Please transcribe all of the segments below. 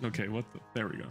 Okay, what the? There we go.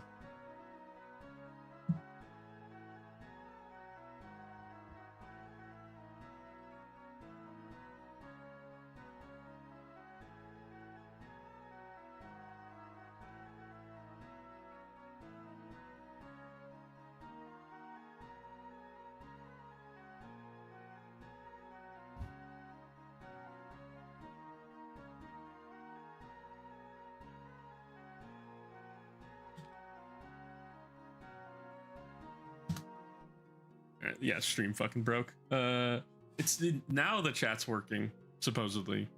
Yeah, stream fucking broke. It's now the chat's working supposedly.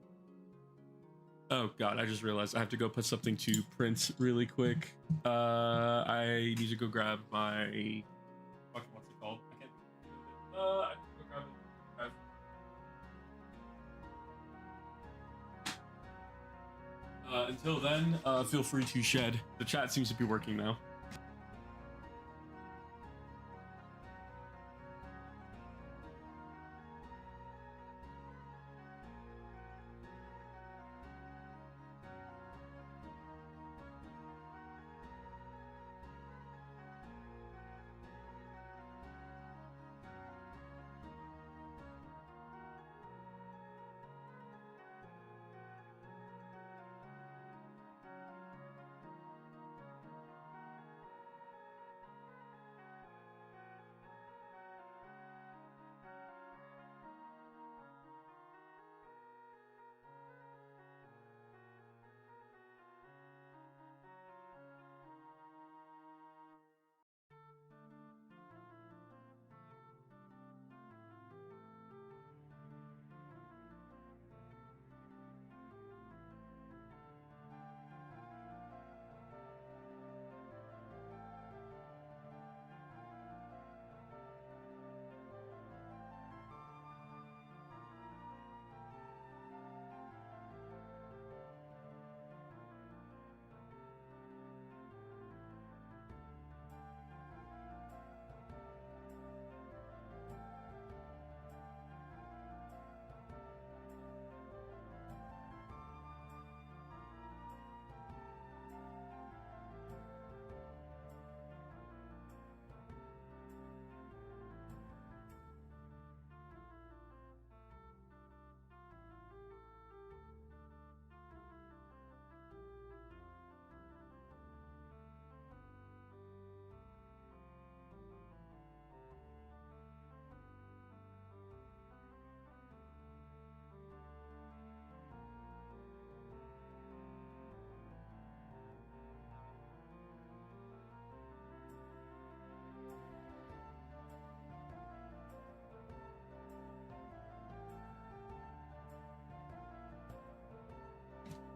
Oh god, I just realized I have to go put something to print really quick. I need to go grab my fucking what's it called? I can't. I have to go grab it. Until then, feel free to shed. The chat seems to be working now.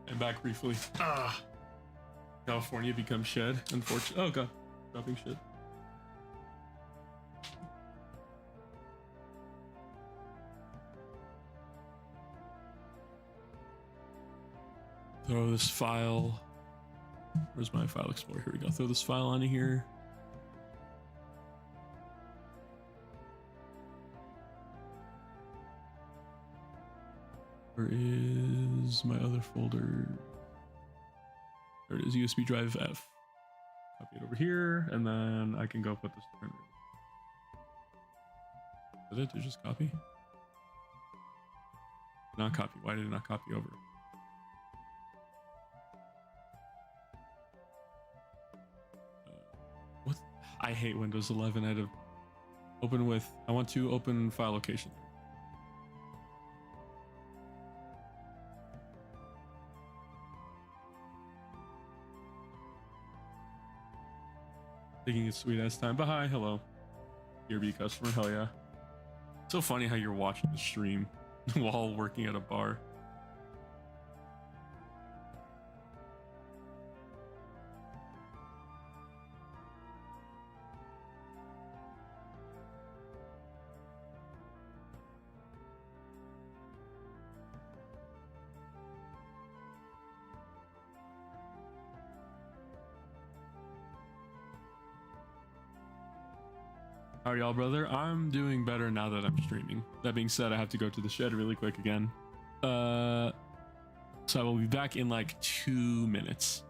And back briefly. California becomes shed. Unfortunately. Oh god, dropping shit. Throw this file. Where's my file explorer? Here we go. Throw this file onto here. Where is my other folder? There it is, USB drive F. Copy it over here, and then I can go put this printer. Did it? Did it just copy? Not copy. Why did it not copy over? What? I hate Windows 11. I had to open with. I want to open file location. Taking a sweet ass time. But hi, hello. ERB customer, hell yeah. So funny how you're watching the stream while working at a bar. How are y'all, brother? I'm doing better now that I'm streaming. That being said, I have to go to the shed really quick again. So I will be back in like 2 minutes.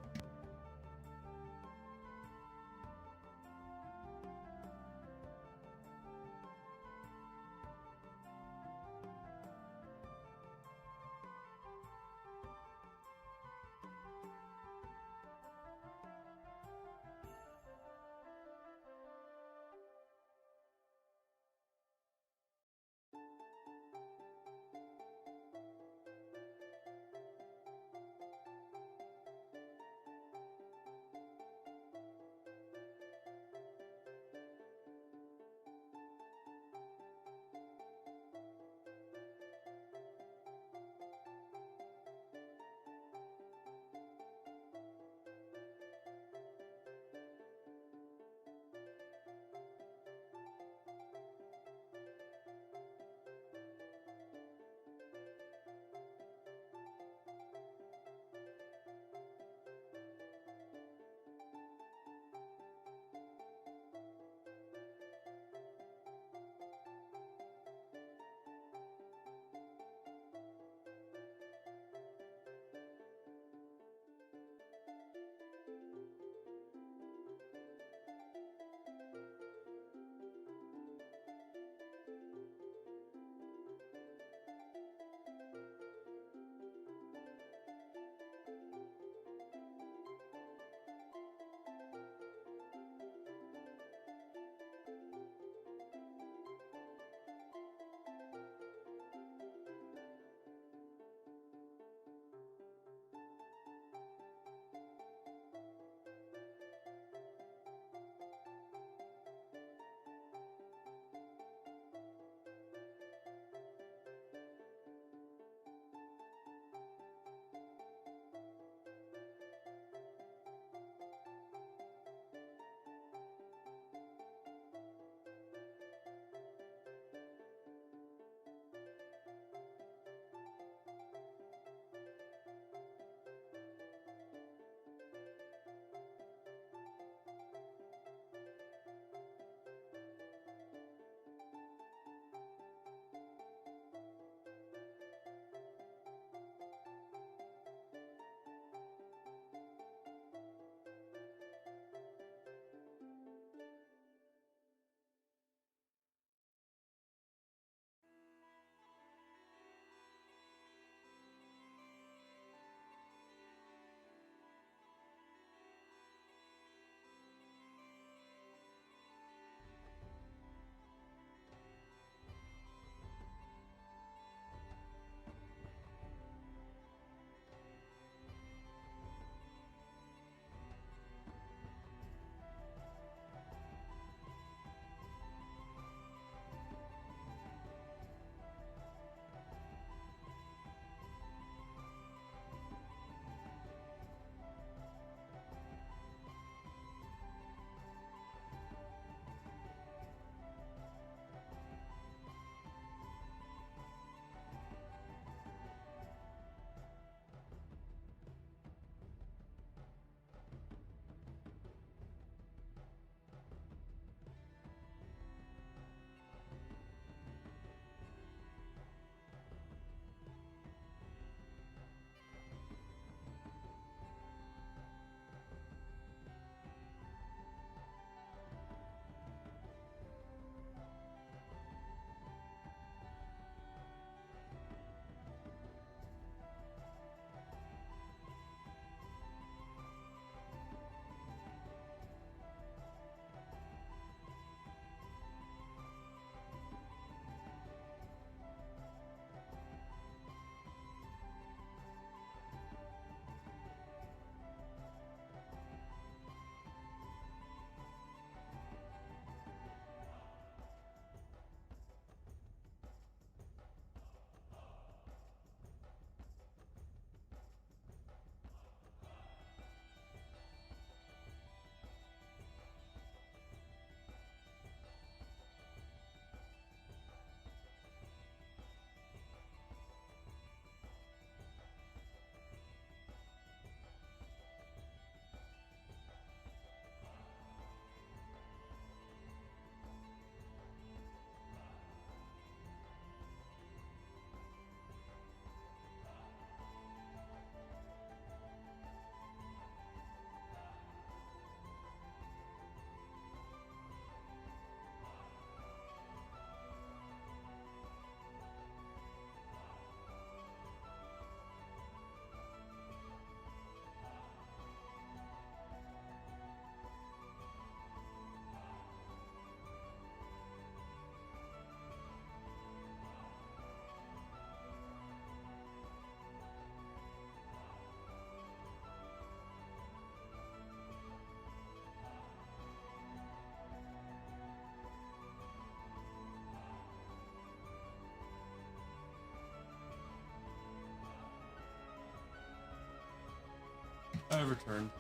I returned.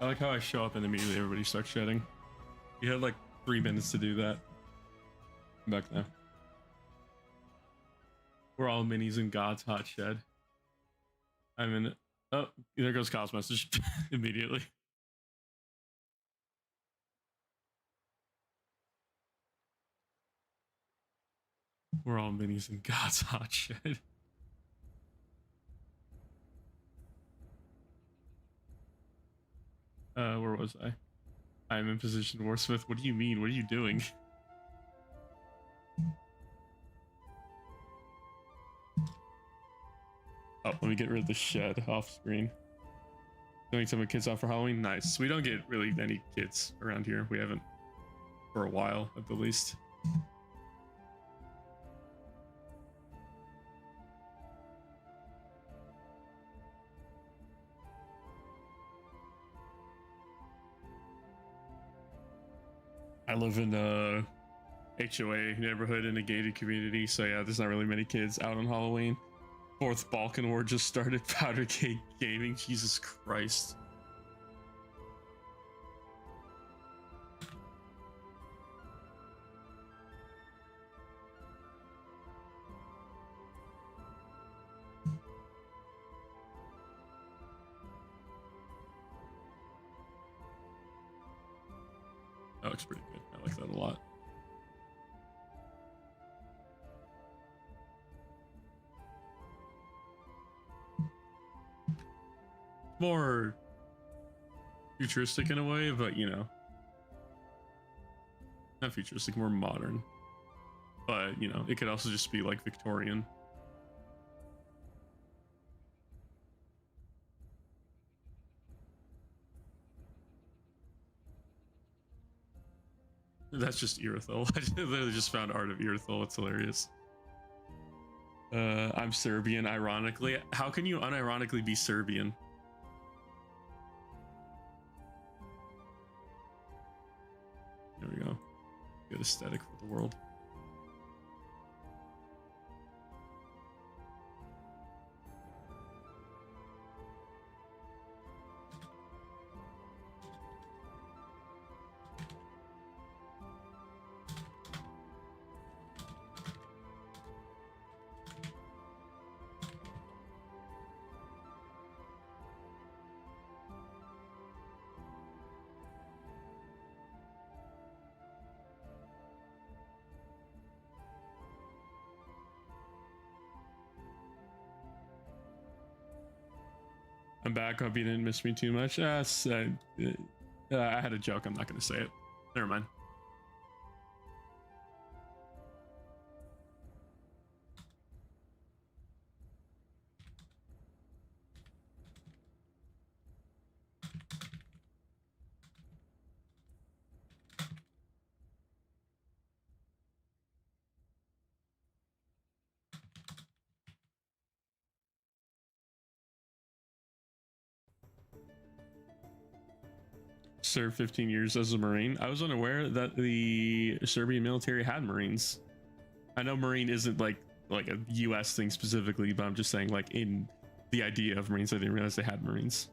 I like how I show up and immediately everybody starts shedding. You had like 3 minutes to do that. I'm back now. We're all minis in God's hot shed. I'm in it. Oh, there goes Kyle's message immediately. We're all minis in God's hot shed. Where was I? I'm in position, Warsmith. What do you mean? What are you doing? Oh, let me get rid of the shed off screen. Doing some of the kids off for Halloween? Nice. We don't get really any kids around here. We haven't for a while, at the least. I live in a HOA neighborhood in a gated community, so yeah, there's not really many kids out on Halloween. 4th Balkan War just started. Powder Cake Gaming. Jesus Christ. That looks pretty good. I like that a lot. More futuristic in a way, but you know, not futuristic, more modern. But you know, it could also just be like Victorian. That's just Irithel. I literally just found art of Irithel. It's hilarious. I'm Serbian, ironically. How can you unironically be Serbian? There we go. Good aesthetic for the world. I'm back. Hope you didn't miss me too much. I had a joke. I'm not going to say it. Never mind. Served 15 years as a Marine. I was unaware that the Serbian military had Marines. I know Marine isn't like a US thing specifically, but I'm just saying like in the idea of Marines, I didn't realize they had Marines.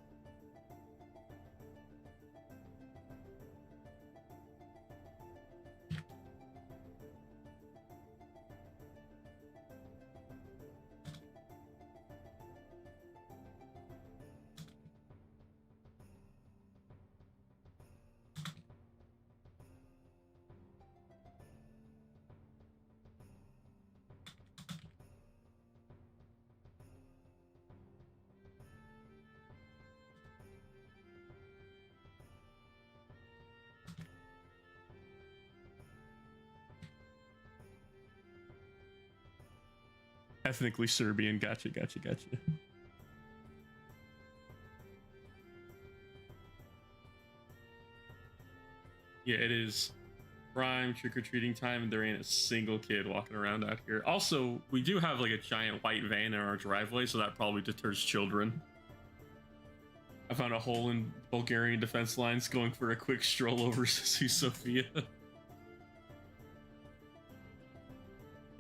Ethnically Serbian. Gotcha. Yeah, it is prime trick-or-treating time, and there ain't a single kid walking around out here. Also, we do have like a giant white van in our driveway, so that probably deters children. I found a hole in Bulgarian defense lines going for a quick stroll over to see Sofia.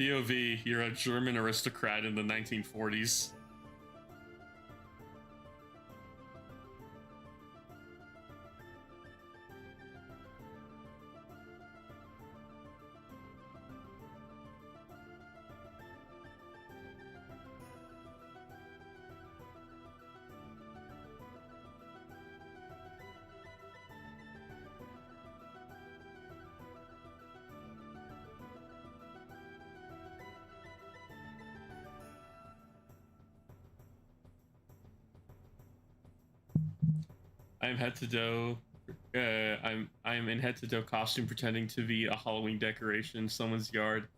POV, you're a German aristocrat in the 1940s. I'm head to toe. I'm in head to toe costume, pretending to be a Halloween decoration in someone's yard.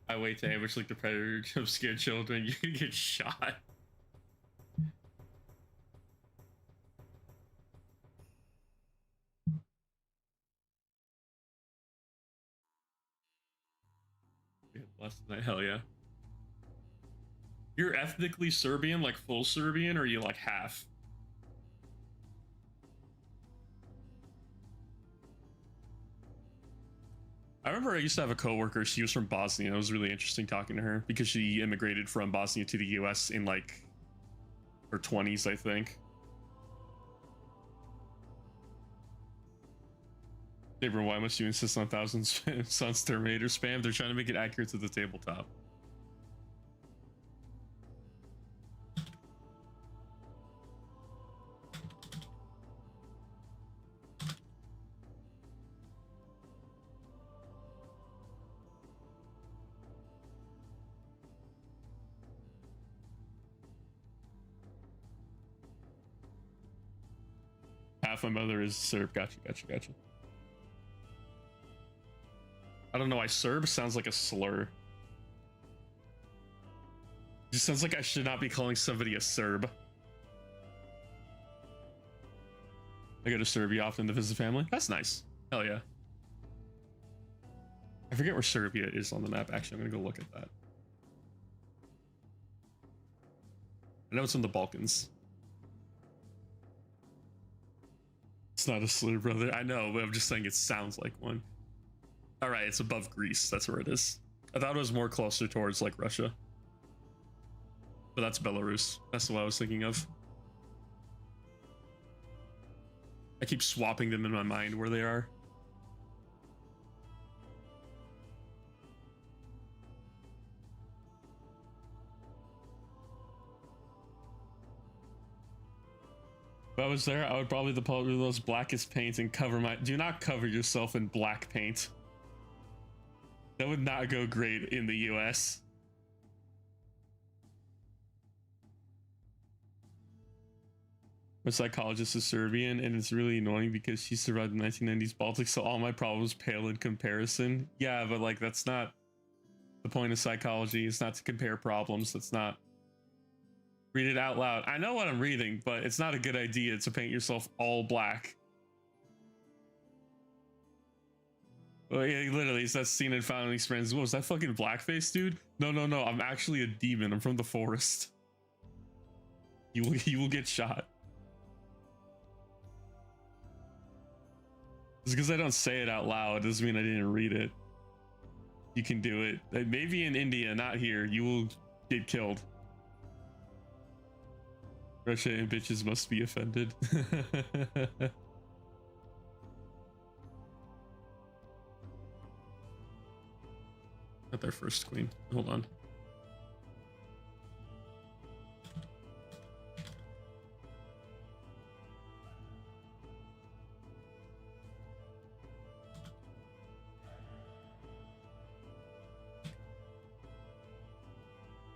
I wait to ambush like the predator to scare children. You can get shot. Last night, hell yeah. You're ethnically Serbian, like full Serbian, or are you like half? I remember I used to have a coworker. She was from Bosnia. It was really interesting talking to her because she immigrated from Bosnia to the US in like her 20s, I think. Saber, why must you insist on Thousand Suns Terminator spam? They're trying to make it accurate to the tabletop. Half my mother is Serb. Gotcha. I don't know why Serb sounds like a slur. It just sounds like I should not be calling somebody a Serb. I go to Serbia often to visit family. That's nice. Hell yeah. I forget where Serbia is on the map. Actually, I'm gonna go look at that. I know it's in the Balkans. It's not a slur, brother. I know, but I'm just saying it sounds like one. All right, it's above Greece. That's where it is. I thought it was more closer towards like Russia. But that's Belarus. That's what I was thinking of. I keep swapping them in my mind where they are. If I was there, I would probably deploy those blackest paints and cover my... Do not cover yourself in black paint. That would not go great in the US. My psychologist is Serbian, and it's really annoying because she survived the 1990s Baltics, so all my problems pale in comparison. Yeah, but like that's not the point of psychology. It's not to compare problems. That's not... Read it out loud. I know what I'm reading, but it's not a good idea to paint yourself all black. Well, yeah, literally, it's that scene in Final Experience. What was that fucking blackface, dude? No, I'm actually a demon. I'm from the forest. You will get shot. Just because I don't say it out loud doesn't mean I didn't read it. You can do it. Maybe in India, not here. You will get killed. Russia and bitches must be offended. Not their first queen. Hold on.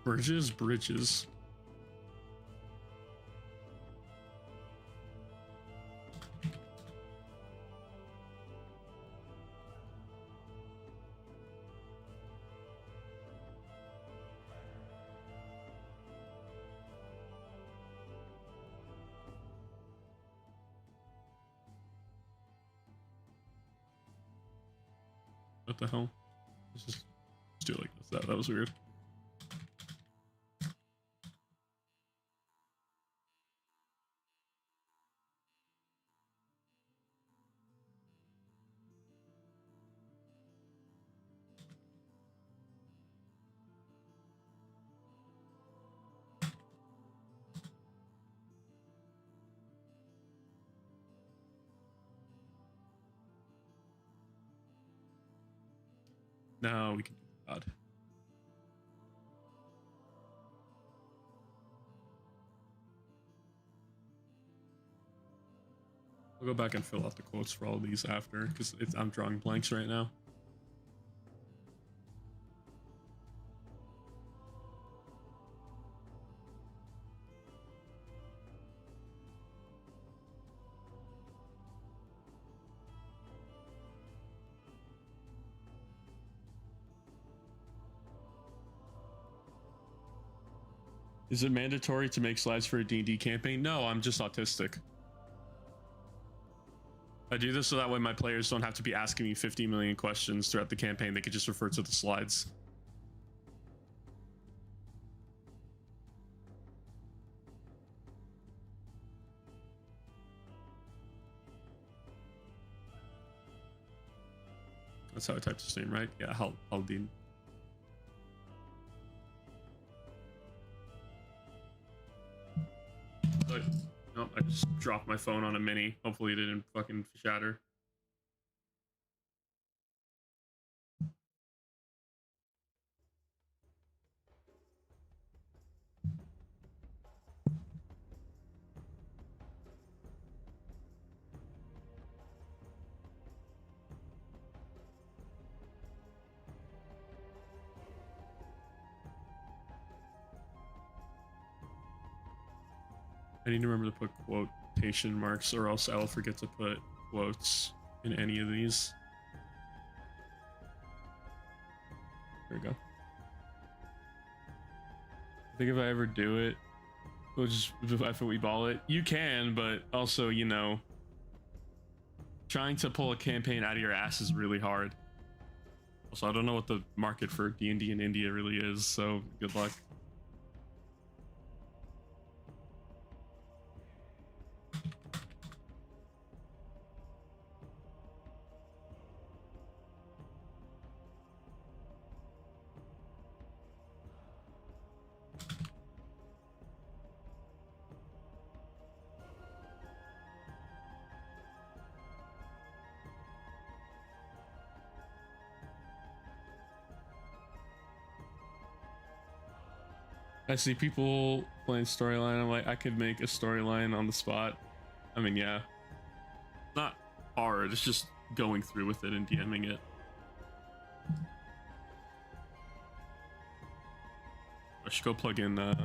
Bridges. What the hell? Let's just do it like this. That was weird. No, we can do God. I'll go back and fill out the quotes for all of these after, because I'm drawing blanks right now. Is it mandatory to make slides for a D&D campaign? No, I'm just autistic. I do this so that way my players don't have to be asking me 50 million questions throughout the campaign. They could just refer to the slides. That's how I type his name, right? Yeah, Haldin. But nope, I just dropped my phone on a mini. Hopefully it didn't fucking shatter. I need to remember to put quotation marks or else I'll forget to put quotes in any of these. There we go. I think if I ever do it, we'll just if we ball it. You can, but also, you know, trying to pull a campaign out of your ass is really hard. Also, I don't know what the market for D&D in India really is, so good luck. I see people playing storyline. I'm like, I could make a storyline on the spot. I mean, yeah. Not hard, it's just going through with it and DMing it. I should go plug in the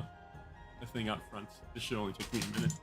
thing out front. This should only take me a minute.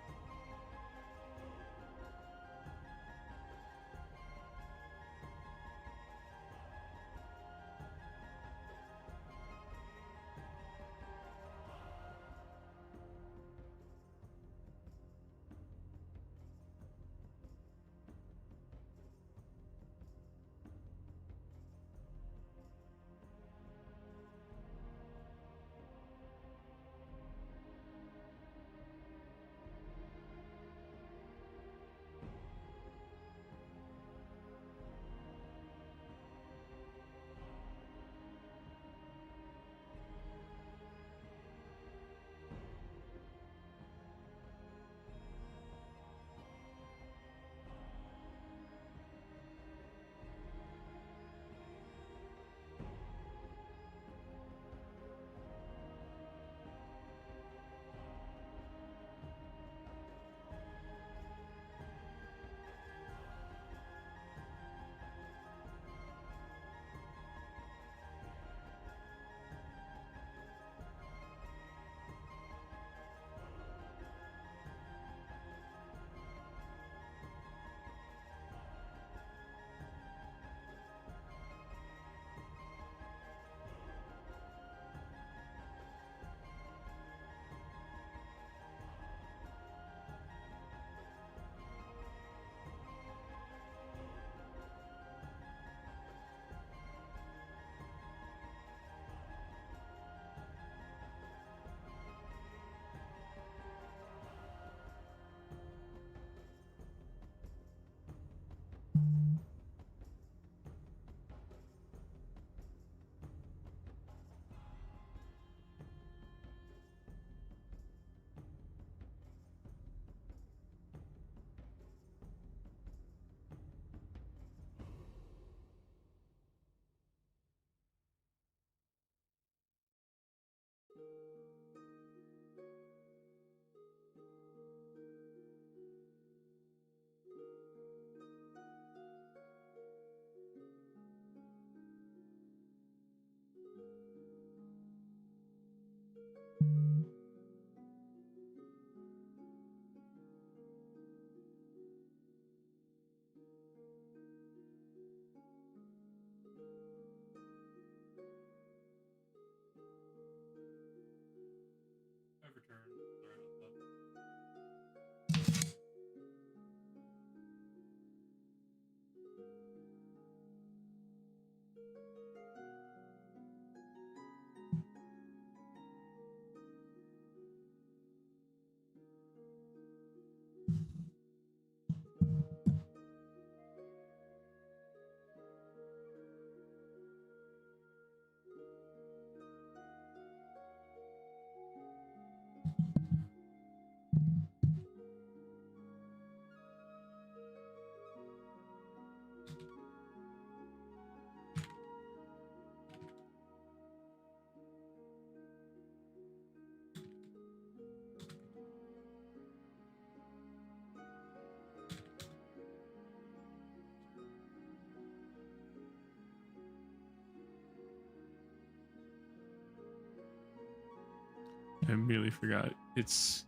I immediately forgot. It's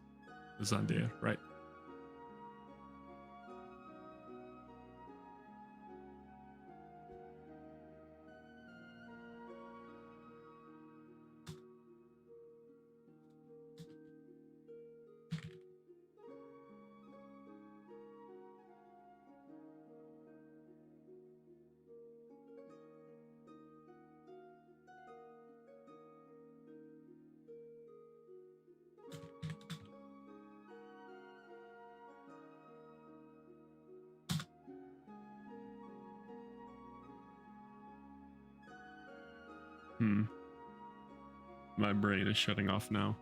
Zendaya, right? My brain is shutting off now.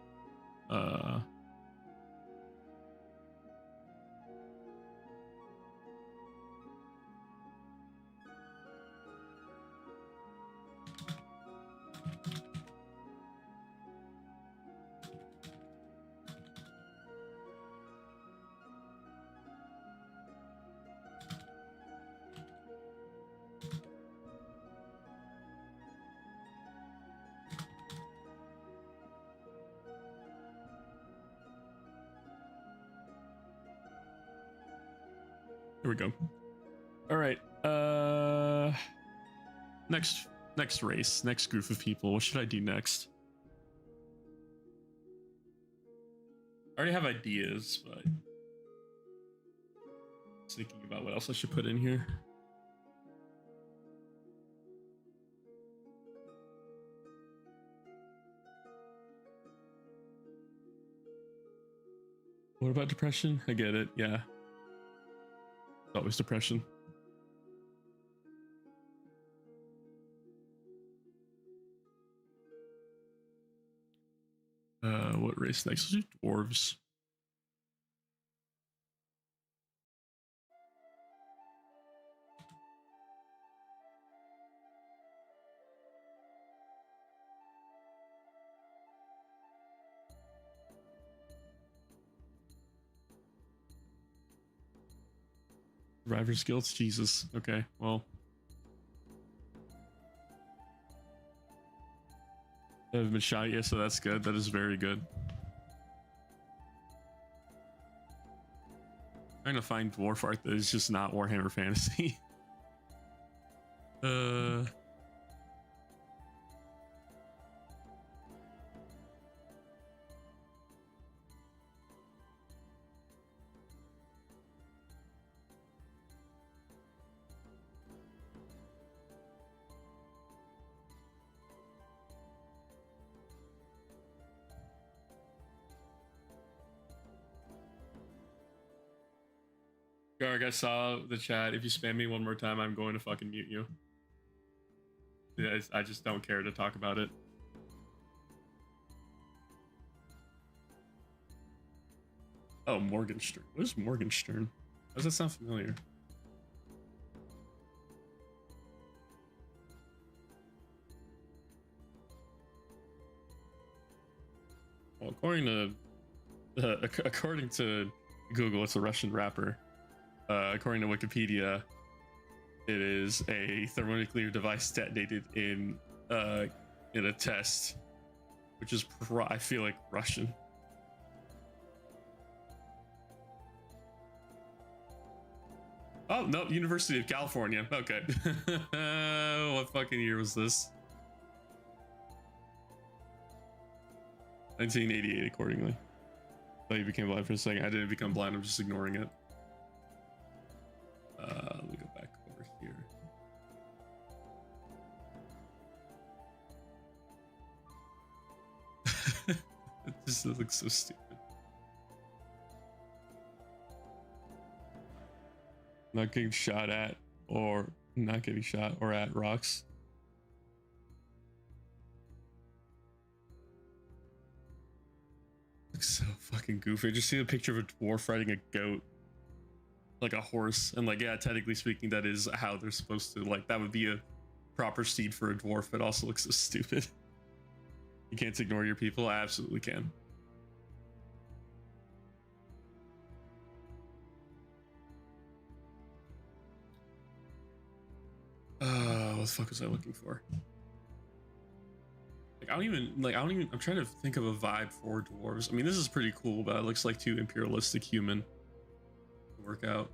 Here we go. All right. Next race, next group of people. What should I do next? I already have ideas, but thinking about what else I should put in here. What about depression? I get it. Yeah. It's always depression. What race next? Let's do dwarves. Survivor's Guild? Jesus. Okay, well. I haven't been shot yet, so that's good. That is very good. Trying to find dwarf art that is just not Warhammer Fantasy. Garg, I saw the chat. If you spam me one more time, I'm going to fucking mute you. Yeah, I just don't care to talk about it. Oh, Morgenstern. What is Morgenstern? Does that sound familiar? Well, according to Google, it's a Russian rapper. According to Wikipedia, it is a thermonuclear device detonated in a test, which is I feel like Russian. Oh no, University of California. Okay. What fucking year was this? 1988, accordingly. Thought you became blind for a second. I didn't become blind. I'm just ignoring it. Let me go back over here. It just looks so stupid. Not getting shot at, or not getting shot or at rocks. Looks so fucking goofy. I just see a picture of a dwarf riding a goat. Like a horse, and like, yeah, technically speaking, that is how they're supposed to, like, that would be a proper steed for a dwarf, but also looks so stupid. You can't ignore your people. I absolutely can. What the fuck was I looking for? I'm trying to think of a vibe for dwarves. I mean, this is pretty cool, but it looks like too imperialistic human to work out.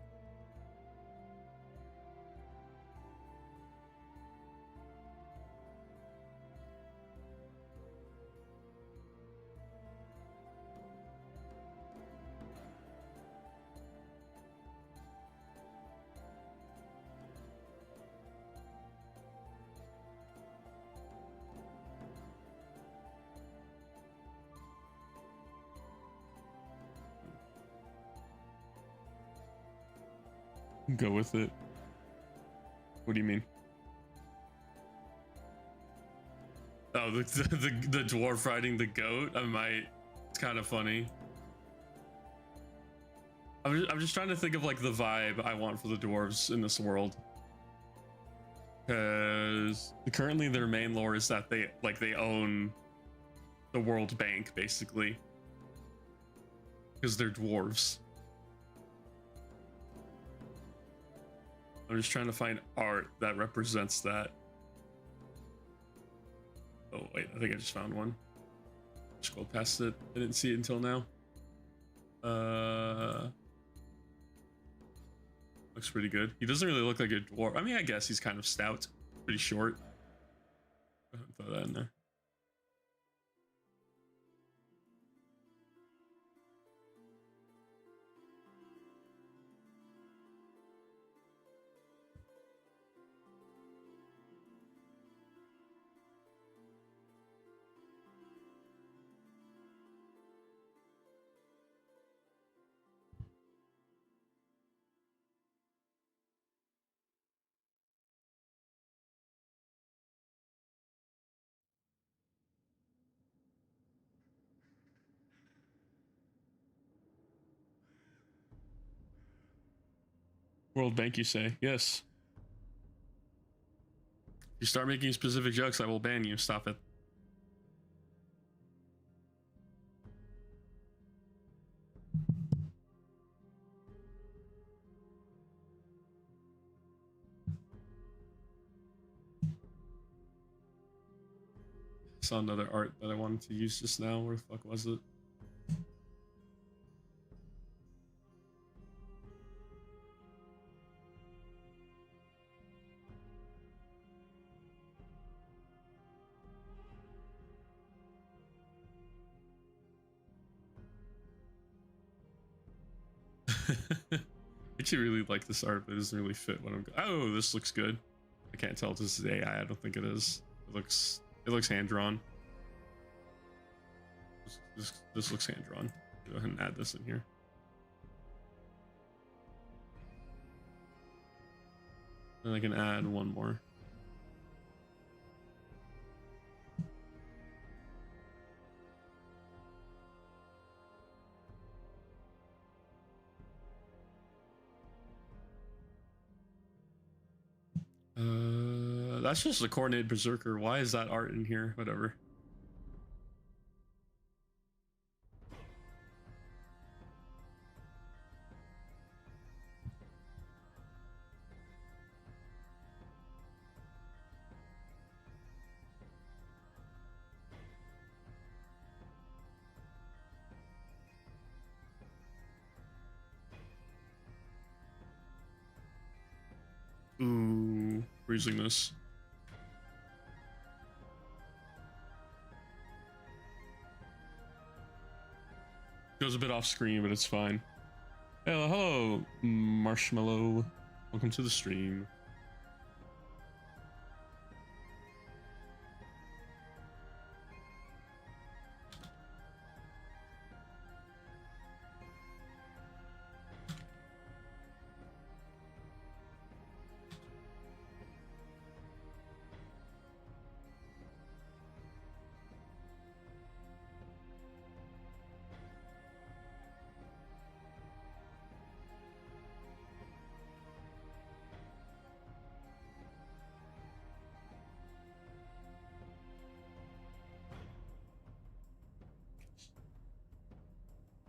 Go with it. What do you mean? Oh, the dwarf riding the goat. It's kind of funny. I'm just trying to think of like the vibe I want for the dwarves in this world. Because currently their main lore is that they own the World Bank basically. Because they're dwarves. I'm just trying to find art that represents that. Oh wait, I think I just found one. Scroll past it. I didn't see it until now. Looks pretty good. He doesn't really look like a dwarf. I mean, I guess he's kind of stout, pretty short. Throw that in there. World Bank, you say? Yes. If you start making specific jokes, I will ban you. Stop it. Saw another art that I wanted to use just now. Where the fuck was it? I actually really like this art, but it doesn't really fit what I'm. Oh, this looks good. I can't tell if this is AI. I don't think it is. It looks hand drawn. This looks hand drawn. Go ahead and add this in here. And I can add one more. That's just a coordinated berserker. Why is that art in here? Whatever. Ooh, we're using this. Goes a bit off screen, but it's fine. Hello, Marshmallow. Welcome to the stream.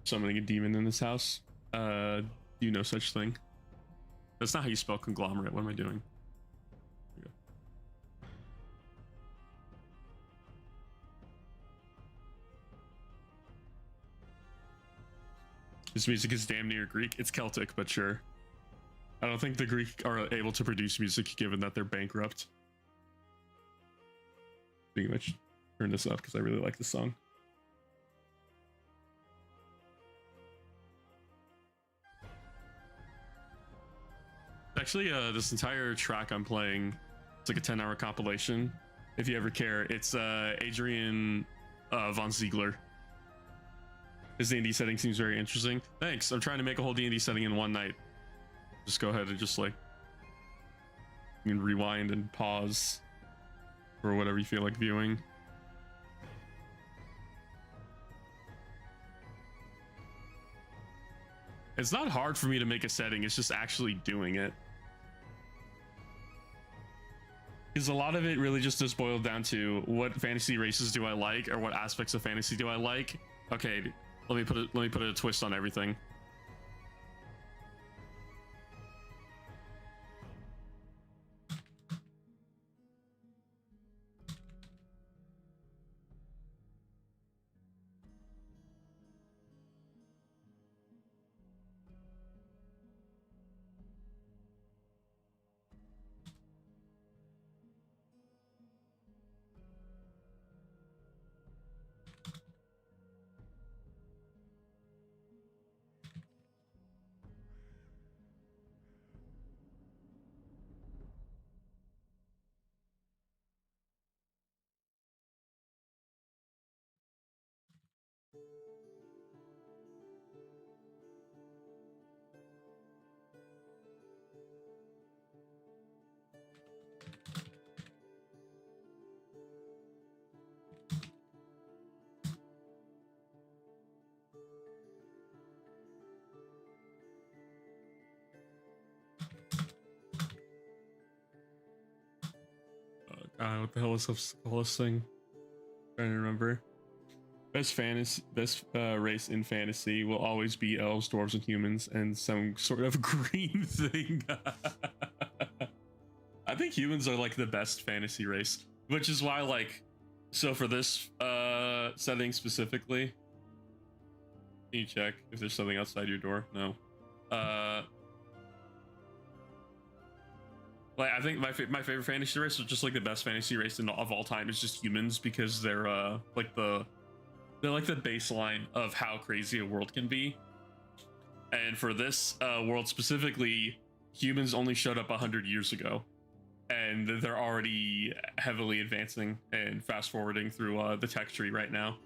Summoning a demon in this house. Do you know such thing? That's not how you spell conglomerate. What am I doing? There This music is damn near Greek. It's Celtic, but sure. I don't think the Greek are able to produce music given that they're bankrupt. Pretty much turn this up because I really like this song. Actually, this entire track I'm playing, it's like a 10-hour compilation. If you ever care, it's Adrian von Ziegler. His D&D setting seems very interesting. Thanks. I'm trying to make a whole D&D setting in one night. Just go ahead and just like you can rewind and pause or whatever you feel like viewing. It's not hard for me to make a setting, it's just actually doing it. Because a lot of it really just does boil down to what fantasy races do I like, or what aspects of fantasy do I like. Okay, let me put a twist on everything. What the hell was this thing? Trying to remember. Best race in fantasy will always be elves, dwarves, and humans, and some sort of green thing. I think humans are like the best fantasy race, which is why like, so for this setting specifically, can you check if there's something outside your door? No. Like I think my favorite fantasy race is just like the best fantasy race of all time. It's just humans because they're like the baseline of how crazy a world can be. And for this world specifically, humans only showed up 100 years ago, and they're already heavily advancing and fast forwarding through the tech tree right now,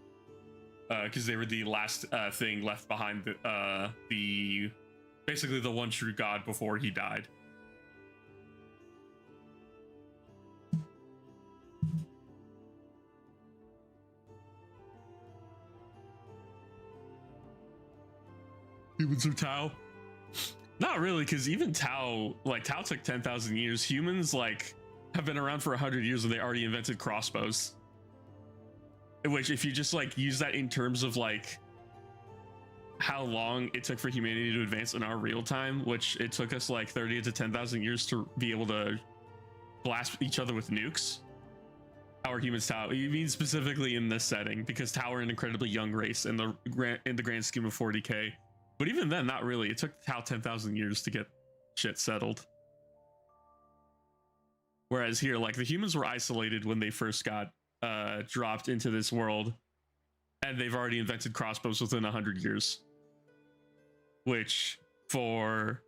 because they were the last thing left behind the basically the one true god before he died. Humans are Tau? Not really, because even Tau took 10,000 years. Humans like have been around for 100 years and they already invented crossbows. Which, if you just like use that in terms of like how long it took for humanity to advance in our real time, which it took us like 30 to 10,000 years to be able to blast each other with nukes. How are humans Tau? You mean specifically in this setting, because Tau are an incredibly young race in the grand scheme of 40k. But even then, not really. It took Tau 10,000 years to get shit settled. Whereas here, like, the humans were isolated when they first got dropped into this world, and they've already invented crossbows within 100 years. Which, for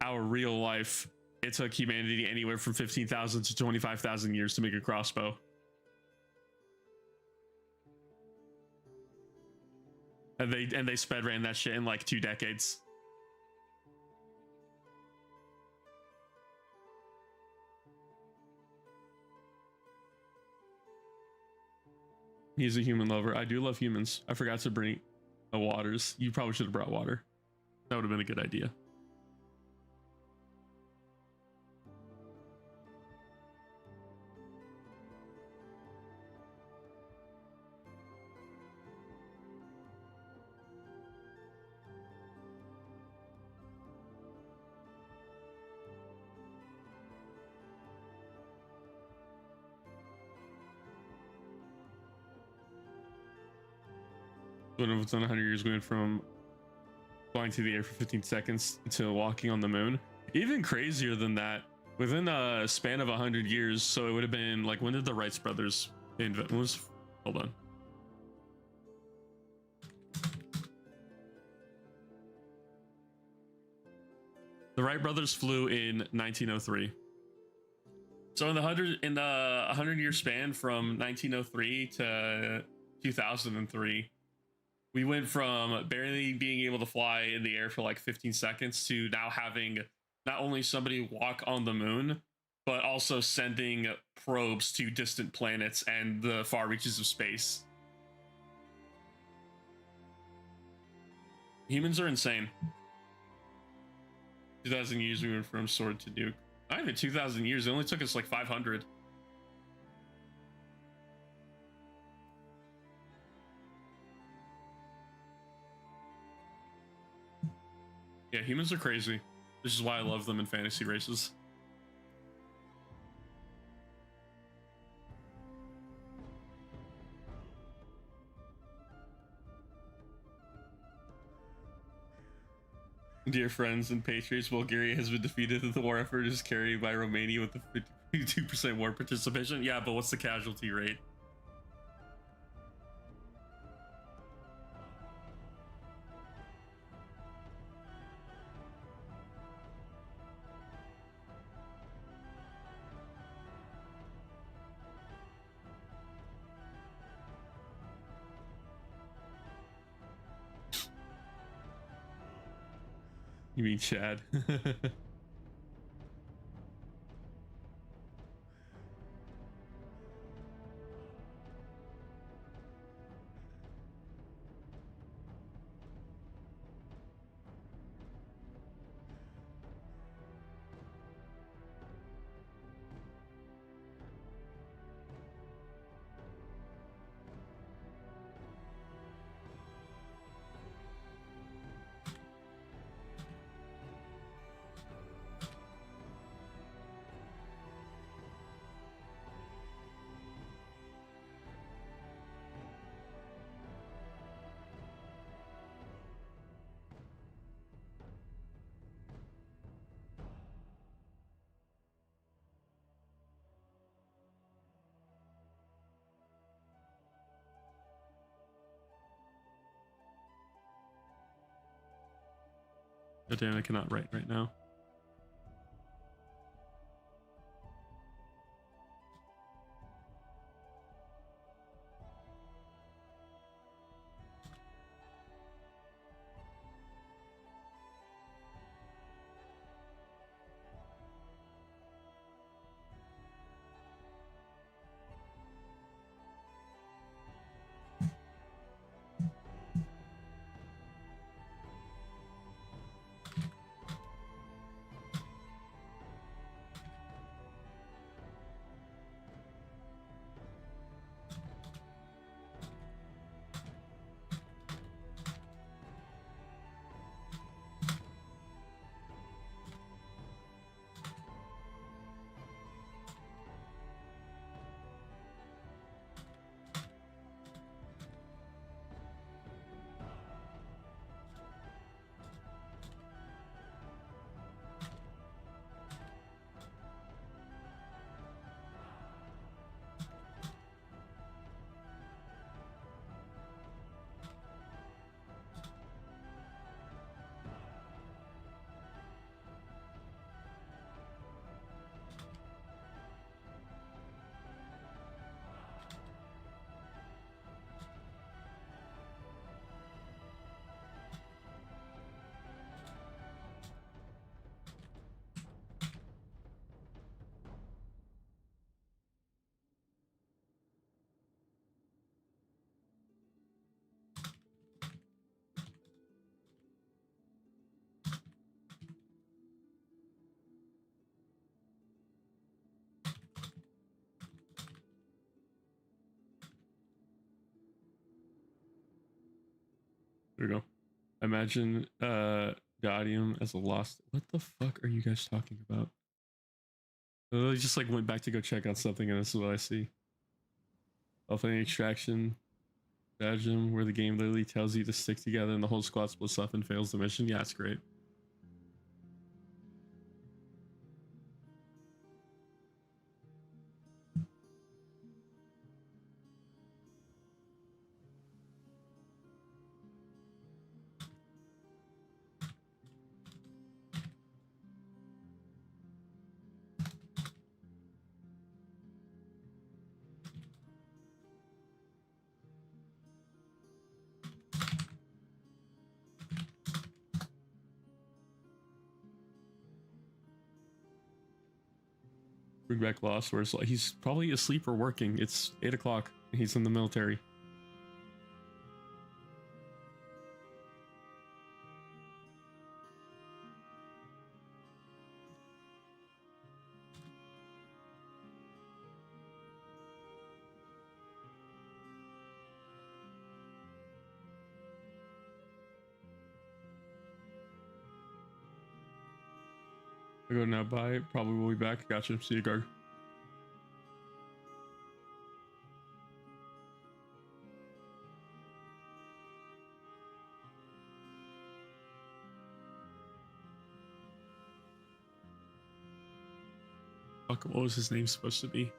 our real life, it took humanity anywhere from 15,000 to 25,000 years to make a crossbow. And they sped ran that shit in like 2 decades. He's a human lover. I do love humans. I forgot to bring waters. You probably should have brought water. That would have been a good idea. When it's done 100 years, we went from flying through the air for 15 seconds to walking on the moon. Even crazier than that, within a span of 100 years. So it would have been like, when did the Wright brothers invent? Hold on. The Wright brothers flew in 1903. So in the 100-year span from 1903 to 2003, we went from barely being able to fly in the air for like 15 seconds to now having not only somebody walk on the moon, but also sending probes to distant planets and the far reaches of space. Humans are insane. 2,000 years we went from sword to nuke. Not even 2,000 years. It only took us like 500. Yeah, humans are crazy. This is why I love them in fantasy races. Dear friends and patriots, Bulgaria has been defeated and the war effort is carried by Romania with the 52% war participation. Yeah, but what's the casualty rate? You mean Chad? God damn, I cannot write right now. There we go. Imagine Gaudium as a lost. What the fuck are you guys talking about? I just like went back to go check on something, and this is what I see. Offline extraction. Imagine where the game literally tells you to stick together and the whole squad splits up and fails the mission. Yeah, it's great. Bring back Lost, where it's like he's probably asleep or working. It's 8 o'clock. He's in the military. I go now. Bye. Probably will be back. Gotcha. See you, Garg. Fuck, what was his name supposed to be?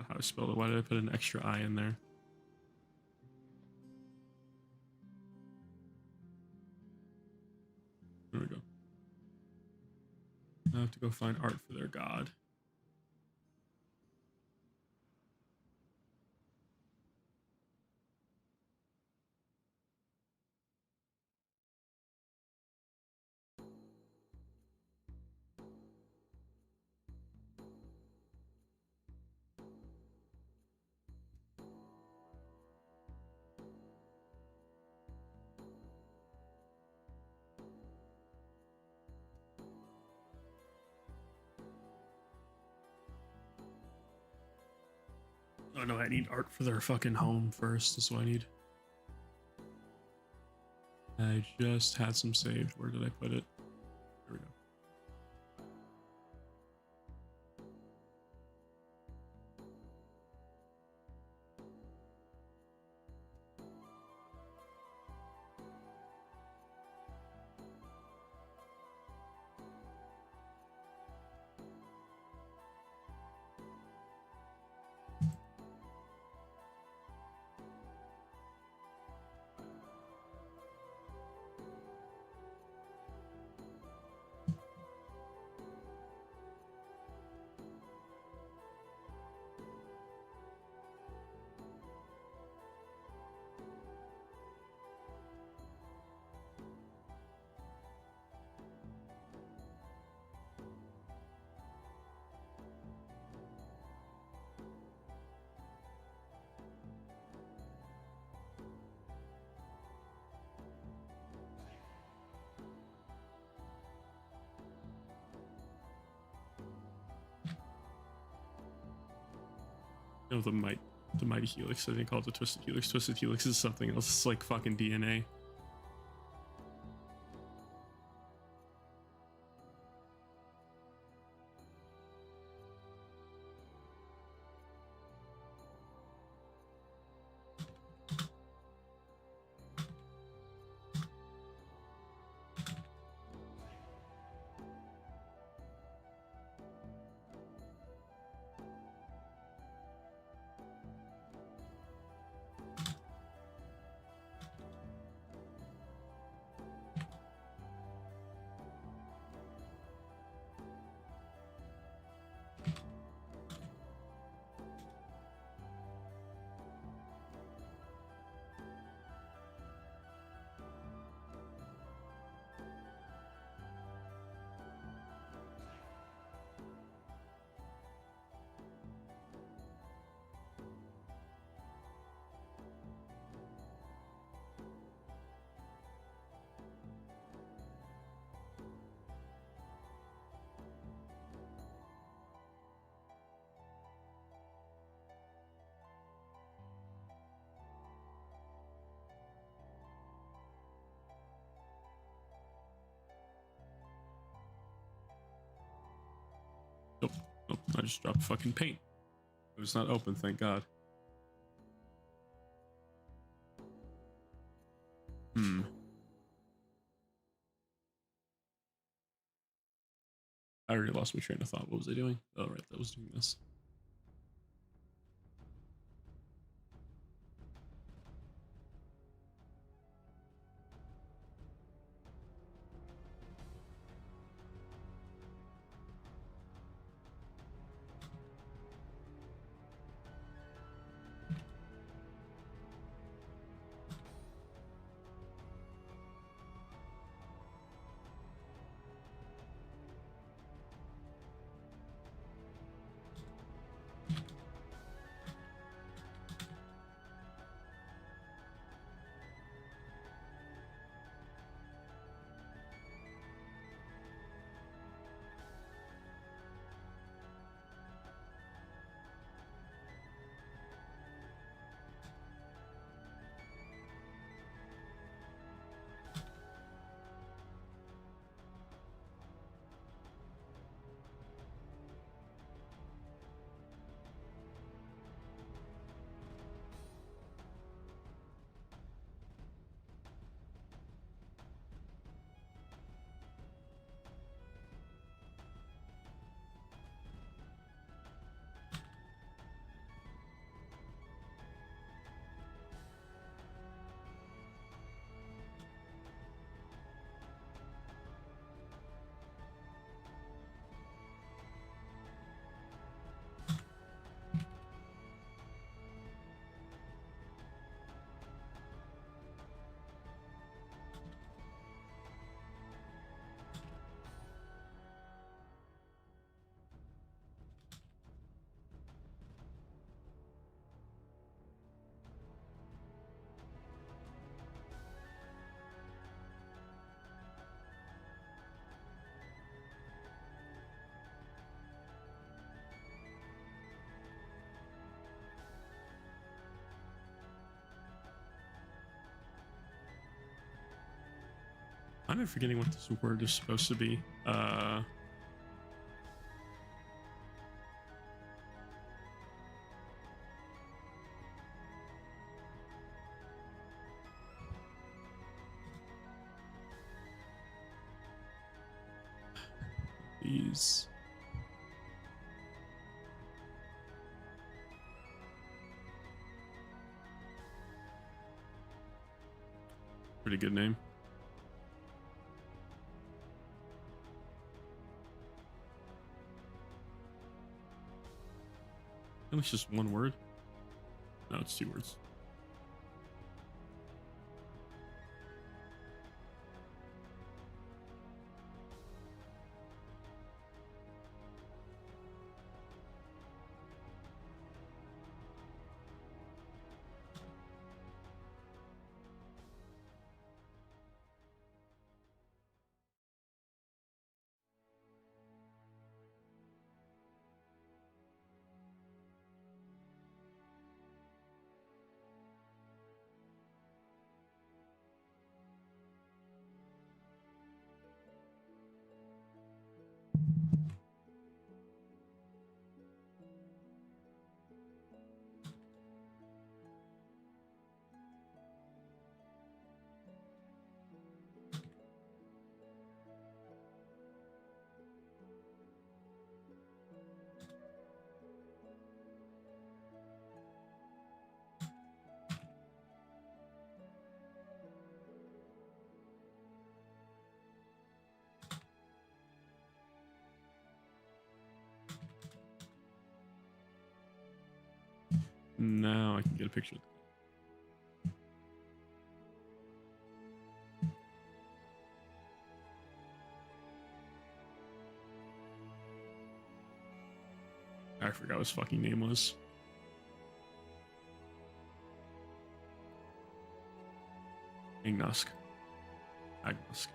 Not how I spelled it. Why did I put an extra I in there? There we go. I have to go find art for their god. Oh no, I need art for their fucking home first. That's what I need. I just had some saved. Where did I put it? There we go. No, the mighty helix. I think called the twisted helix. Twisted helix is something else. It's like fucking DNA. Nope. Nope. I just dropped fucking paint. It was not open, thank God. I already lost my train of thought. What was I doing? Oh, right. That was doing this. I'm forgetting what this word is supposed to be. These. Pretty good name. I think it's just one word. No, it's 2 words. now I can get a picture. I forgot what his fucking name was. Agnosk. Agnosk.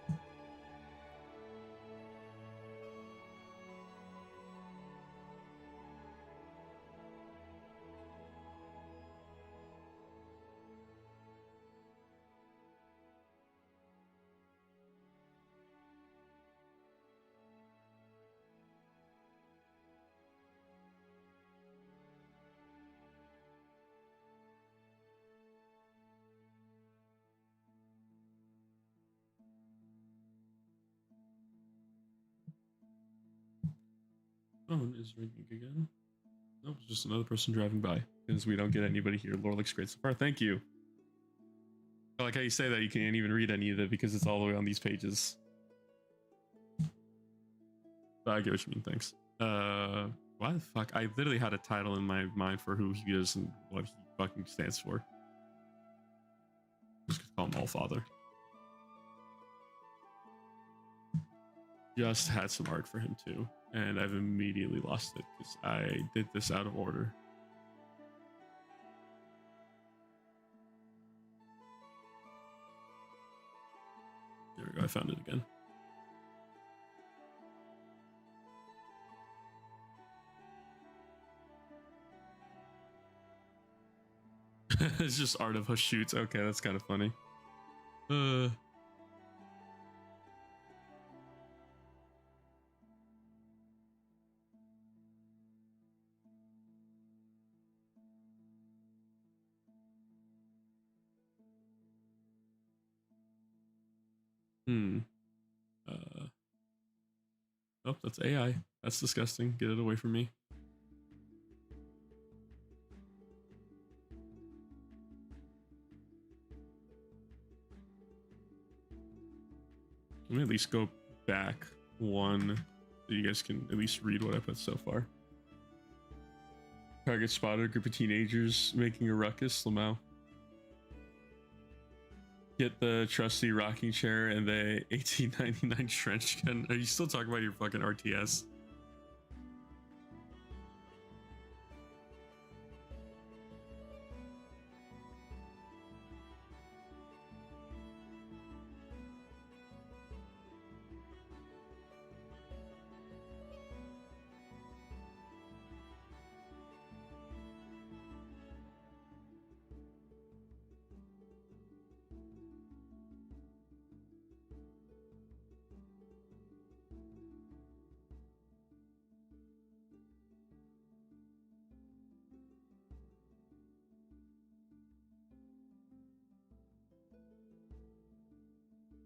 Phone is ringing again. No, it's just another person driving by because we don't get anybody here. Lore looks great so far. Thank you. I like how you say that you can't even read any of it because it's all the way on these pages. But I get what you mean. Thanks. Why the fuck? I literally had a title in my mind for who he is and what he fucking stands for. Just call him Allfather. Just had some art for him too, and I've immediately lost it because I did this out of order. There we go, I found it again. It's just art of her shoots. Okay, that's kind of funny. Oh, that's AI. That's disgusting. Get it away from me. Let me at least go back one so you guys can at least read what I put so far. Target spotted, a group of teenagers making a ruckus. Lamau. Get the trusty rocking chair and the 1899 trench gun. Are you still talking about your fucking RTS?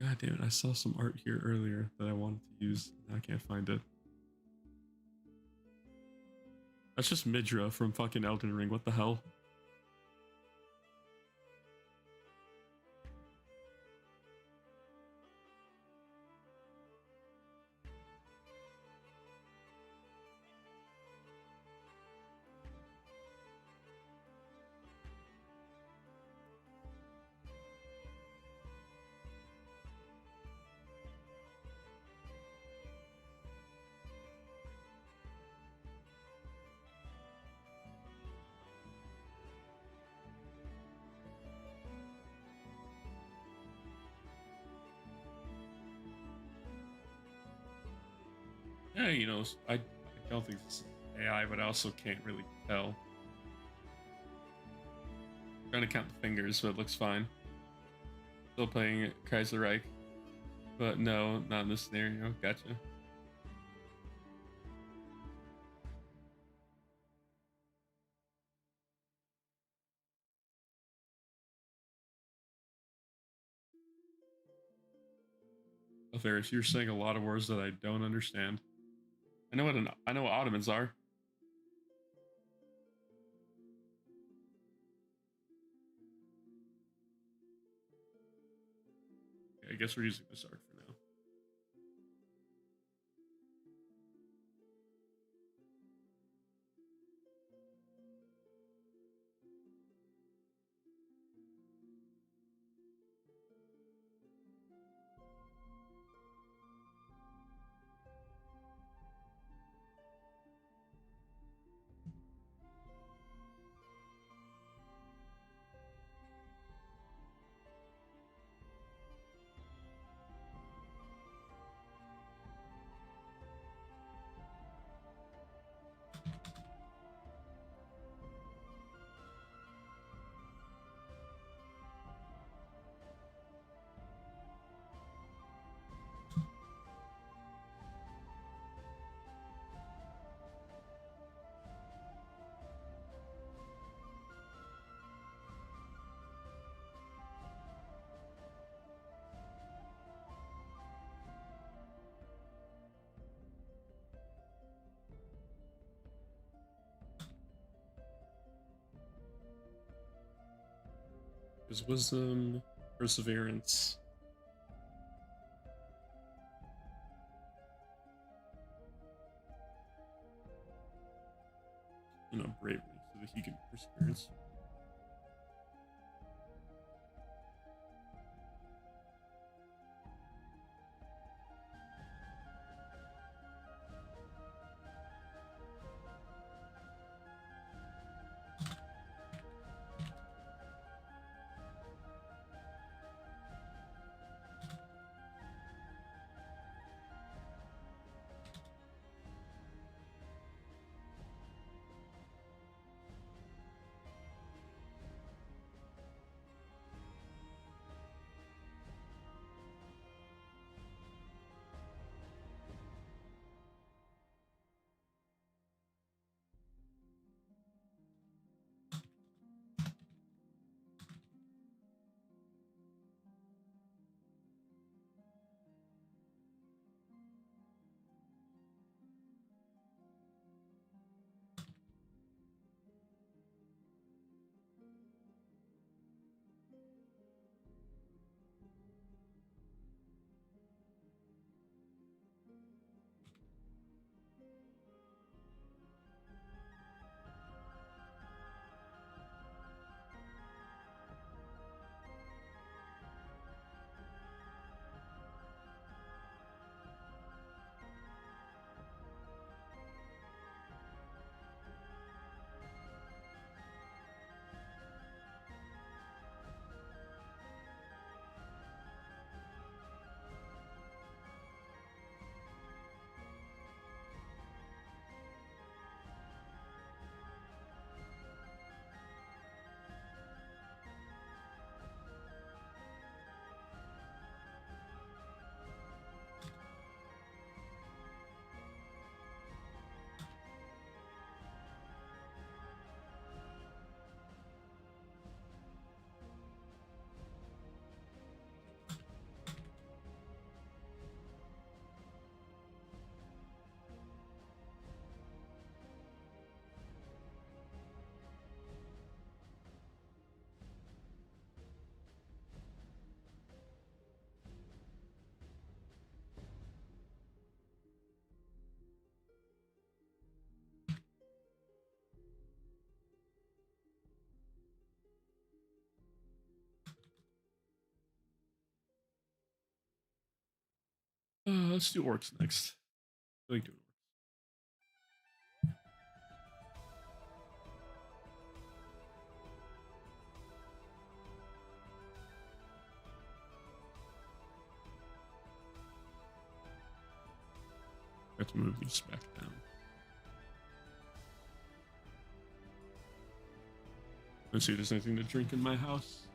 God damn it, I saw some art here earlier that I wanted to use. I can't find it. That's just Midra from fucking Elden Ring. What the hell? Yeah, you know, I don't think this is AI, but I also can't really tell. Trying to count the fingers, but it looks fine. Still playing Kaiserreich, but no, not in this scenario. Gotcha. Ferris, you're saying a lot of words that I don't understand. I know what Ottomans are. I guess we're using this art for now. There's wisdom, perseverance. And a bravery so that he can perseverance. Let's do orcs next. I like doing orcs. I have to move these back down. Let's see if there's anything to drink in my house.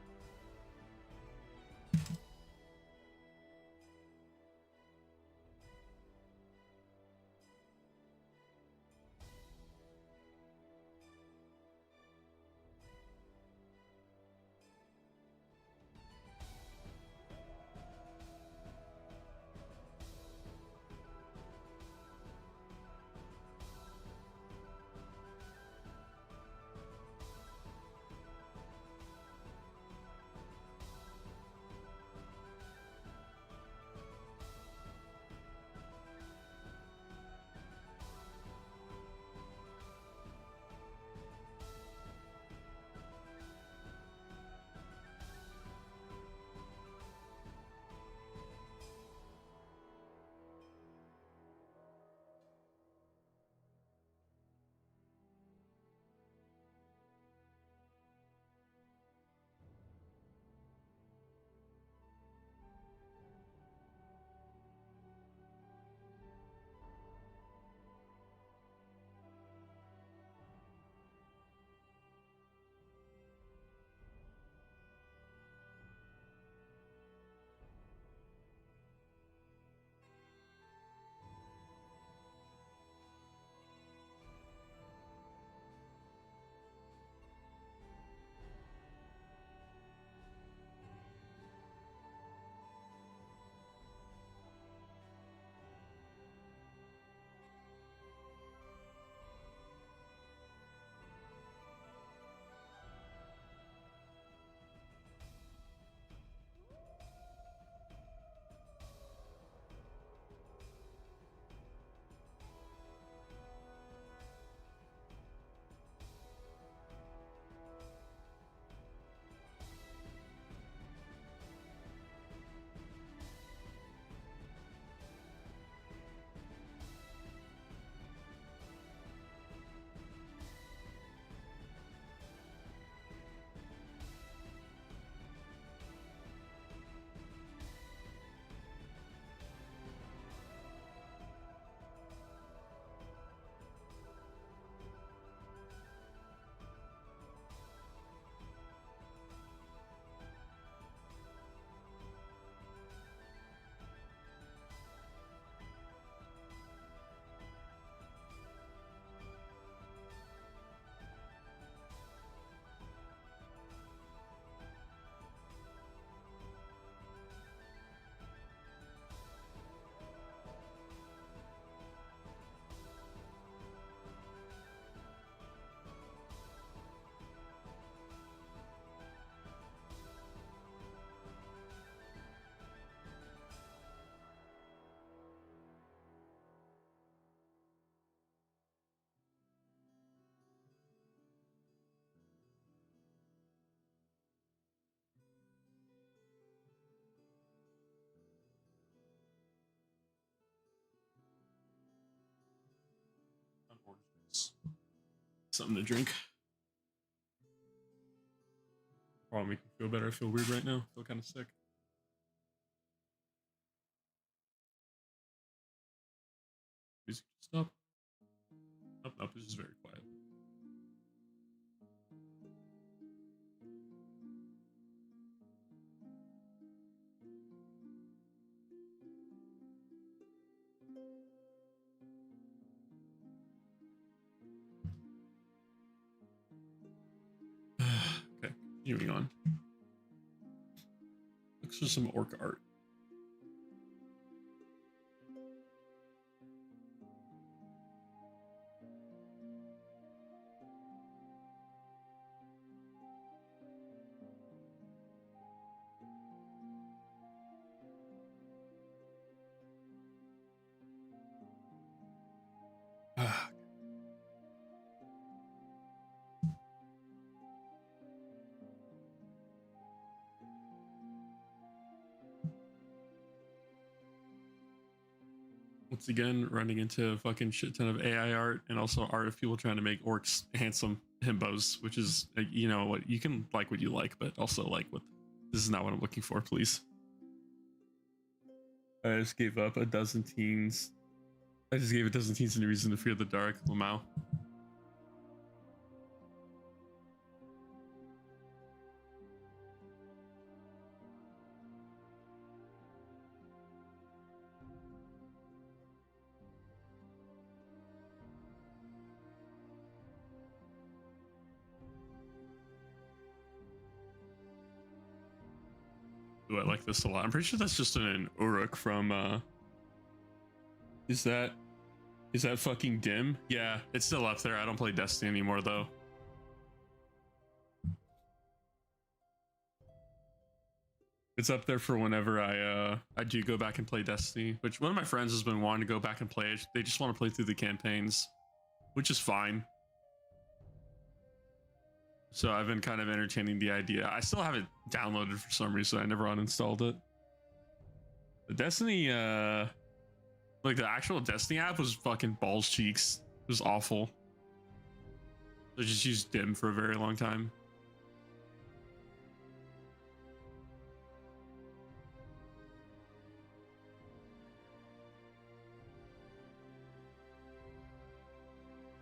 something to drink. Probably make me feel better. I feel weird right now. I feel kind of sick. Music stop. Nope, nope, this is very quiet. Okay, continuing on. Looks for some orc art. Once again, running into a fucking shit ton of AI art and also art of people trying to make orcs handsome himbos, which is, you know what, you can like what you like, but also like what, this is not what I'm looking for, please. I just gave up a dozen teens. I just gave a dozen teens any reason to fear the dark, Lamau. Ooh, I like this a lot. I'm pretty sure that's just an Uruk from is that fucking dim? Yeah, it's still up there. I don't play Destiny anymore though. It's up there for whenever I do go back and play Destiny, which one of my friends has been wanting to go back and play it. They just want to play through the campaigns, which is fine. So I've been kind of entertaining the idea. I still have it downloaded for some reason. I never uninstalled it. The Destiny, like the actual Destiny app was fucking balls cheeks. It was awful. I just used dim for a very long time.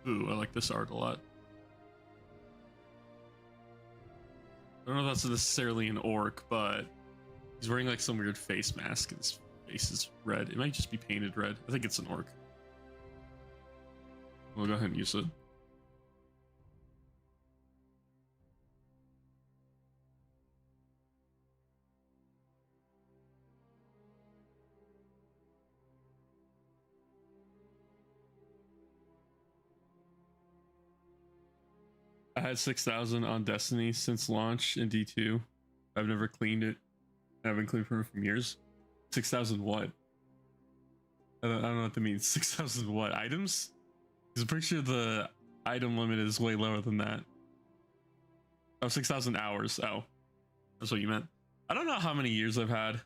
Ooh, I like this art a lot. I don't know if that's necessarily an orc, but he's wearing like some weird face mask and his face is red. It might just be painted red. I think it's an orc. We'll go ahead and use it. I had 6,000 on Destiny since launch in D2. I've never cleaned it. I haven't cleaned from years. 6,000 what? I don't know what that means. 6,000 what? Items? Because I'm pretty sure the item limit is way lower than that. Oh, 6,000 hours. Oh, that's what you meant. I don't know how many years I've had.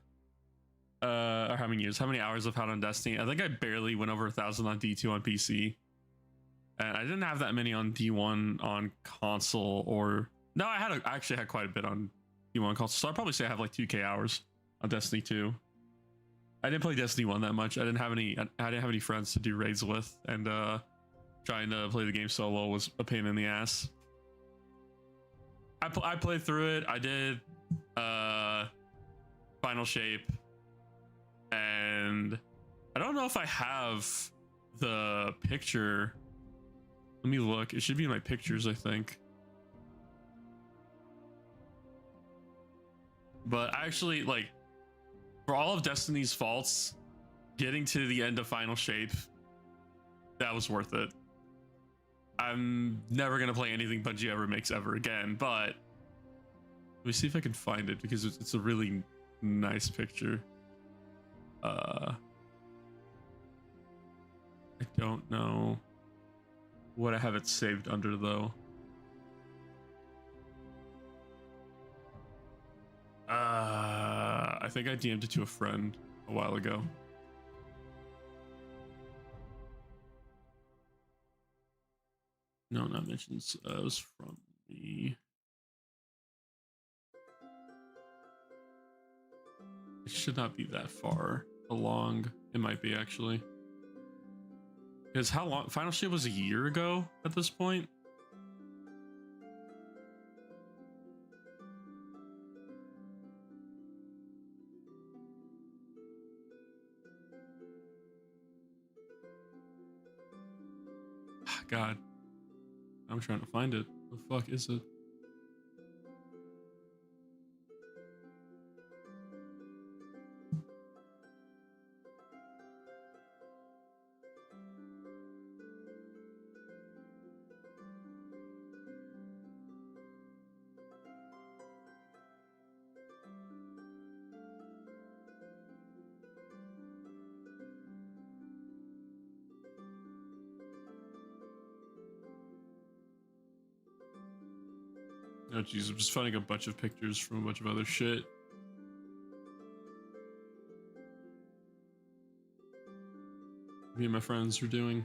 Or how many hours I've had on Destiny. I think I barely went over 1,000 on D2 on PC. And I didn't have that many on D1 on console, or no, I actually had quite a bit on D1 console. So I'd probably say I have like 2K hours on Destiny 2. I didn't play Destiny 1 that much. I didn't have any friends to do raids with, and trying to play the game solo was a pain in the ass. I played through it. I did Final Shape, and I don't know if I have the picture. Let me look. It should be in my pictures, I think. But actually, like, for all of Destiny's faults, getting to the end of Final Shape, that was worth it. I'm never gonna play anything Bungie ever makes ever again, but let me see if I can find it, because it's a really nice picture. I don't know what I have it saved under though. I think I DM'd it to a friend a while ago. No, not mentions. It was from me. It should not be that far along. It might be actually. Because how long? Final Ship was a year ago at this point. God, I'm trying to find it. The fuck is it? Oh jeez, I'm just finding a bunch of pictures from a bunch of other shit. Me and my friends were doing.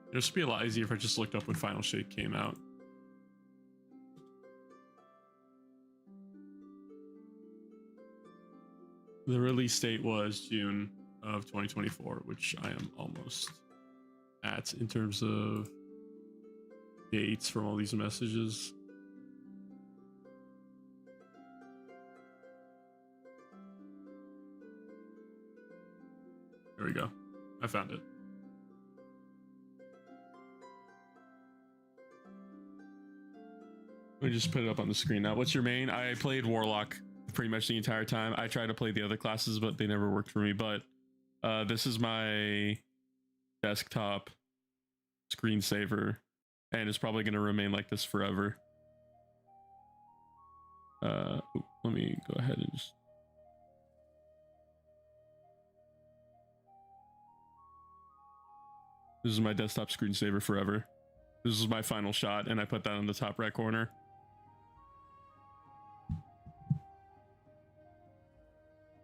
It would just be a lot easier if I just looked up when Final Shape came out. The release date was June of 2024, which I am almost at in terms of dates from all these messages. There we go. I found it. Let me just put it up on the screen now. What's your main? I played Warlock pretty much the entire time. I tried to play the other classes, but they never worked for me. But this is my desktop screensaver, and it's probably going to remain like this forever. Let me go ahead and just... This is my desktop screensaver forever. This is my final shot, and I put that on the top right corner.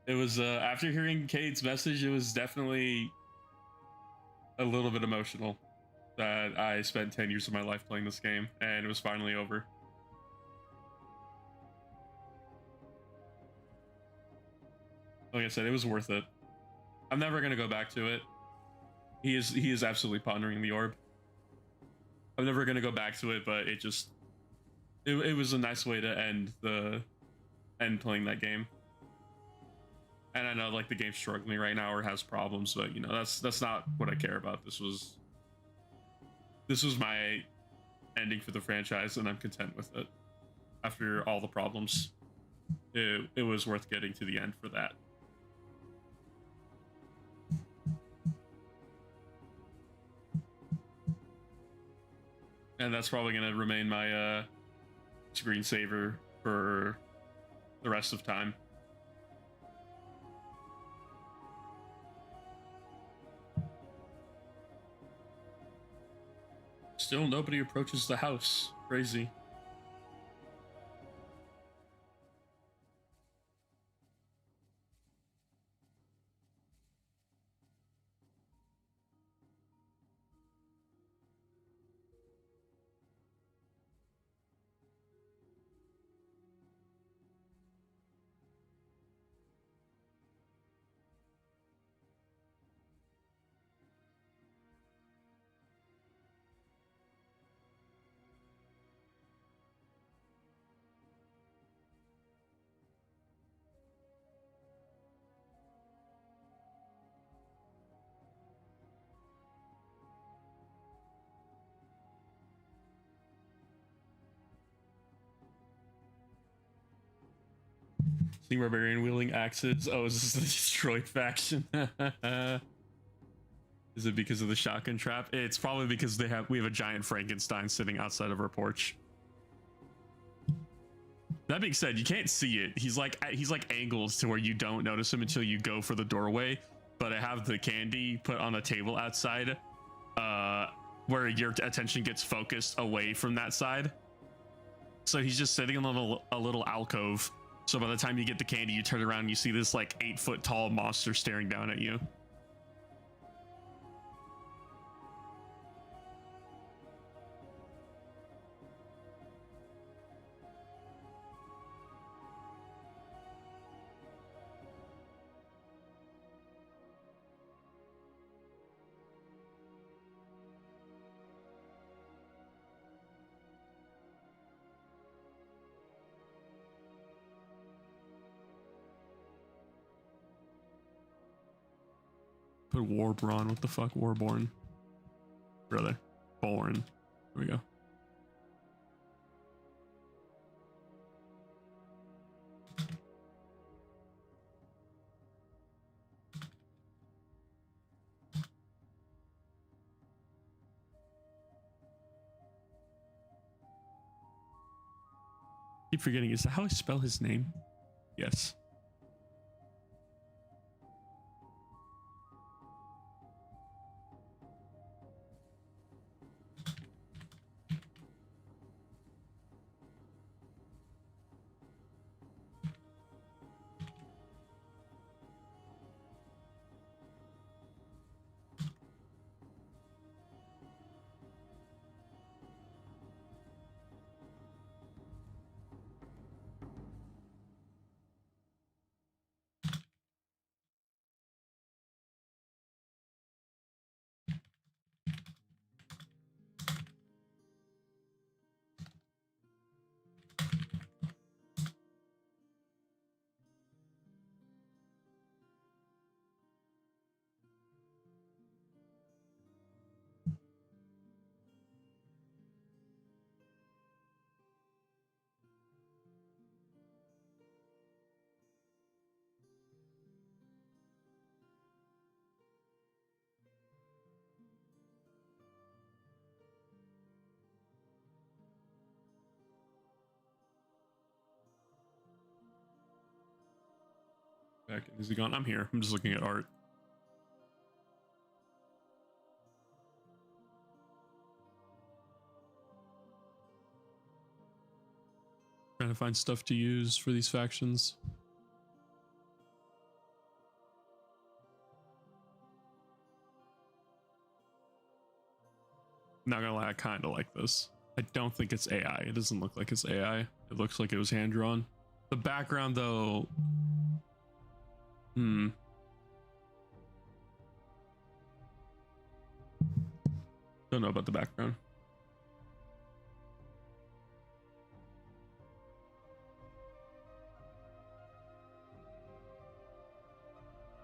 It was, after hearing Cade's message, it was definitely a little bit emotional that I spent 10 years of my life playing this game, and it was finally over. Like I said, it was worth it. I'm never going to go back to it. He is absolutely pondering the orb. I'm never going to go back to it, but it just... It was a nice way to end playing that game. And I know like the game's struggling right now or has problems, but you know, that's not what I care about. This was my ending for the franchise, and I'm content with it. After all the problems, it was worth getting to the end for that. And that's probably going to remain my screensaver for the rest of time. Still nobody approaches the house. Crazy. Seeing barbarian wielding axes. Oh, is this the destroyed faction? Is it because of the shotgun trap? It's probably because we have a giant Frankenstein sitting outside of our porch. That being said, you can't see it. He's like angles to where you don't notice him until you go for the doorway. But I have the candy put on a table outside, where your attention gets focused away from that side. So he's just sitting in a little alcove. So by the time you get the candy, you turn around and you see this like 8-foot tall monster staring down at you. Put Warborn. What the fuck? Warborn. Brother. Born. There we go. Keep forgetting. Is that how I spell his name? Yes. Back. Is he gone? I'm here. I'm just looking at art. Trying to find stuff to use for these factions. Not gonna lie, I kind of like this. I don't think it's AI. It doesn't look like it's AI. It looks like it was hand drawn. The background though. Don't know about the background.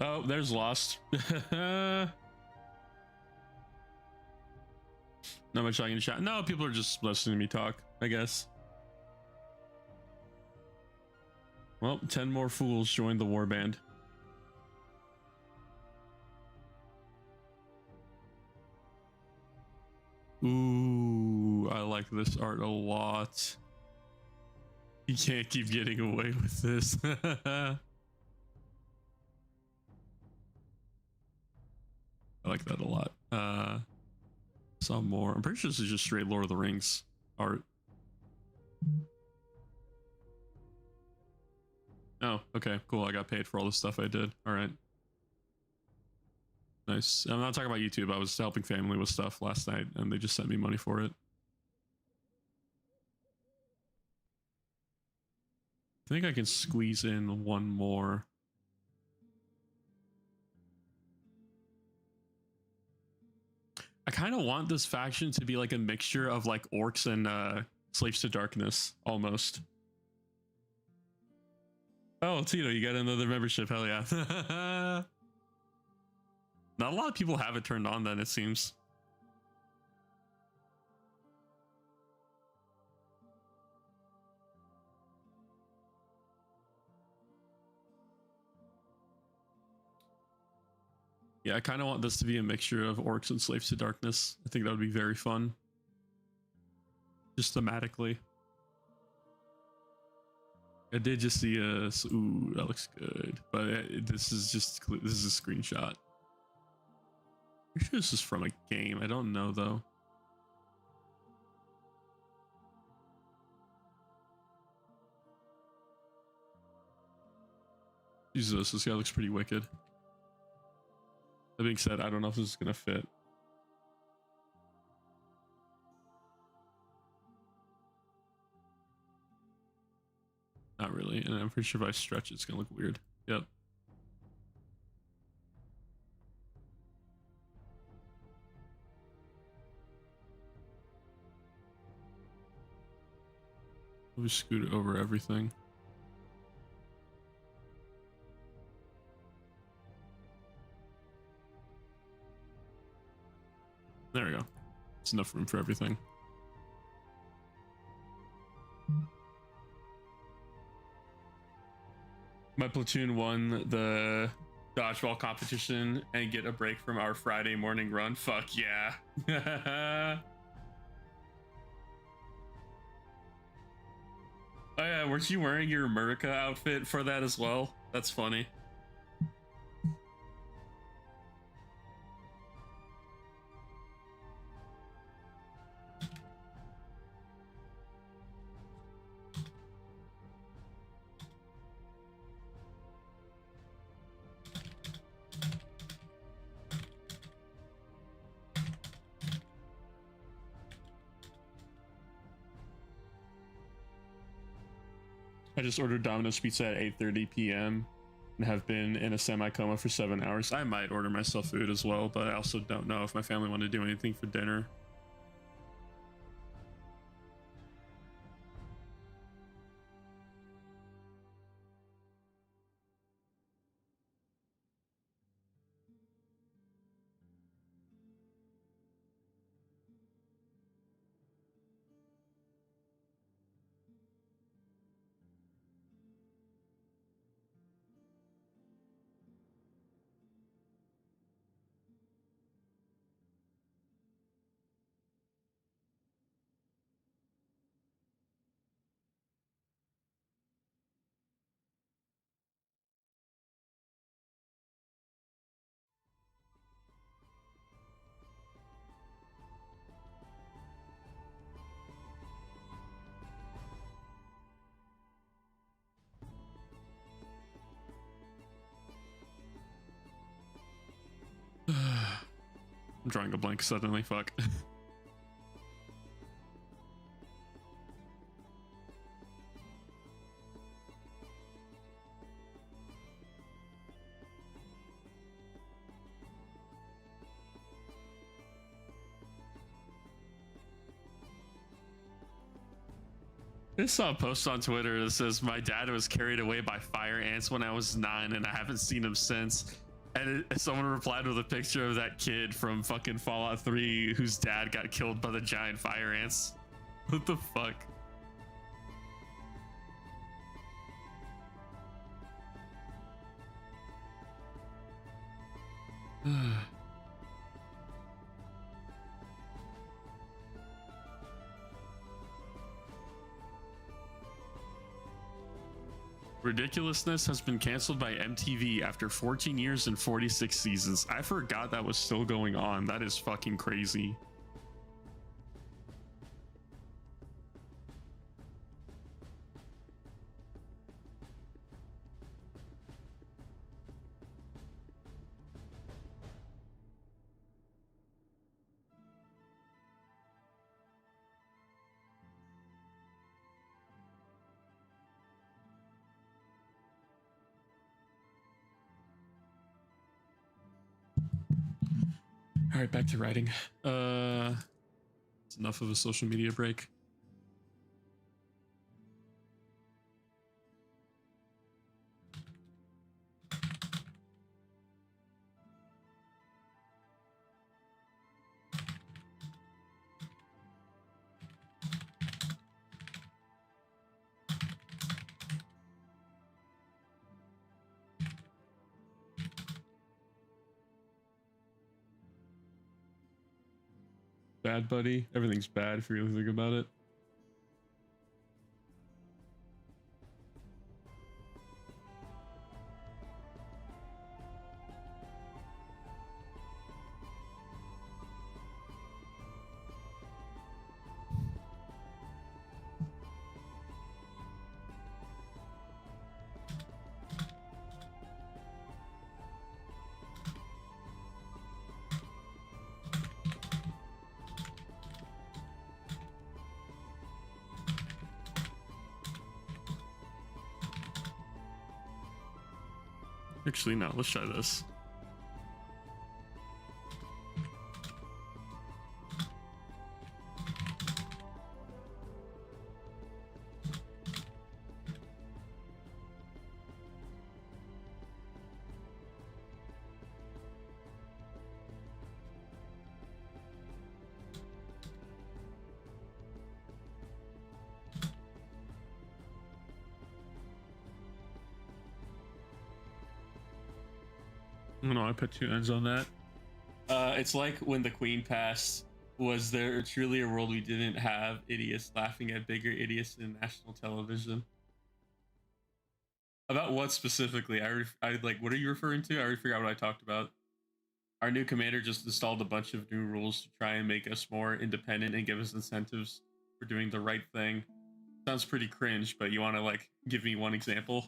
Oh, there's Lost. Not much I can chat. No, people are just listening to me talk, I guess. Well, 10 more fools joined the warband. Ooh, I like this art a lot. You can't keep getting away with this. I like that a lot. Some more. I'm pretty sure this is just straight Lord of the Rings art. Oh, okay, cool. I got paid for all the stuff I did. All right. Nice. I'm not talking about YouTube. I was helping family with stuff last night and they just sent me money for it. I think I can squeeze in one more. I kind of want this faction to be like a mixture of like orcs and slaves to darkness almost. Oh, Tito, you got another membership. Hell yeah. Not a lot of people have it turned on then, it seems. Yeah, I kind of want this to be a mixture of orcs and slaves to darkness. I think that would be very fun. Just thematically. I did just see a... Ooh, that looks good. But this is just... This is a screenshot. I'm sure this is from a game. I don't know, though. Jesus, this guy looks pretty wicked. That being said, I don't know if this is gonna fit. Not really, and I'm pretty sure if I stretch it's gonna look weird. Yep. We'll just scoot it over everything. There we go. It's enough room for everything. My platoon won the dodgeball competition and get a break from our Friday morning run. Fuck yeah. Oh yeah, weren't you wearing your America outfit for that as well? That's funny. I just ordered Domino's pizza at 8:30 p.m. and have been in a semi-coma for 7 hours. I might order myself food as well, but I also don't know if my family want to do anything for dinner. I'm drawing a blank suddenly, fuck. I saw a post on Twitter that says my dad was carried away by fire ants when I was 9 and I haven't seen him since. And someone replied with a picture of that kid from fucking Fallout 3 whose dad got killed by the giant fire ants. What the fuck? Ridiculousness has been canceled by MTV after 14 years and 46 seasons. I forgot that was still going on. That is fucking crazy. All right, back to writing. It's enough of a social media break. Bad, buddy. Everything's bad if you really think about it. Actually, no. Let's try this. No, I put two ends on that. It's like when the Queen passed. Was there truly a world we didn't have idiots laughing at bigger idiots in national television? About what specifically? I like. What are you referring to? I already forgot what I talked about. Our new commander just installed a bunch of new rules to try and make us more independent and give us incentives for doing the right thing. Sounds pretty cringe, but you want to like give me one example?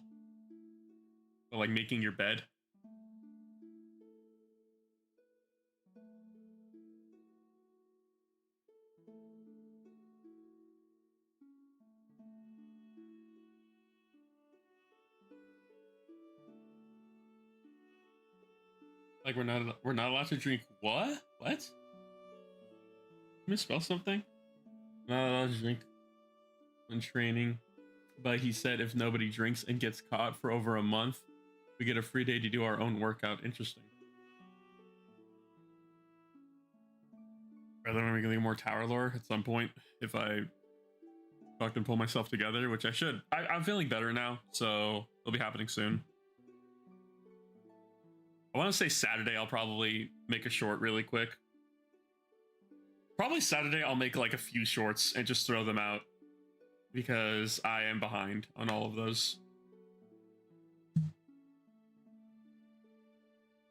Or, like making your bed. Like we're not allowed to drink what? What? Can you spell something? Not allowed to drink when training. But he said if nobody drinks and gets caught for over a month, we get a free day to do our own workout. Interesting. Rather than getting more tower lore at some point, if I fucking pull myself together, which I should. I'm feeling better now, so it'll be happening soon. I want to say Saturday I'll probably make a short really quick. Probably Saturday I'll make like a few shorts and just throw them out because I am behind on all of those.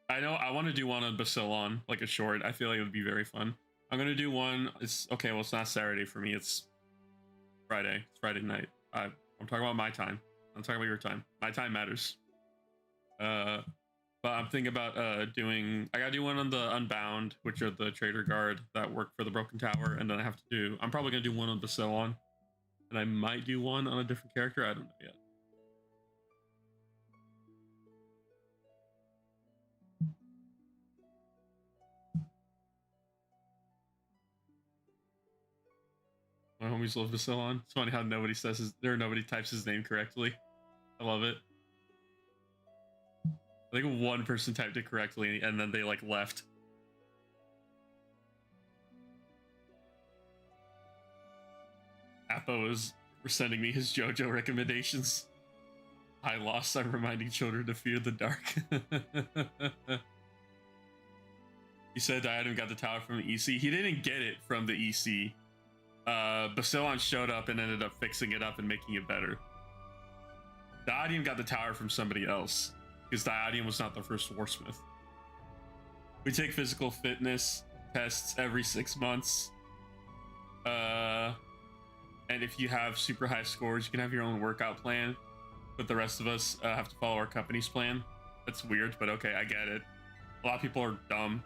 I know I want to do one on Bacillon, like a short. I feel like it would be very fun. I'm gonna do one. It's okay. Well, it's not Saturday for me. It's Friday. It's Friday night. I'm talking about my time. I'm talking about your time. My time matters. But I'm thinking about doing. I gotta do one on the Unbound, which are the Trader Guard that work for the Broken Tower, and then I have to do. I'm probably gonna do one on Bacillon, and I might do one on a different character. I don't know yet. My homies love Bacillon. It's funny how nobody nobody types his name correctly. I love it. I think one person typed it correctly and then they like left. Appo is sending me his JoJo recommendations. I lost. I'm reminding children to fear the dark. He said Diadem got the tower from the EC. He didn't get it from the EC. Bacillon showed up and ended up fixing it up and making it better. Diadem got the tower from somebody else because Diadem was not the first warsmith. We take physical fitness tests every 6 months. And if you have super high scores, you can have your own workout plan. But the rest of us have to follow our company's plan. That's weird, but okay, I get it. A lot of people are dumb.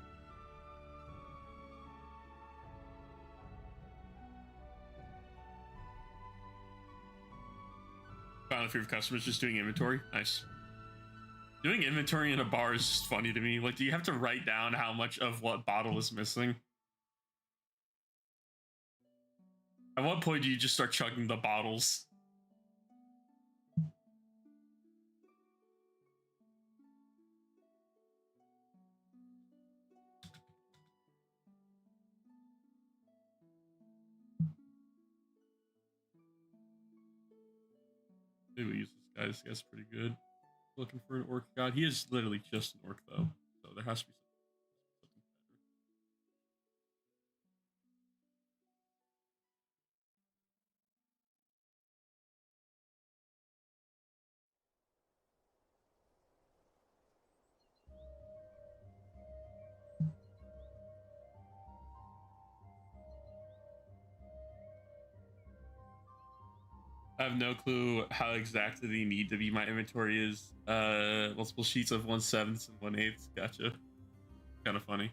Found a few customers just doing inventory. Nice. Doing inventory in a bar is just funny to me. Like, do you have to write down how much of what bottle is missing? At what point do you just start chugging the bottles? Maybe we use this guy. This guy's pretty good. Looking for an orc god. He is literally just an orc though, so there has to be something better. I have no clue how exactly the need to be my inventory is. Multiple sheets of 1/7 and 1/8. Gotcha. Kind of funny.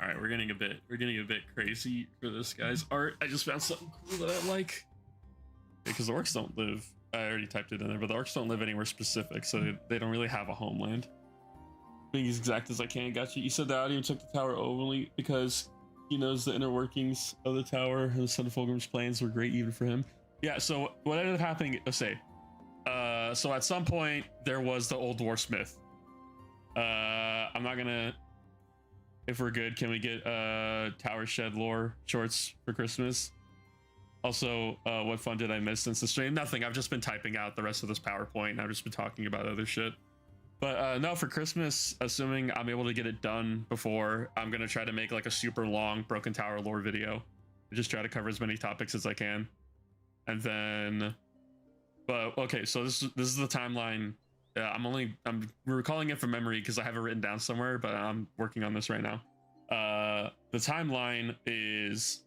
All right, we're getting a bit crazy for this guy's art. I just found something cool that I like. because the orcs don't live. I already typed it in there, but the orcs don't live anywhere specific, so they don't really have a homeland. Being as exact as I can. Gotcha. You said the audience took the tower only because he knows the inner workings of the tower, and the Son of Fulgrim's plans were great even for him. Yeah. So what ended up happening? Let's say. So at some point there was the old dwarfsmith. I'm not gonna. If we're good, can we get Tower Shed lore shorts for Christmas? Also, what fun did I miss since the stream? Nothing. I've just been typing out the rest of this PowerPoint, and I've just been talking about other shit. But no, for Christmas, assuming I'm able to get it done before, I'm gonna try to make like a super long Broken Tower lore video. Just try to cover as many topics as I can, and then. But okay, so this is the timeline. I'm recalling it from memory because I have it written down somewhere, but I'm working on this right now. The timeline is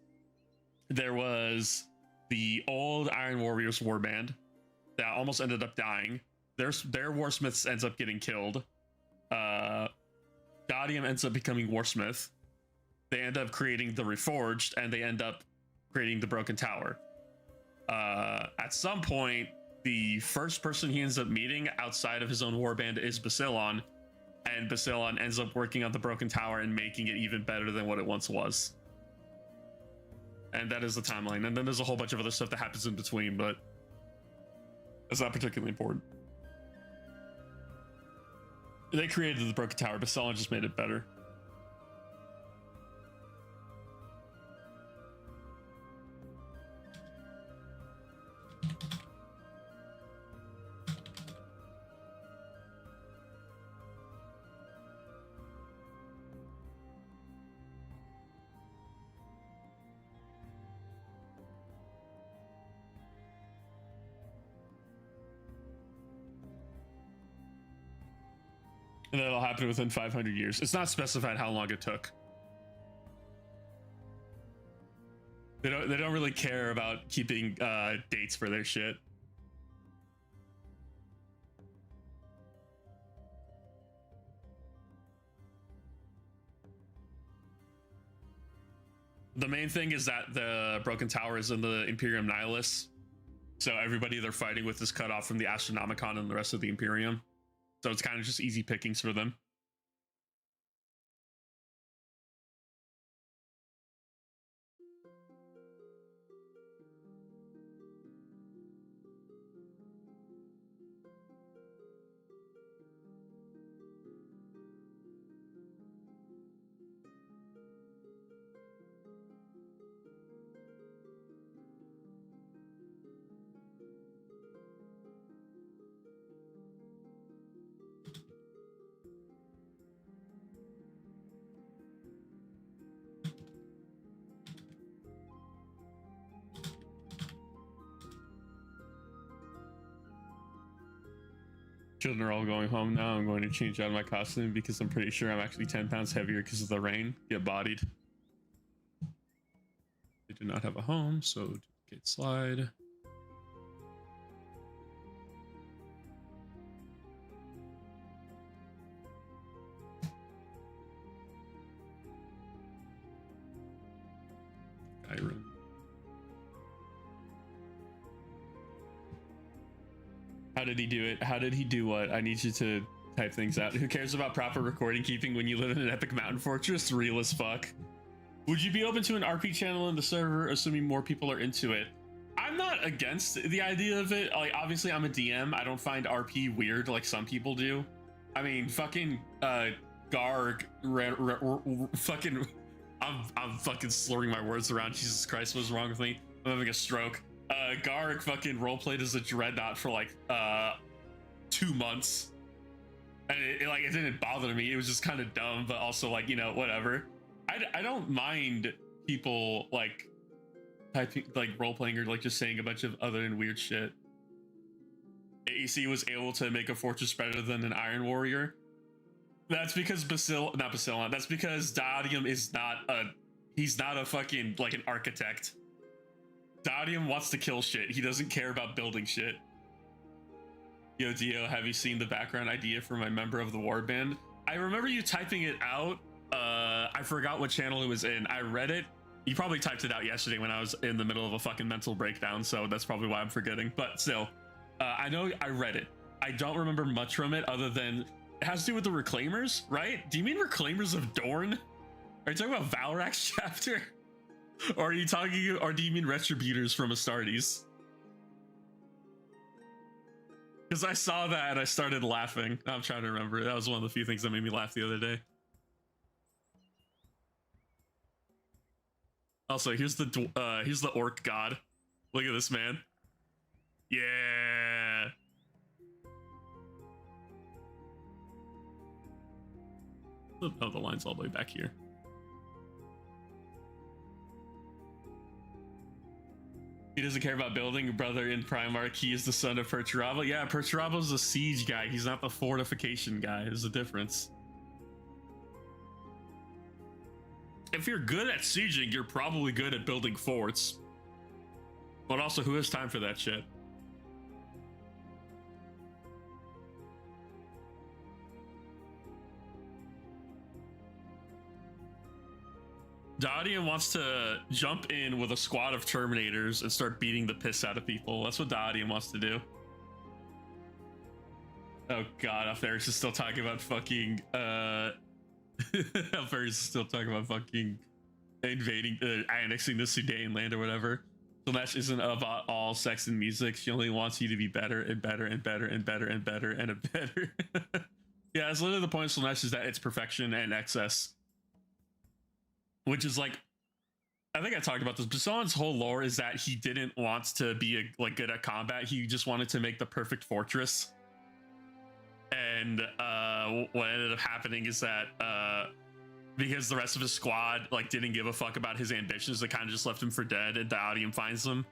there was the old Iron Warriors warband that almost ended up dying. Their warsmiths ends up getting killed. Gaudium ends up becoming warsmith. They end up creating the Reforged, and they end up creating the Broken Tower. At some point, the first person he ends up meeting outside of his own warband is Basilon, and Basilon ends up working on the Broken Tower and making it even better than what it once was. And that is the timeline. And then there's a whole bunch of other stuff that happens in between, but that's not particularly important. They created the Broken Tower, Basilon just made it better. And that'll happen within 500 years. It's not specified how long it took. They don't really care about keeping dates for their shit. The main thing is that the Broken Tower is in the Imperium Nihilus. So everybody they're fighting with is cut off from the Astronomicon and the rest of the Imperium. So it's kind of just easy pickings for them. Children are all going home now. I'm going to change out of my costume because I'm pretty sure I'm actually 10 pounds heavier because of the rain. Get bodied. They do not have a home, so duplicate slide. Skyrim. How did he do it? How did he do what? I need you to type things out. Who cares about proper recording keeping when you live in an epic mountain fortress? Real as fuck. Would you be open to an RP channel in the server, assuming more people are into it? I'm not against the idea of it. Like, obviously, I'm a DM. I don't find RP weird like some people do. I mean, fucking Garg, fucking. I'm fucking slurring my words around. Jesus Christ, what's wrong with me? I'm having a stroke. Garg fucking roleplayed as a dreadnought for like 2 months, and it didn't bother me. It was just kind of dumb, but also like, you know, whatever. I don't mind people like typing, like roleplaying, or like just saying a bunch of other and weird shit. AEC was able to make a fortress better than an Iron Warrior. That's because Basilon. That's because Dadium is not he's not a fucking like an architect. Dadium wants to kill shit. He doesn't care about building shit. Yo, Dio, have you seen the background idea for my member of the warband? I remember you typing it out. I forgot what channel it was in. I read it, You probably typed it out yesterday when I was in the middle of a fucking mental breakdown, so that's probably why I'm forgetting. But still, I know I read it. I don't remember much from it other than it has to do with the Reclaimers, right? Do you mean Reclaimers of Dorn? Are you talking about Valrak's chapter? Or are you talking, or do you mean Retributors from Astartes? Because I saw that and I started laughing. I'm trying to remember. That was one of the few things that made me laugh the other day. Also, here's the orc god. Look at this man. Yeah. Oh, the line's all the way back here. He doesn't care about building. Brother in Primarch, he is the son of Perturabo. Yeah, Perturabo's a siege guy. He's not the fortification guy. There's a difference. If you're good at sieging, you're probably good at building forts. But also, who has time for that shit? Daudian wants to jump in with a squad of Terminators and start beating the piss out of people. That's what Daudian wants to do. Oh god, Alferis is still talking about fucking Alferis is still talking about fucking invading, annexing the Sudan land or whatever. Slanesh isn't about all sex and music. She only wants you to be better and better and better and better and better and a better. Yeah, it's literally the point of Slanesh is that it's perfection and excess. Which is like, I think I talked about this, but Basilon's whole lore is that he didn't want to be good at combat. He just wanted to make the perfect fortress. And what ended up happening is that because the rest of his squad didn't give a fuck about his ambitions, they kind of just left him for dead. And Daudium finds them,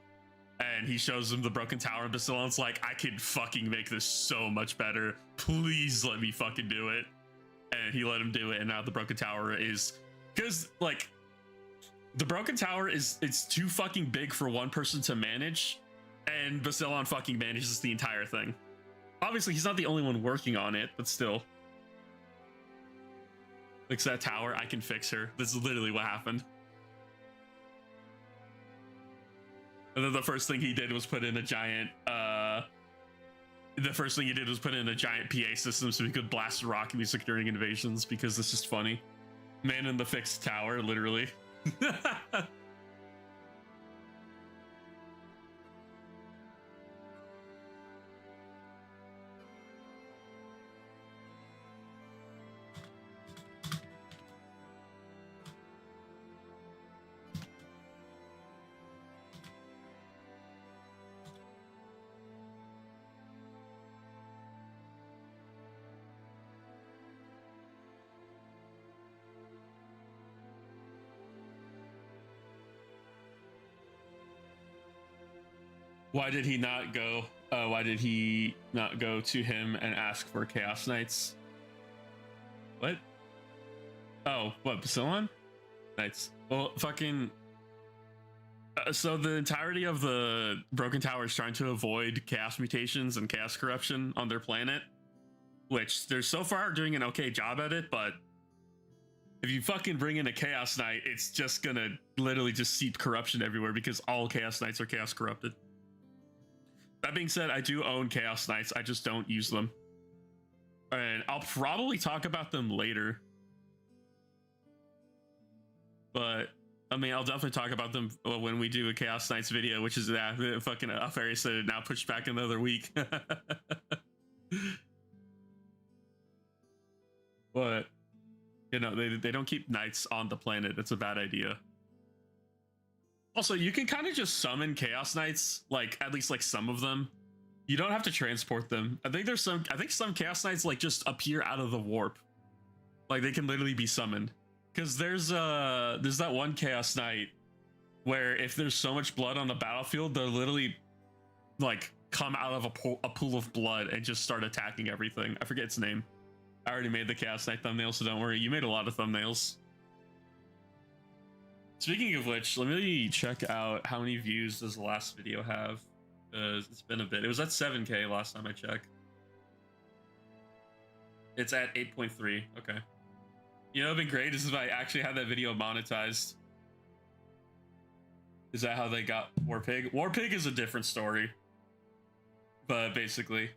and he shows them the broken tower. And Basilon's like, I could fucking make this so much better. Please let me fucking do it. And he let him do it. And now the broken tower is. Because, the broken tower it's too fucking big for one person to manage, and Basilon fucking manages the entire thing. Obviously, he's not the only one working on it, but still. Fix that tower, I can fix her. This is literally what happened. And then the first thing he did was put in a giant, PA system so he could blast rock music during invasions, because it's just funny. Man in the fixed tower, literally. Why did he not go? Why did he not go to him and ask for Chaos Knights? What? Oh, what, Basilon? Knights. Well, fucking... so the entirety of the Broken Tower is trying to avoid Chaos mutations and Chaos corruption on their planet, which they're so far doing an okay job at it, but if you fucking bring in a Chaos Knight, it's just gonna literally just seep corruption everywhere because all Chaos Knights are Chaos corrupted. That being said, I do own Chaos Knights. I just don't use them. And I'll probably talk about them later. But, I mean, I'll definitely talk about them when we do a Chaos Knights video, which is that fucking Alferis said it now pushed back another week. But, you know, they don't keep Knights on the planet. That's a bad idea. Also, you can kind of just summon Chaos Knights, at least some of them. You don't have to transport them. I think some Chaos Knights just appear out of the warp. They can literally be summoned. Because there's that one Chaos Knight where if there's so much blood on the battlefield, they'll literally come out of a pool of blood and just start attacking everything. I forget its name. I already made the Chaos Knight thumbnail, so don't worry. You made a lot of thumbnails. Speaking of which, let me check out how many views does the last video have. It's been a bit. It was at 7K last time I checked. It's at 8.3. Okay. You know, it'd been great is if I actually had that video monetized. Is that how they got War Pig? War Pig is a different story. But basically,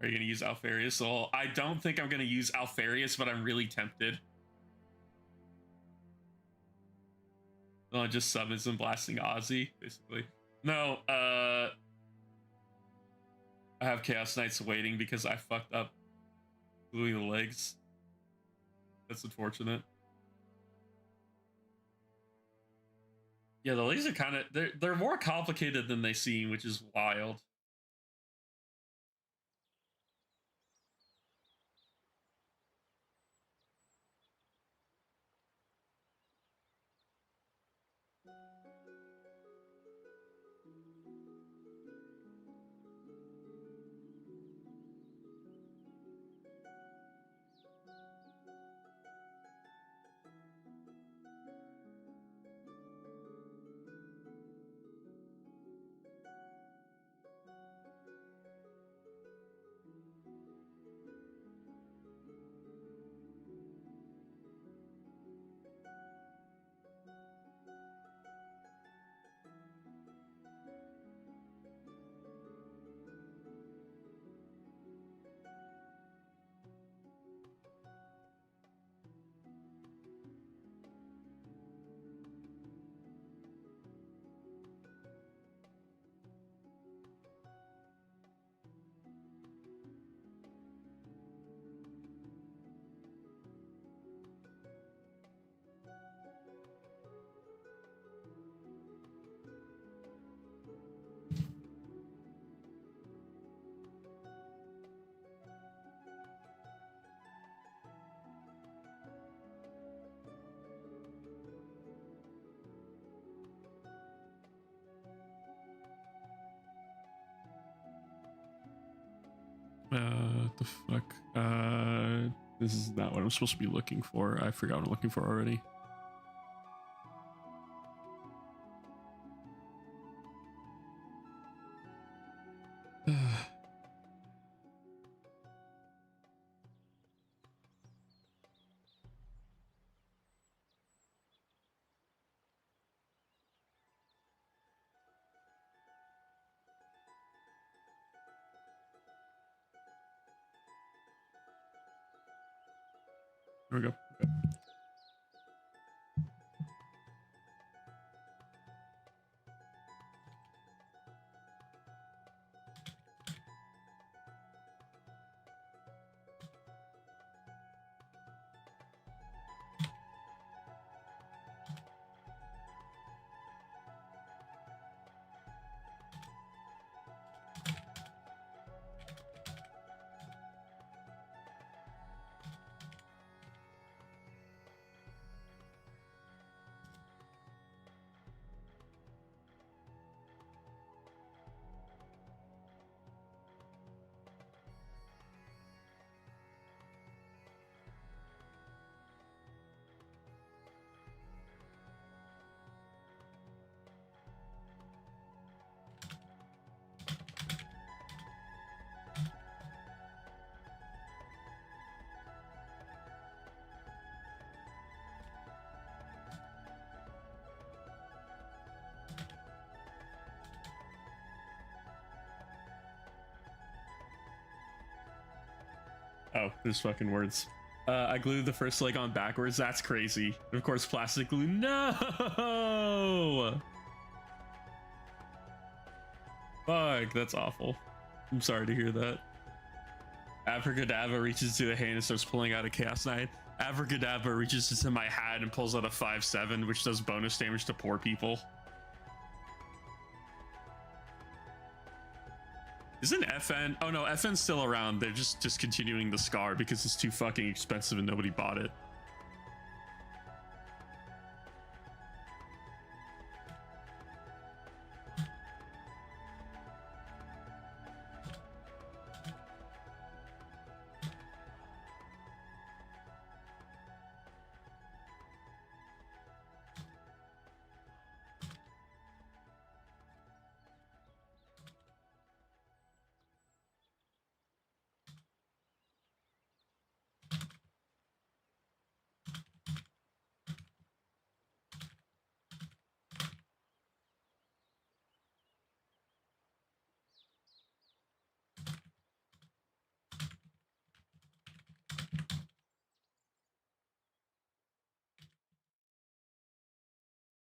are you going to use Alfarius? Well, I don't think I'm going to use Alfarius, but I'm really tempted. Oh, just summons and blasting Ozzy, basically. No, I have Chaos Knights waiting because I fucked up gluing the legs. That's unfortunate. Yeah, the legs are kind of they're more complicated than they seem, which is wild. The fuck? This is not what I'm supposed to be looking for. I forgot what I'm looking for already. There we go. Okay. Oh, there's fucking words. I glued the first leg on backwards. That's crazy. And of course, plastic glue. No! Fuck, that's awful. I'm sorry to hear that. Abracadabra reaches to the hand and starts pulling out a Chaos Knight. Abracadabra reaches into my hat and pulls out a 5/7, which does bonus damage to poor people. Isn't FN? Oh no, FN's still around. They're just discontinuing the Scar because it's too fucking expensive and nobody bought it.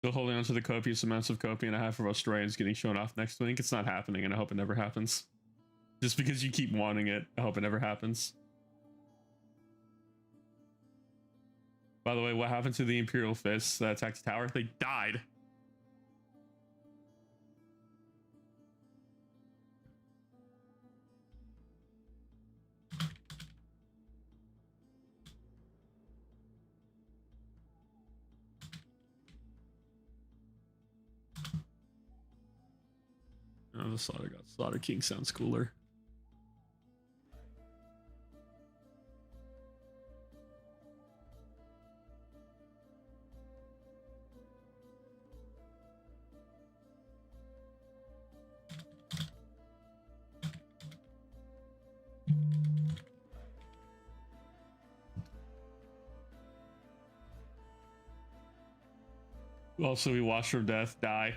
Still holding on to the copious amounts of copium I have for Australians getting shown off next week. It's not happening, and I hope it never happens. Just because you keep wanting it, I hope it never happens. By the way, what happened to the Imperial Fists that attacked the tower? They died. Oh, the Slaughter King sounds cooler. Also, we watch from death die.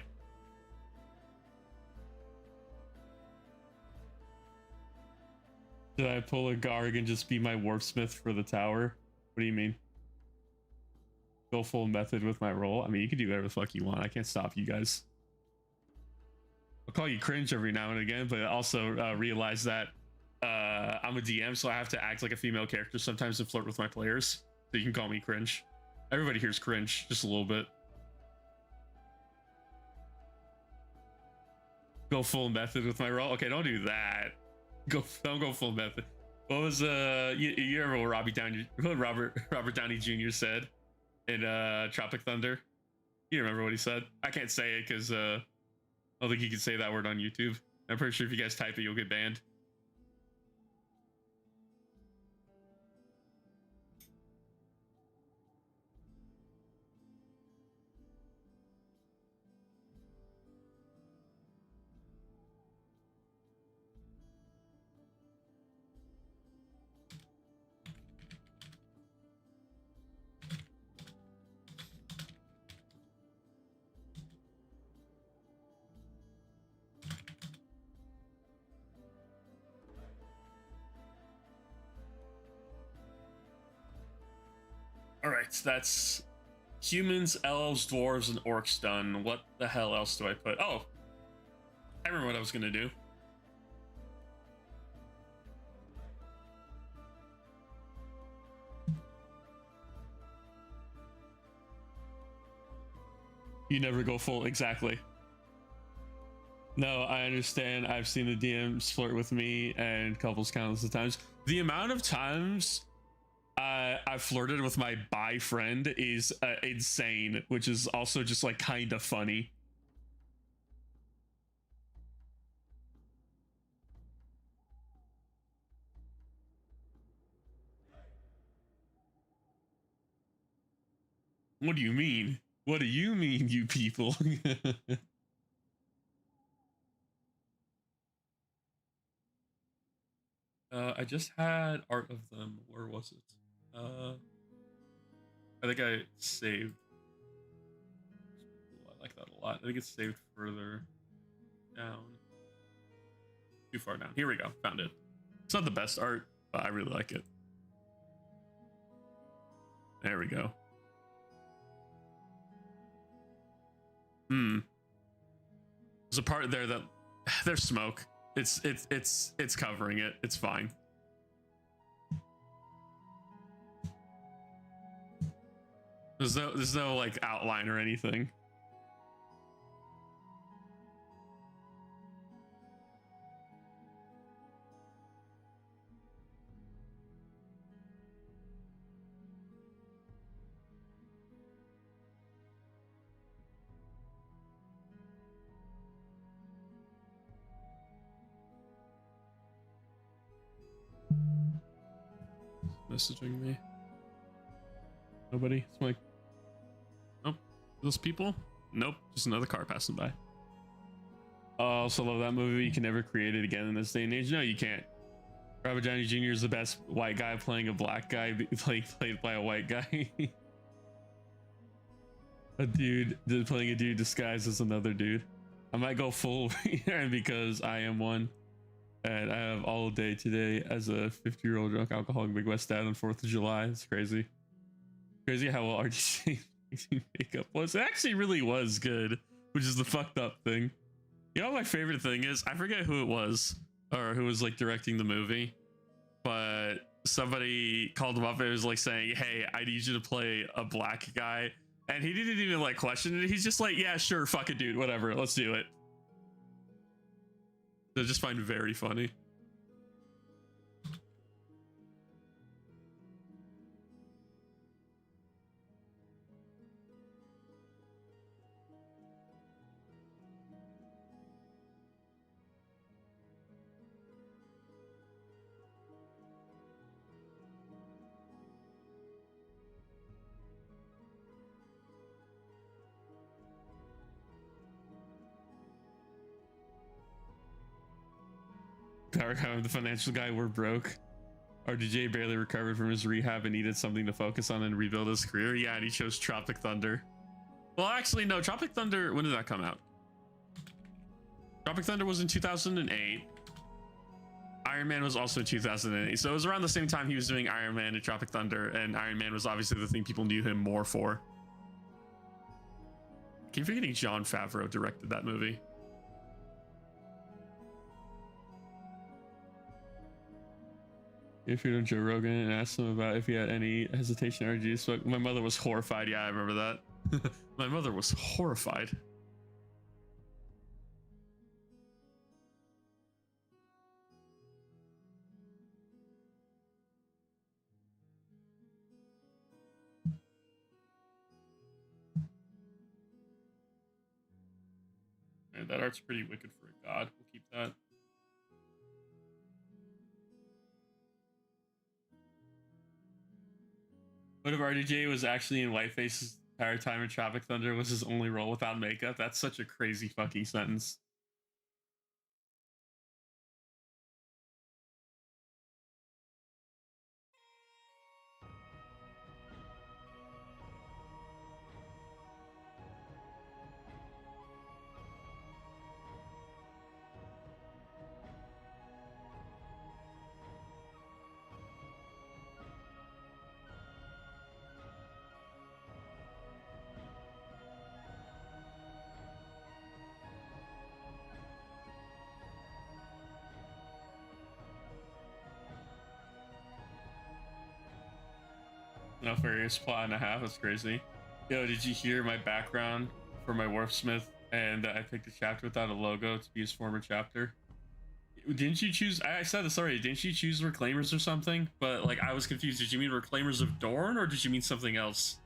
Did I pull a Garg and just be my warpsmith for the tower? What do you mean? Go full method with my role? I mean, you can do whatever the fuck you want. I can't stop you guys. I'll call you cringe every now and again, but also realize that I'm a DM, so I have to act like a female character sometimes and flirt with my players. So you can call me cringe. Everybody here's cringe, just a little bit. Go full method with my role? Okay, don't do that. Don't go full method. What was you remember what Robert Downey Jr. said in Tropic Thunder? You remember what he said? I can't say it because I don't think you can say that word on YouTube. I'm pretty sure if you guys type it, you'll get banned. Alright, that's humans, elves, dwarves, and orcs done. What the hell else do I put? Oh, I remember what I was gonna do. You never go full, exactly. No, I understand. I've seen the DMs flirt with me and couples countless of times. The amount of times I flirted with my bi friend is insane, which is also just like kind of funny. What do you mean? What do you mean, you people? I just had Art of Them. Where was it? I think I saved. Ooh, I like that a lot. I think it's saved further down. Too far down. Here we go. Found it. It's not the best art, but I really like it. There we go. There's a part there that there's smoke. It's covering it. It's fine. There's no like outline or anything. Messaging me. Nobody. It's like, nope. Those people? Nope. Just another car passing by. I also love that movie. You can never create it again in this day and age. No, you can't. Robert Downey Jr. is the best white guy playing a black guy, played by a white guy. A dude playing a dude disguised as another dude. I might go full because I am one. And I have all day today as a 50-year-old drunk alcoholic Midwest dad on 4th of July. It's crazy. Crazy how well RDC makeup was. It actually really was good, which is the fucked up thing. You know what my favorite thing is? I forget who it was or who was like directing the movie, but somebody called him up and was like saying, "Hey, I need you to play a black guy," and he didn't even like question it. He's just like, "Yeah, sure, fuck it, dude, whatever, let's do it." I just find it very funny. The financial guy, we're broke. RDJ barely recovered from his rehab and needed something to focus on and rebuild his career. Yeah, and he chose Tropic Thunder. Well, actually, no. Tropic Thunder, when did that come out? Tropic Thunder was in 2008. Iron Man was also in 2008. So it was around the same time he was doing Iron Man and Tropic Thunder, and Iron Man was obviously the thing people knew him more for. I keep forgetting Jon Favreau directed that movie. If you're Joe Rogan and asked him about if he had any hesitation or juice, but my mother was horrified. Yeah, I remember that. My mother was horrified. Man, that art's pretty wicked for a god. We'll keep that. What if RDJ was actually in Whiteface's entire time in Tropic Thunder was his only role without makeup? That's such a crazy fucking sentence. No, Furious plot and a half. That's crazy. Yo, did you hear my background for my Warpsmith? And I picked a chapter without a logo to be his former chapter. Didn't you choose? I said this already. Didn't you choose Reclaimers or something? But like, I was confused. Did you mean Reclaimers of Dorn or did you mean something else?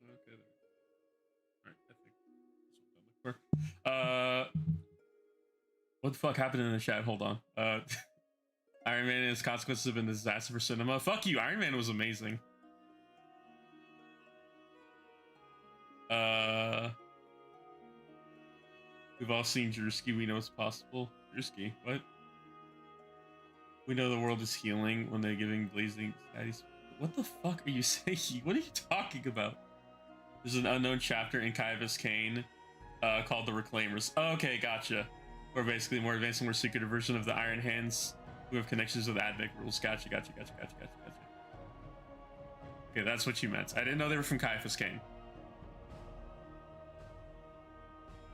Okay. All right. I think that's what I'm looking for. What the fuck happened in the chat? Hold on. Iron Man and his consequences have been a disaster for cinema. Fuck you. Iron Man was amazing. We've all seen Drewski. We know it's possible. Drewski, what? We know the world is healing when they're giving blazing daddies. What the fuck are you saying? What are you talking about? There's an unknown chapter in Kai Biscayne called the Reclaimers. Oh, okay, gotcha. Or basically more advanced and more secretive version of the Iron Hands who have connections with Advent rules. Gotcha. Okay, that's what you meant. I didn't know they were from Caiaphas Cain.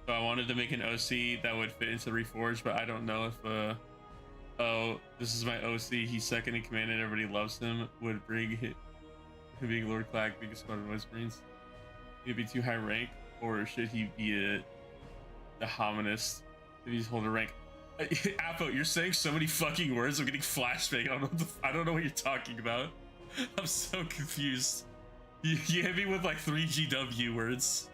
So I wanted to make an OC that would fit into the Reforged, but I don't know if oh, this is my OC. He's second in command and everybody loves him. Would bring him being Lord Clack, biggest squad of West Marines. He'd be too high rank, or should he be the hominist if he's holding rank? Apo, you're saying so many fucking words. I'm getting flashbang. I don't know what you're talking about. I'm so confused. You hit me with like 3 GW words.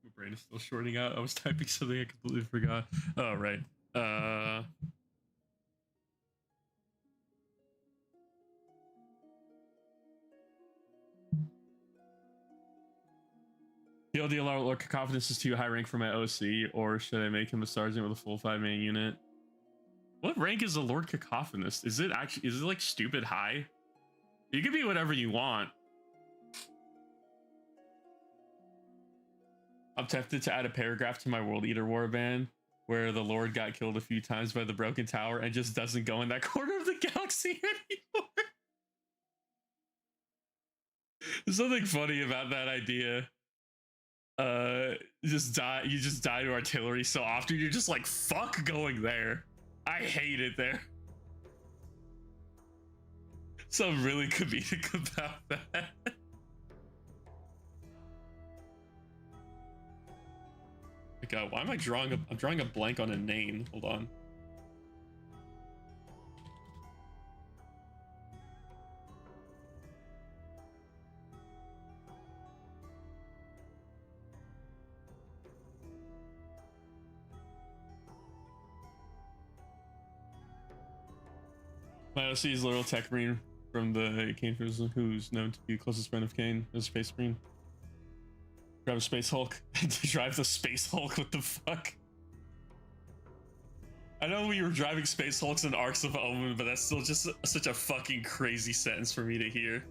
My brain is still shorting out. I was typing something I completely forgot. Oh, right. TLDR Lord Cacophonous is too high rank for my OC, or should I make him a sergeant with a full 5-man unit? What rank is a Lord Cacophonous? Is it like stupid high? You can be whatever you want. I'm tempted to add a paragraph to my World Eater warband where the Lord got killed a few times by the Broken Tower and just doesn't go in that corner of the galaxy anymore. There's something funny about that idea. You just die to artillery so often, you're just like, fuck going there. I hate it there. Something really comedic about that. God, why am I drawing I'm drawing a blank on a name. Hold on. My OC is Laurel Tech Marine from the Kane Prison, who's known to be the closest friend of Kane as Space Marine. Grab a Space Hulk and drive the Space Hulk. What the fuck? I know we were driving Space Hulks in Arcs of Omen, but that's still just such a fucking crazy sentence for me to hear.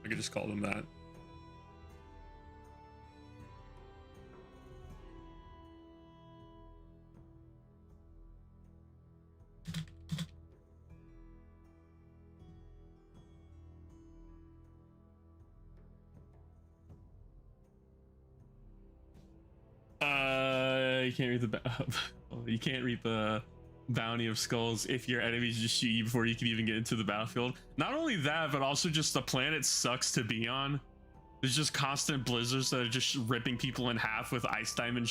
I could just call them that. You can't read the you can't read the bounty of skulls if your enemies just shoot you before you can even get into the battlefield. Not only that, but also just the planet sucks to be on. There's just constant blizzards that are just ripping people in half with diamond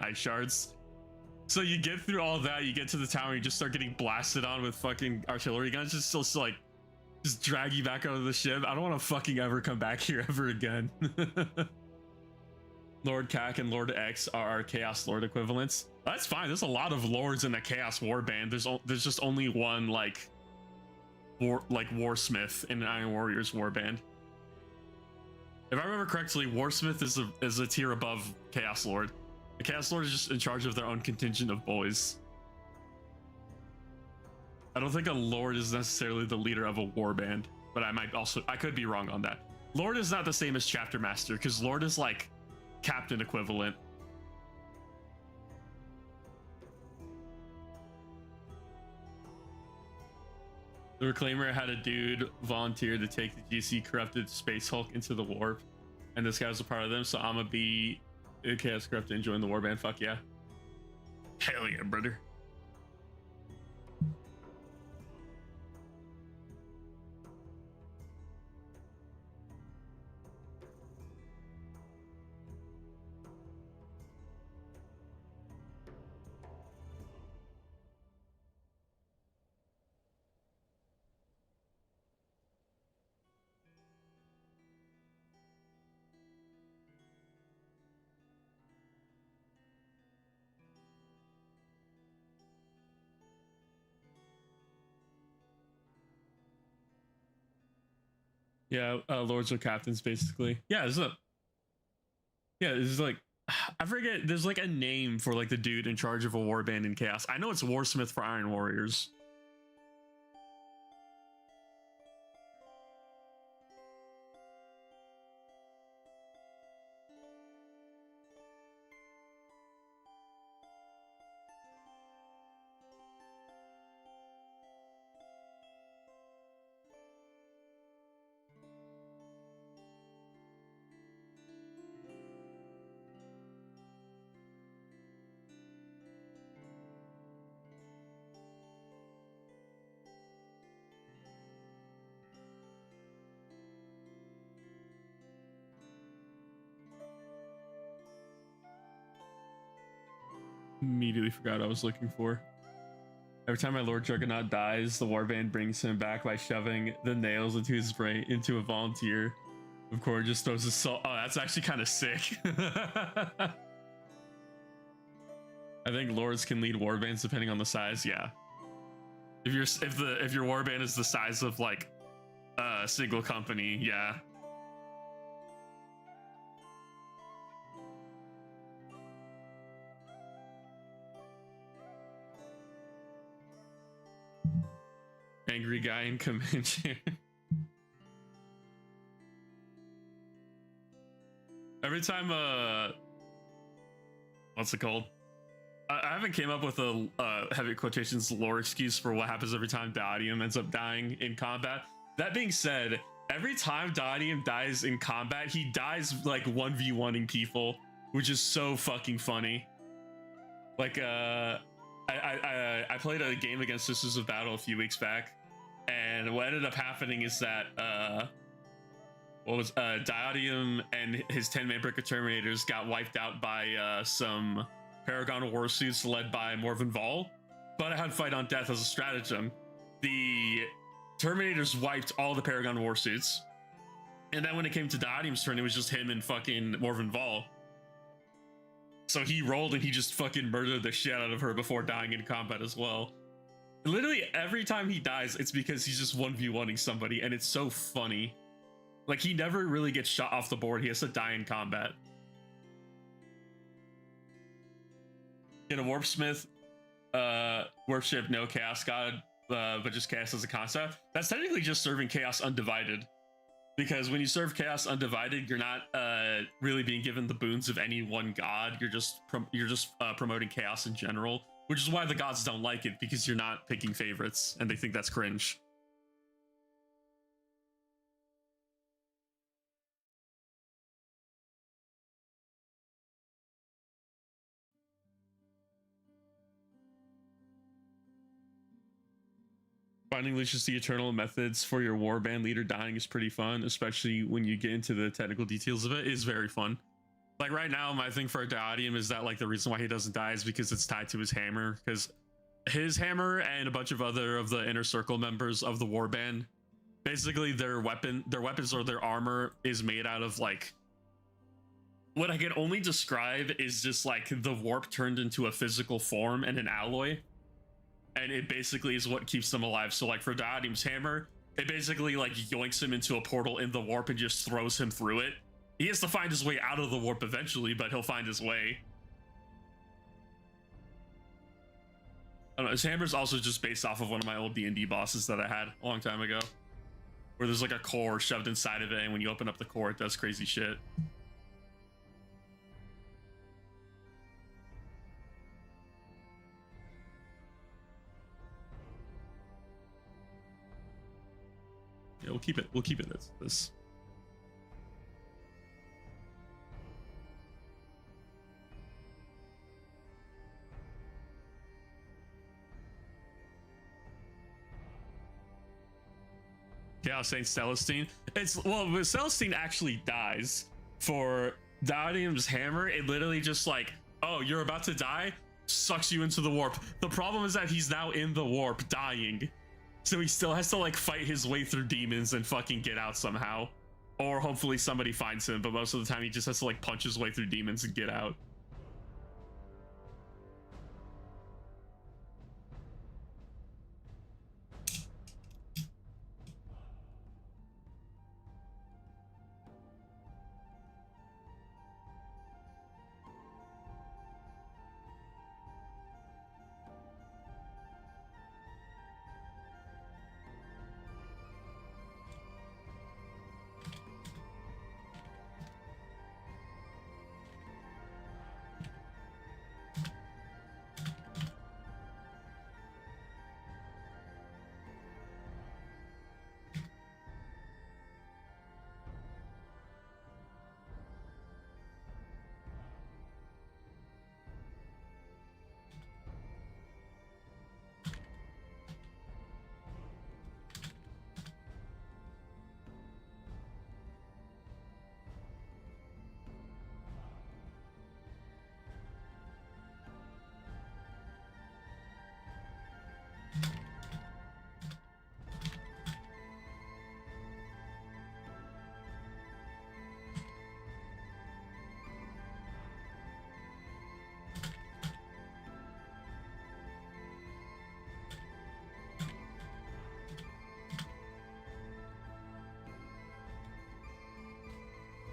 ice shards. So you get through all that, you get to the tower, you just start getting blasted on with fucking artillery guns. Just like just drag you back out of the ship. I don't want to fucking ever come back here ever again. Lord Cac and Lord X are our Chaos Lord equivalents. That's fine. There's a lot of lords in the Chaos Warband. There's just only one like Warsmith in Iron Warriors Warband. If I remember correctly, Warsmith is a tier above Chaos Lord. The Chaos Lord is just in charge of their own contingent of boys. I don't think a Lord is necessarily the leader of a warband, but I could be wrong on that. Lord is not the same as Chapter Master, because Lord is like captain equivalent. The Reclaimer had a dude volunteer to take the GC corrupted Space Hulk into the warp, and this guy was a part of them. So I'ma be Chaos Corrupted and join the warband. Fuck yeah! Hell yeah, brother! Yeah, lords or captains, basically. Yeah, this is like I forget. There's like a name for like the dude in charge of a warband in Chaos. I know it's Warsmith for Iron Warriors. Immediately forgot what I was looking for. Every time my Lord Juggernaut dies, the warband brings him back by shoving the nails into his brain into a volunteer. Of course, just throws his soul. Oh, that's actually kind of sick. I think lords can lead warbands depending on the size. Yeah, if your warband is the size of like a single company, yeah. Angry guy in Comanche. Every time what's it called? I haven't came up with a heavy quotations lore excuse for what happens every time Diadium ends up dying in combat. That being said, every time Diadium dies in combat, he dies like 1v1ing people, which is so fucking funny. Like I played a game against Sisters of Battle a few weeks back, and what ended up happening is that Diadium and his 10-man brick of Terminators got wiped out by some Paragon warsuits led by Morven Vol, but I had Fight on Death as a stratagem. The Terminators wiped all the Paragon warsuits, and then when it came to Diadium's turn, it was just him and fucking Morven Vol. So he rolled and he just fucking murdered the shit out of her before dying in combat as well. Literally every time he dies, it's because he's just 1v1ing somebody, and it's so funny. Like, he never really gets shot off the board. He has to die in combat. Get a Warpsmith, Warpship, no Chaos God, but just Chaos as a concept. That's technically just serving Chaos Undivided. Because when you serve Chaos Undivided, you're not really being given the boons of any one god. You're just promoting Chaos in general, which is why the gods don't like it, because you're not picking favorites, and they think that's cringe. Finding Lucius the Eternal methods for your warband leader dying is pretty fun, especially when you get into the technical details of it. It is very fun. Like right now, my thing for Diadium is that like the reason why he doesn't die is because it's tied to his hammer, because his hammer and a bunch of other of the inner circle members of the warband, basically their weapons or their armor is made out of like, what I can only describe is just like the warp turned into a physical form and an alloy. And it basically is what keeps them alive. So like for Diadium's hammer, it basically like yoinks him into a portal in the warp and just throws him through it. He has to find his way out of the warp eventually, but he'll find his way. I don't know, his hammer's also just based off of one of my old D&D bosses that I had a long time ago, where there's like a core shoved inside of it, and when you open up the core, it does crazy shit. We'll keep it. We'll keep it as this. Chaos Saint Celestine. It's well, when Celestine actually dies for Diadem's hammer, it literally just like, oh, you're about to die, sucks you into the warp. The problem is that he's now in the warp, dying, so he still has to like fight his way through demons and fucking get out somehow, or hopefully somebody finds him. But most of the time, he just has to like punch his way through demons and get out.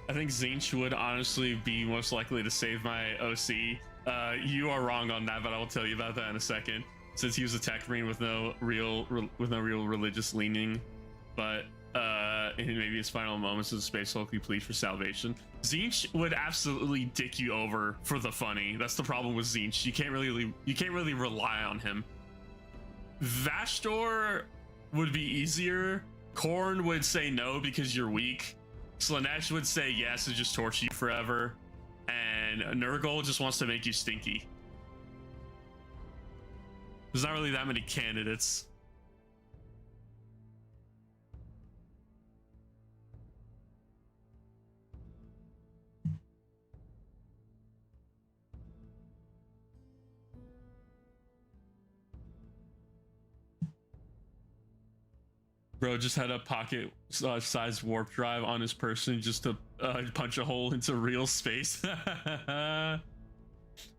I think Zinch would honestly be most likely to save my OC. You are wrong on that, but I will tell you about that in a second. Since he was a tech marine with no real religious leaning, but in maybe his final moments of space Hulk plead for salvation. Zinch would absolutely dick you over for the funny. That's the problem with Zinch. You can't really rely on him. Vastor would be easier. Korn would say no because you're weak. Slanesh would say yes and just torture you forever. And Nurgle just wants to make you stinky. There's not really that many candidates. Bro just had a pocket sized warp drive on his person just to punch a hole into real space.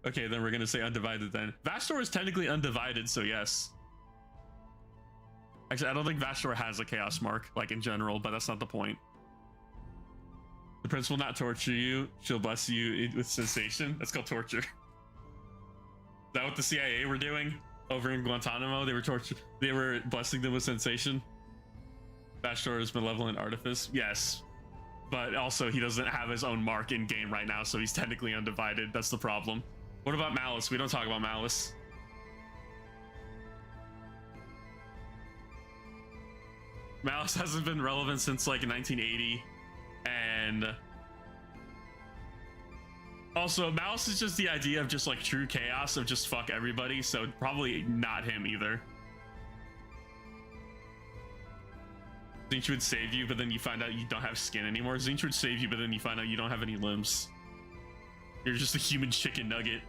Okay, then we're gonna say undivided then. Vastor is technically undivided, so yes. Actually, I don't think Vastor has a chaos mark, like in general, but that's not the point. The prince will not torture you. She'll bless you with sensation. That's called torture. Is that what the CIA were doing over in Guantanamo? They were blessing them with sensation. Vastor's malevolent artifice, yes, but also he doesn't have his own mark in game right now, so he's technically undivided. That's the problem. What about Malice? We don't talk about Malice. Malice hasn't been relevant since like 1980, and also Malice is just the idea of just like true chaos of just fuck everybody, so probably not him either. Zinch would save you, but then you find out you don't have skin anymore. Zinch would save you, but then you find out you don't have any limbs. You're just a human chicken nugget.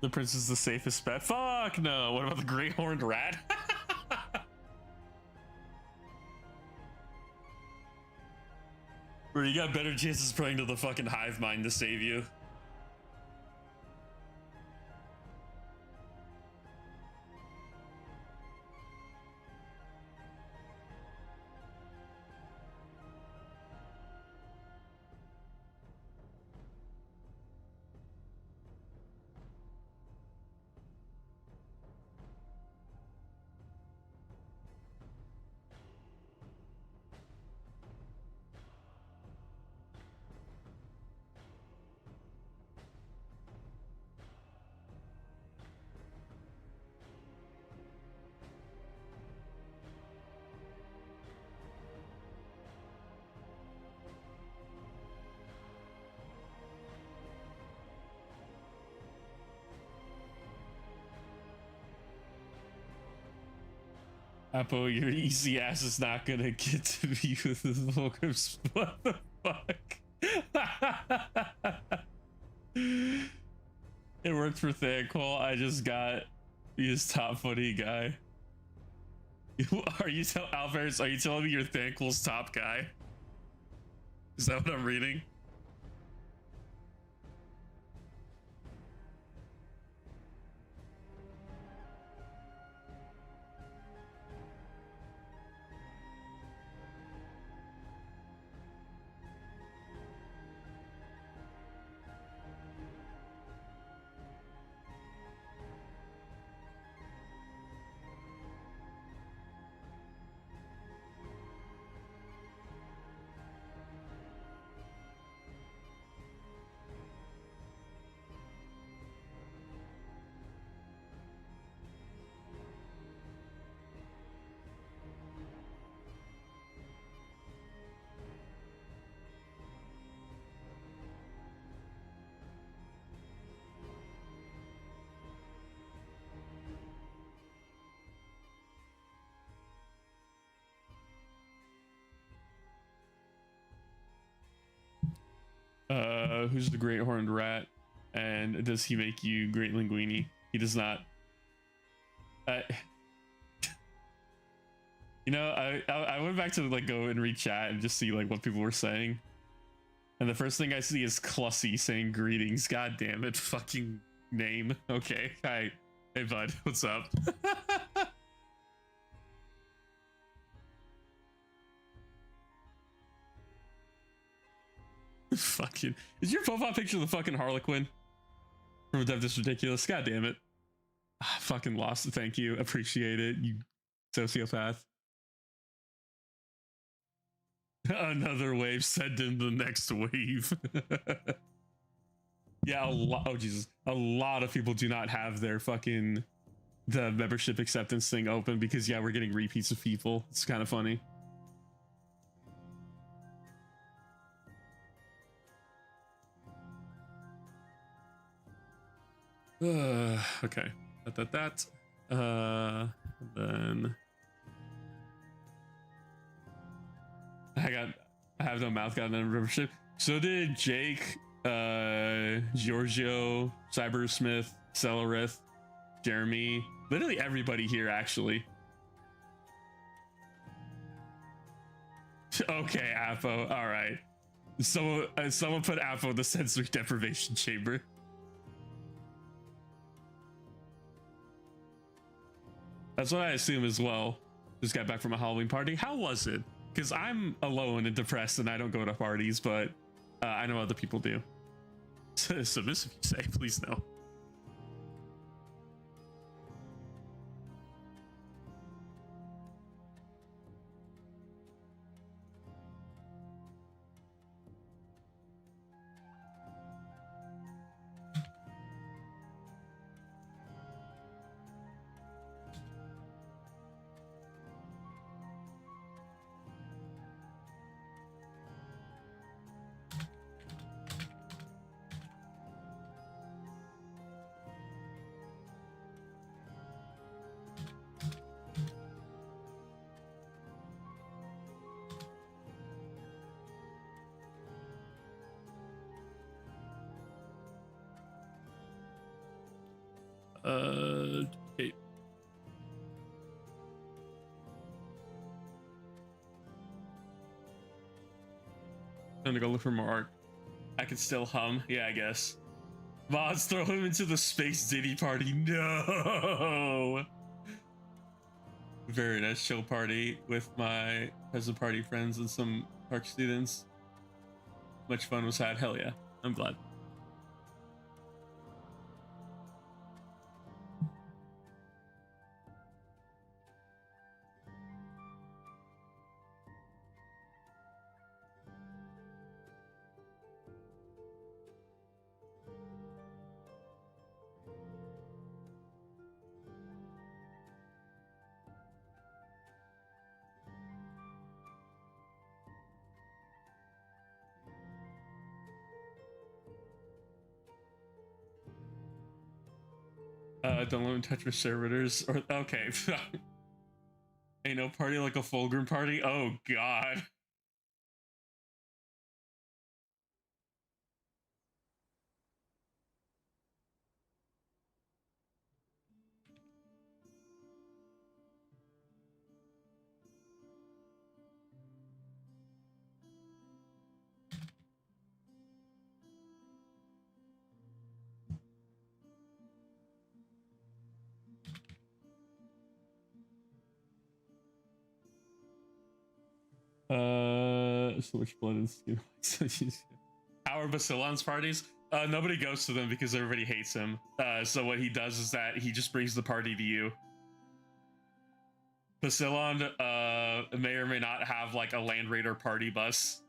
The prince is the safest bet. Fuck no. What about the great horned rat? Where you got better chances praying to the fucking hive mind to save you. Apple, your easy ass is not gonna get to be with the Volcans. What the fuck? It worked for Thankful. I just got his top funny guy. Are you Alvarez? Are you telling me you're Thankful's top guy? Is that what I'm reading? Who's the great horned rat? And does he make you great linguini? He does not. You know, I went back to like go and read chat and just see like what people were saying. And the first thing I see is Clussy saying greetings. God damn it, fucking name. Okay, hi. Hey bud, what's up? Fucking, is your profile picture the fucking Harlequin from Dev This Ridiculous? God damn it. Fucking lost. Thank you. Appreciate it, you sociopath. Another wave, send in the next wave. Yeah, a lot. Oh Jesus, a lot of people do not have their fucking the membership acceptance thing open because yeah, we're getting repeats of people. It's kind of funny. Okay, then I have no mouth, got no membership. So did Jake, Giorgio, Cybersmith, Celerith, Jeremy, literally everybody here actually. Okay, Apo, all right. Someone put Apo in the sensory deprivation chamber. That's what I assume as well. Just got back from a Halloween party. How was it? Because I'm alone and depressed and I don't go to parties, but I know other people do. Submissive, you say? Please no. Time to go look for more art. I can still hum. Yeah, I guess. Mods, throw him into the Space Diddy party. No! Very nice chill party with my peasant party friends and some park students. Much fun was had. Hell yeah. I'm glad. Don't let me touch my servitors. Or okay. Ain't no party like a Fulgrim party. Oh god. So much blood and skin. Our Basilon's parties. Nobody goes to them because everybody hates him. So what he does is that he just brings the party to you. Basilon may or may not have like a Land Raider party bus.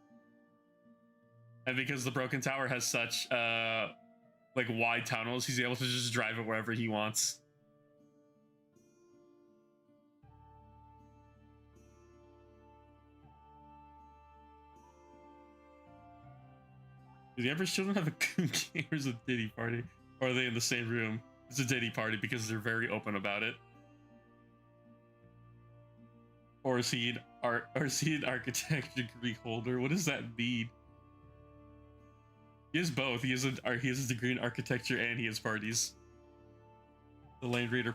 And because the Broken Tower has such like wide tunnels, he's able to just drive it wherever he wants. Do the Emperor's children have a Gamers of Diddy party? Or are they in the same room? It's a Diddy party because they're very open about it. Or is he an architect degree holder? What does that mean? He has both. He has a degree in architecture and he has parties. The Land Raider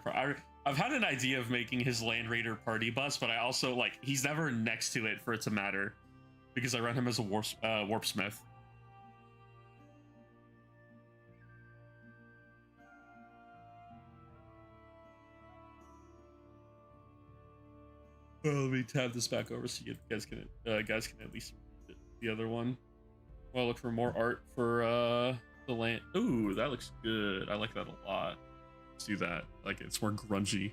I've had an idea of making his Land Raider party bus, but I also like he's never next to it for it to matter because I run him as a warpsmith. Let me tab this back over so you guys can at least read the other one. Well, look for more art for the land. Ooh, that looks good. I like that a lot. Let's do that. Like it's more grungy.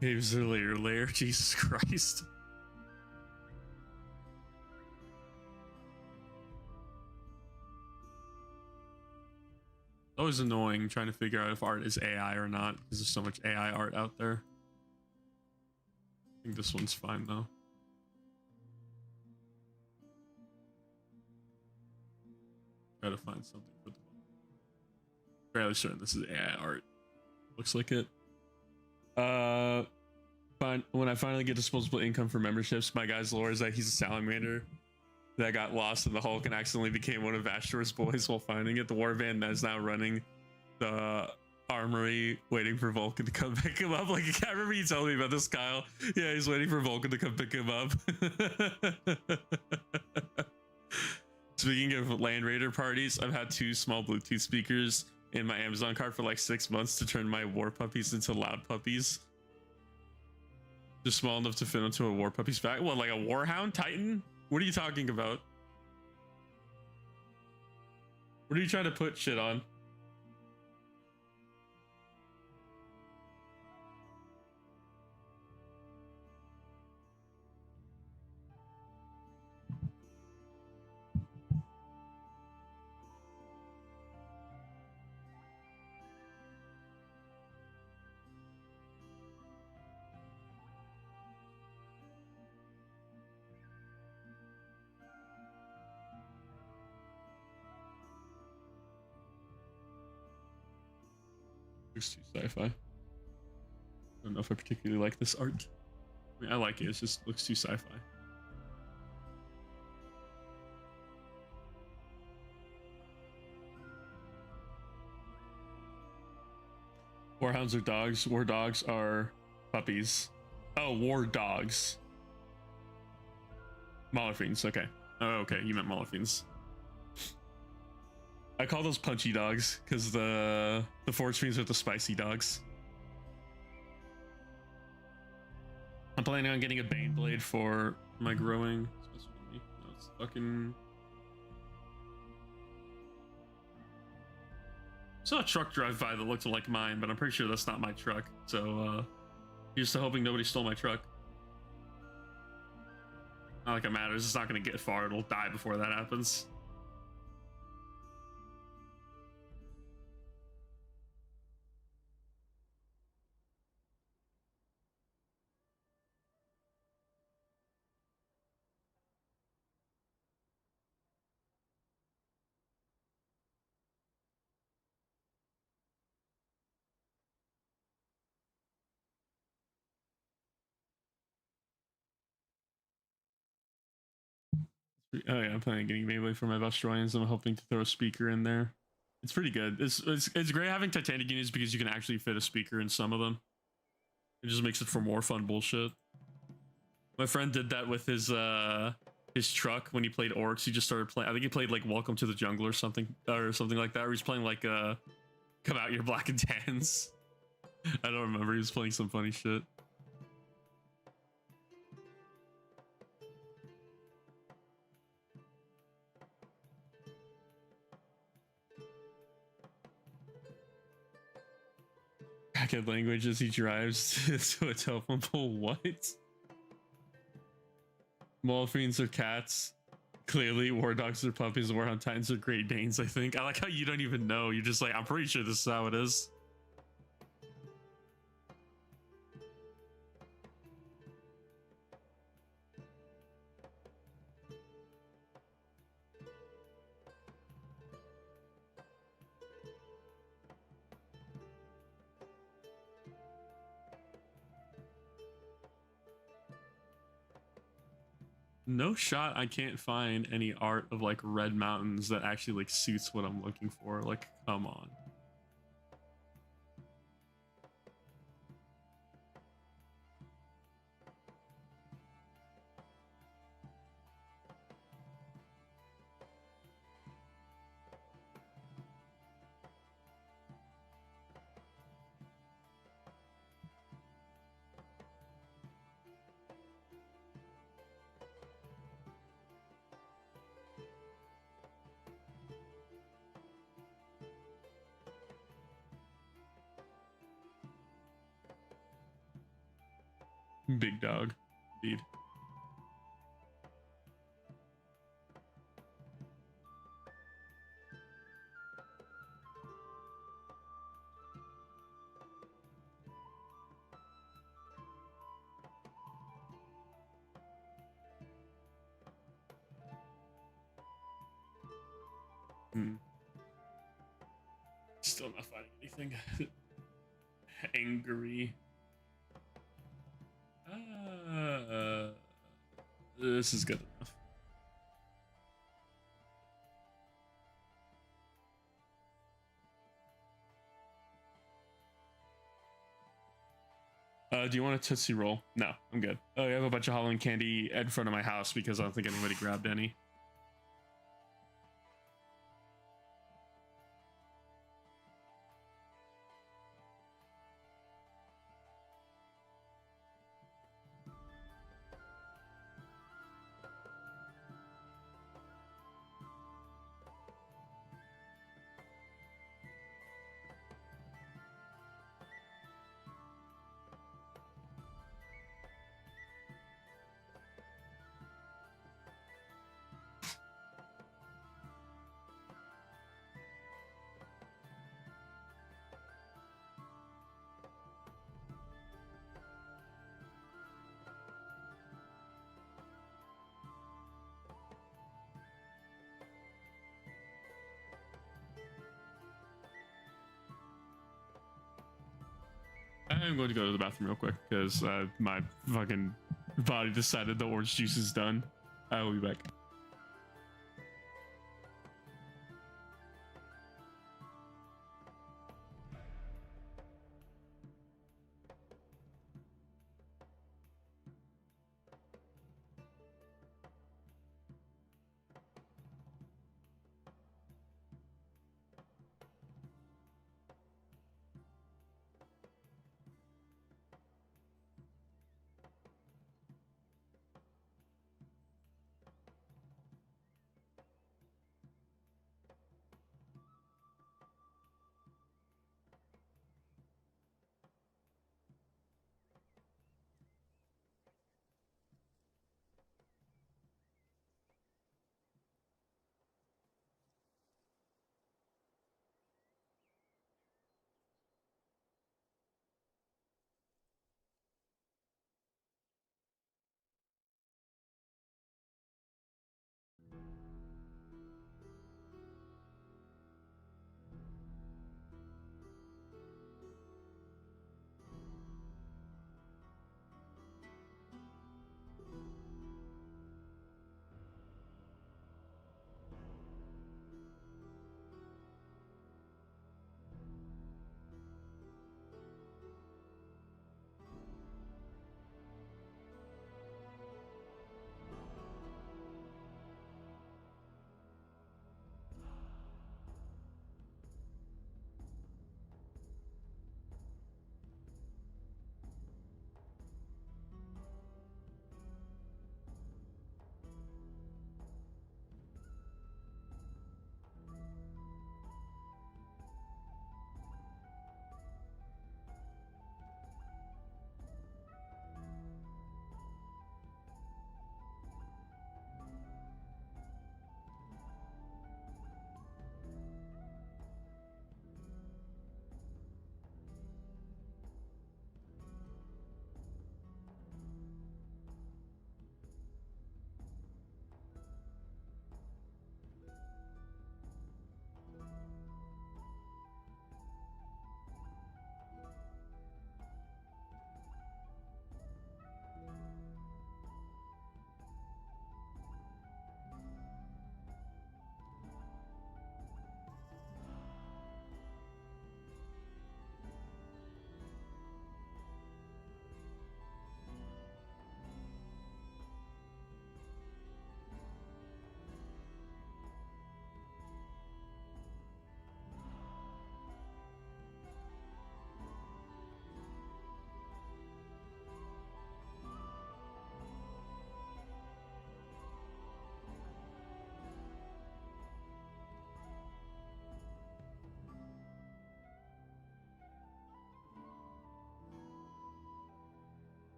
Caves are layer. Jesus Christ. Always annoying trying to figure out if art is AI or not because there's so much AI art out there. I think this one's fine though. Try to find something for the fairly certain this is AI art. Looks like it. When I finally get disposable income for memberships, my guy's lore is that he's a salamander that got lost in the Hulk and accidentally became one of Ashtor's boys while finding it. The warband is now running the armory, waiting for Vulcan to come pick him up. Like, I remember you telling me about this, Kyle. Yeah, he's waiting for Vulcan to come pick him up. Speaking of Land Raider parties, I've had 2 small Bluetooth speakers in my Amazon cart for like 6 months to turn my war puppies into loud puppies. Just small enough to fit into a war puppy's back. What, like a warhound titan? What are you talking about? What are you trying to put shit on? Looks too sci-fi. I don't know if I particularly like this art. I mean, I like it. It just looks too sci-fi. Warhounds are dogs. War dogs are puppies. Oh, war dogs. Mollerfiends. Okay. Oh, okay. You meant Mollerfiends. I call those punchy dogs because the forge fiends are the spicy dogs. I'm planning on getting a Bane blade for my growing. No, it's fucking. I saw a truck drive by that looked like mine, but I'm pretty sure that's not my truck. So, just hoping nobody stole my truck. Not like it matters. It's not going to get far. It'll die before that happens. Oh yeah, I'm planning on getting Melee for my Vestroyans. I'm hoping to throw a speaker in there. It's pretty good. It's great having Titanic units because you can actually fit a speaker in some of them. It just makes it for more fun bullshit. My friend did that with his truck when he played Orcs. He just started playing. I think he played like Welcome to the Jungle or something like that. Or he's playing like Come Out Your Black and Tans. I don't remember. He was playing some funny shit. Crackhead languages he drives to a telephone pole. What? Molfiends are cats. Clearly, war dogs are puppies. Warhound titans are Great Danes. I think. I like how you don't even know. You're just like, I'm pretty sure this is how it is. No shot. I can't find any art of like red mountains that actually like suits what I'm looking for. Like, come on. Big dog, indeed. Still not finding anything. Angry. This is good enough. Do you want a Tootsie Roll? No, I'm good. Oh, I have a bunch of Halloween candy in front of my house because I don't think anybody grabbed any. I'm going to go to the bathroom real quick because my fucking body decided the orange juice is done. I will be back.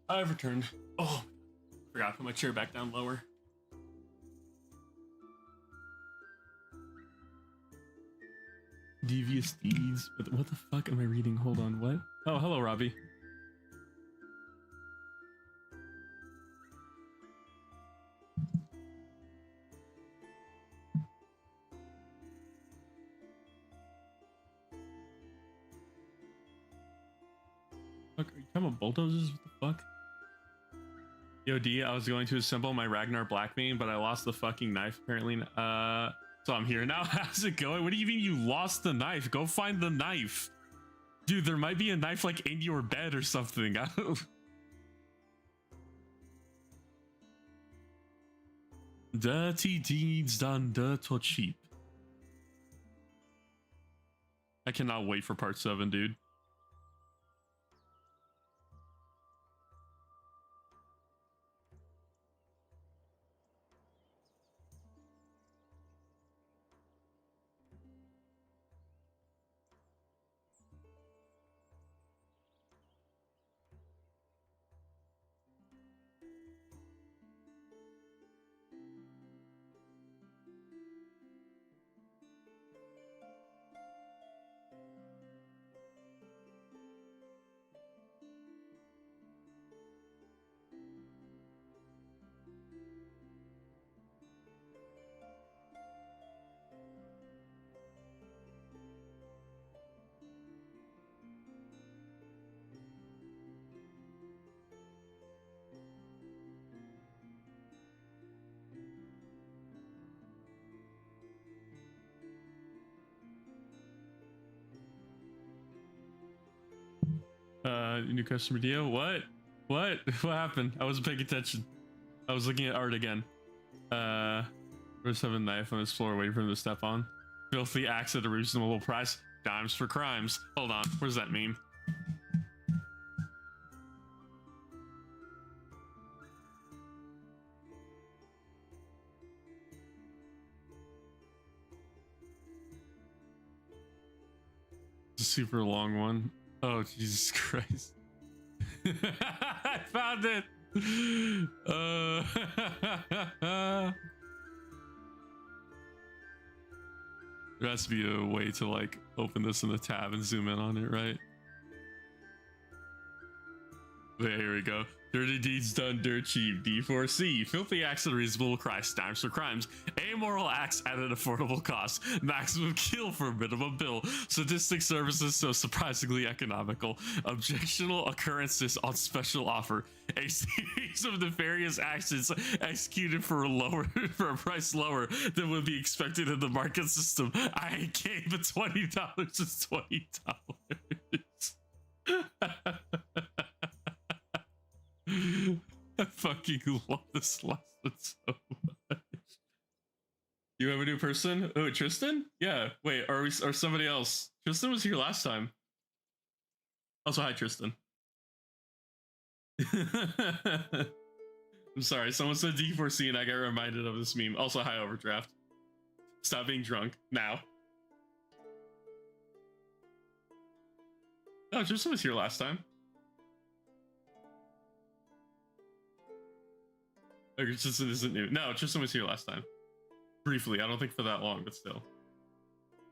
I've returned. Oh, forgot to put my chair back down lower. Devious deeds. What the fuck am I reading? Hold on. What? Oh, hello, Robbie. Fuck, are you talking about bulldozers? What the fuck? Yo, D, I was going to assemble my Ragnar Blackmane, but I lost the fucking knife apparently. So I'm here now. How's it going? What do you mean you lost the knife? Go find the knife. Dude, there might be a knife like in your bed or something. I don't... Dirty deeds done dirt or cheap. I cannot wait for part 7, dude. New customer deal. What what happened? I wasn't paying attention. I was looking at art again. First have a knife on his floor waiting for him to step on. Filthy axe at a reasonable price. Dimes for crimes. Hold on, where's that meme? It's a super long one. Oh, Jesus Christ. I found it. There has to be a way to like open this in the tab and zoom in on it, right? Okay, here we go. Dirty deeds done dirt cheap. D4C. Filthy acts at a reasonable price. Dimes for crimes. Amoral acts at an affordable cost. Maximum kill for a minimum bill. Sadistic services so surprisingly economical. Objectionable occurrences on special offer. A series of nefarious actions executed for a price lower than would be expected in the market system. I gave it $20 is $20. I fucking love this lesson so much. You have a new person? Oh, Tristan? Yeah. Wait, or somebody else? Tristan was here last time. Also, hi, Tristan. I'm sorry, someone said D4C and I got reminded of this meme. Also, hi, Overdraft. Stop being drunk now. Oh, Tristan was here last time. Oh, Tristan isn't new. No, Tristan was here last time. Briefly, I don't think for that long, but still.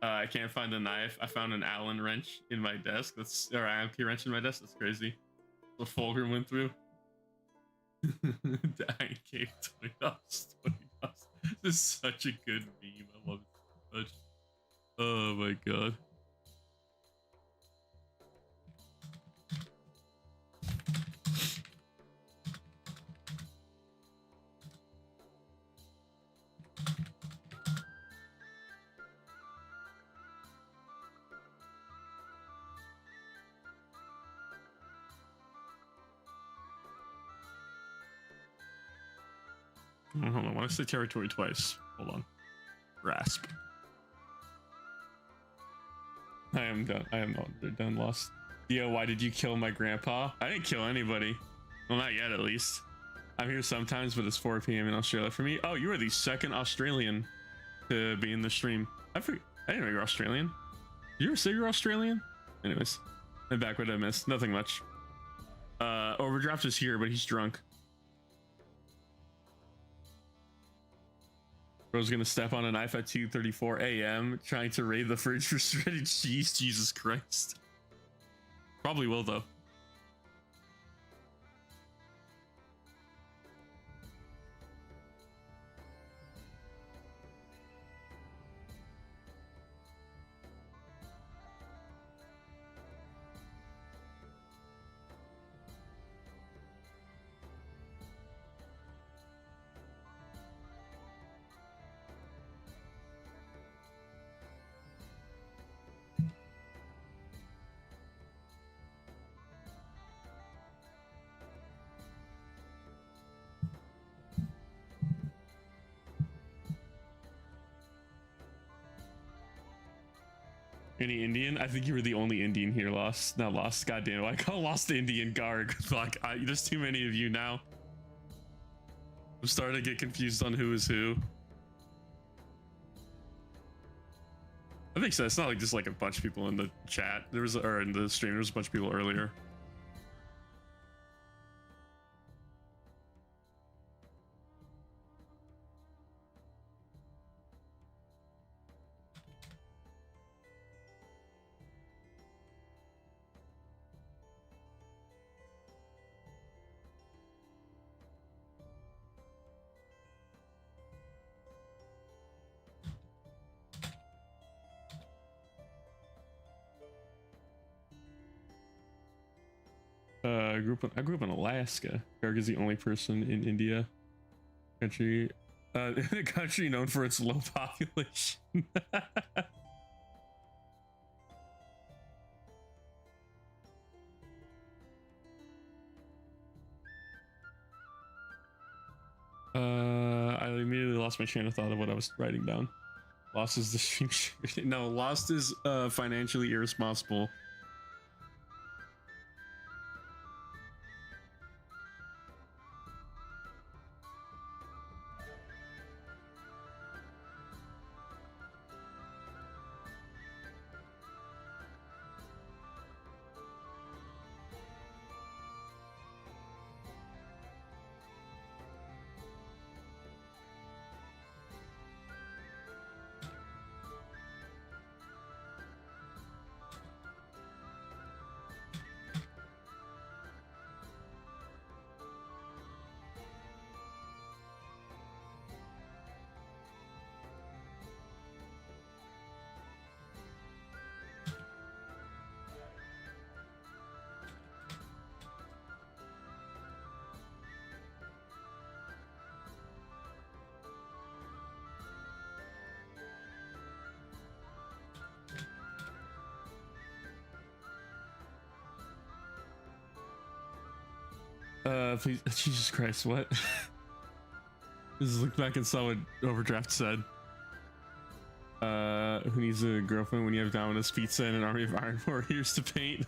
I can't find the knife. I found an Allen wrench in my desk. Or Allen key wrench in my desk. That's crazy. The Fulgrim went through. I gave $20. This is such a good meme. I love it so much. Oh my god. Hold on, I want to say territory twice. Hold on. Grasp. I am done. I am not done. Lost. Yo, why did you kill my grandpa? I didn't kill anybody. Well, not yet, at least. I'm here sometimes, but it's 4 p.m. in Australia for me. Oh, you are the second Australian to be in the stream. I didn't know you're Australian. Did you ever say you're Australian? Anyways, I'm back. What did I miss? Nothing much. Overdraft is here, but he's drunk. Bro's gonna step on a knife at 2:34 a.m. trying to raid the fridge for shredded cheese. Jesus Christ. Probably will, though. Any Indian? I think you were the only Indian here, Lost. Not Lost. Goddamn, I call Lost Indian Garg. Fuck, there's too many of you now. I'm starting to get confused on who is who. I think so. It's not like just like a bunch of people in the chat. There was, or in the stream, there was a bunch of people earlier. I grew up in Alaska. Garg is the only person in India country, the country known for its low population. I immediately lost my train of thought of what I was writing down. Lost is the stream. No, Lost is financially irresponsible. Please, Jesus Christ, what? Just look back and saw what Overdraft said. Who needs a girlfriend when you have Domino's Pizza and an army of Iron Warriors to paint?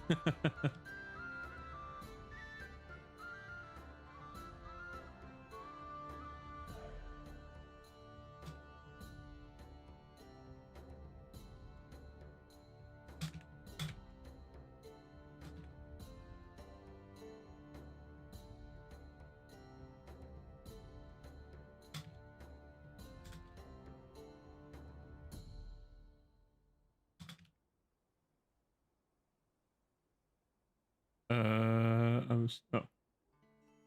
Oh.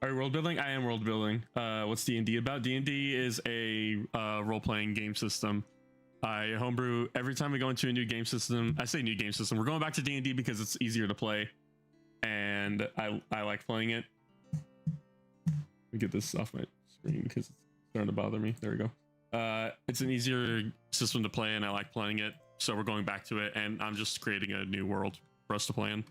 Are you world building? I am world building. What's D&D about? D&D is a role-playing game system I homebrew every time we go into a new game system. I say new game system. We're going back to D&D because it's easier to play, and I like playing it. Let me get this off my screen because it's starting to bother me. There we go. It's an easier system to play, and I like playing it. So we're going back to it, and I'm just creating a new world for us to play in.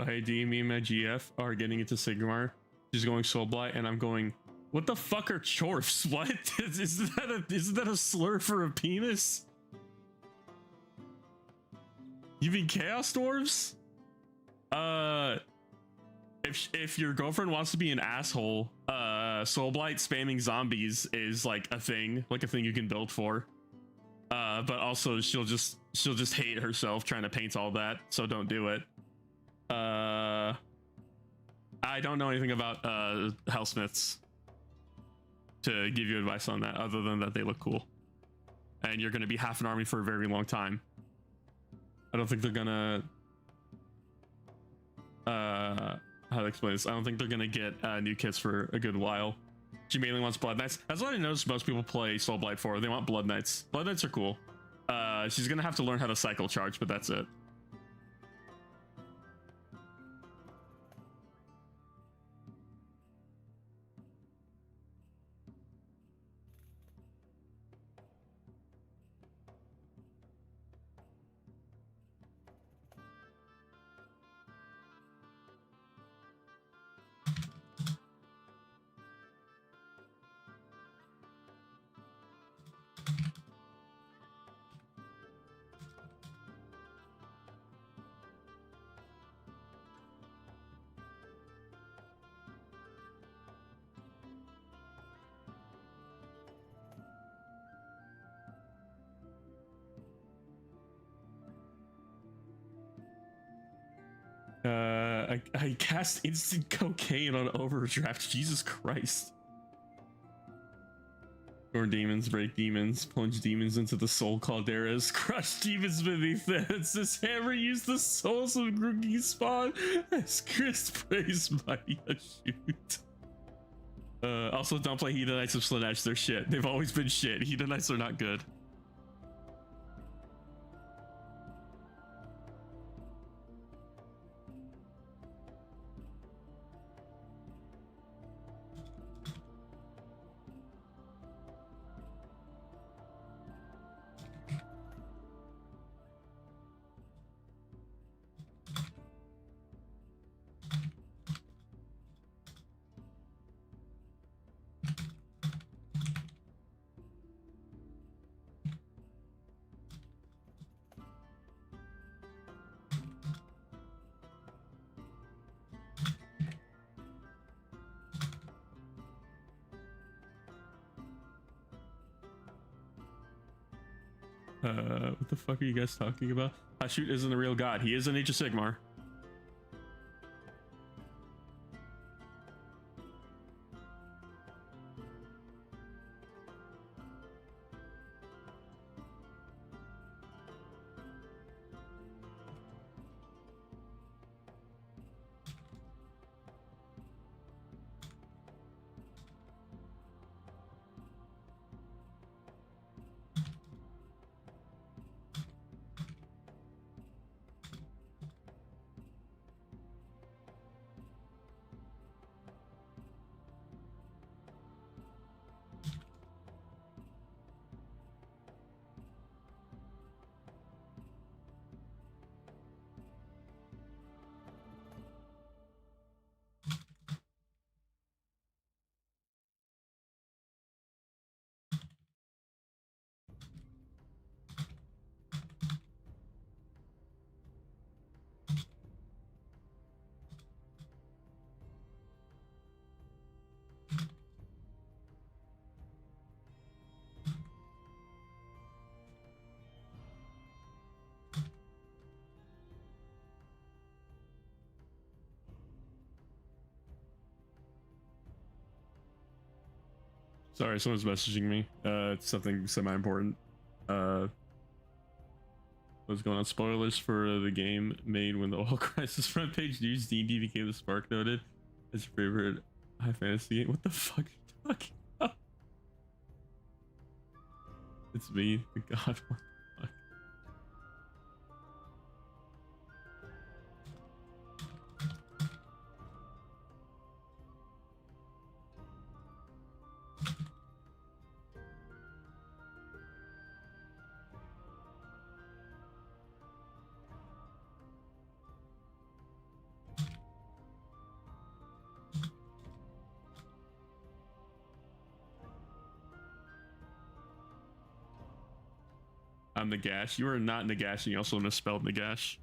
Oh, hey D, me and my GF are getting into Sigmar. She's going Soul Blight, and I'm going, what the fuck are chorfs? What? Isn't that a slur for a penis? You mean Chaos Dwarves? If your girlfriend wants to be an asshole, Soul Blight spamming zombies is like a thing you can build for. But also she'll just hate herself trying to paint all that, so don't do it. I don't know anything about hellsmiths to give you advice on that, other than that they look cool, and you're going to be half an army for a very long time. I don't think they're gonna how to explain this. I don't think they're gonna get new kits for a good while. She mainly wants Blood Knights. That's what I noticed most people play Soul Blight for. They want Blood Knights. Blood Knights are cool. She's gonna have to learn how to cycle charge, but that's it. I cast instant cocaine on overdraft. Jesus Christ. Or demons, break demons, plunge demons into the soul calderas, crush demons beneath them. This hammer use the souls of Grooky spawn as Chris prays mighty a shoot. Also don't play Hedonites of Slanesh, they're shit. They've always been shit. Hedonites are not good. What the fuck are you guys talking about? Hashut isn't a real god. He is an Age of Sigmar. Sorry, someone's messaging me. It's something semi-important. What's going on? Spoilers for the game made when the Oil Crisis front page news D&D became the Spark noted as your favorite high fantasy game. What the fuck are you talking about? It's me, the god. What the fuck? I'm Nagash. You are not Nagash, and you also misspelled Nagash.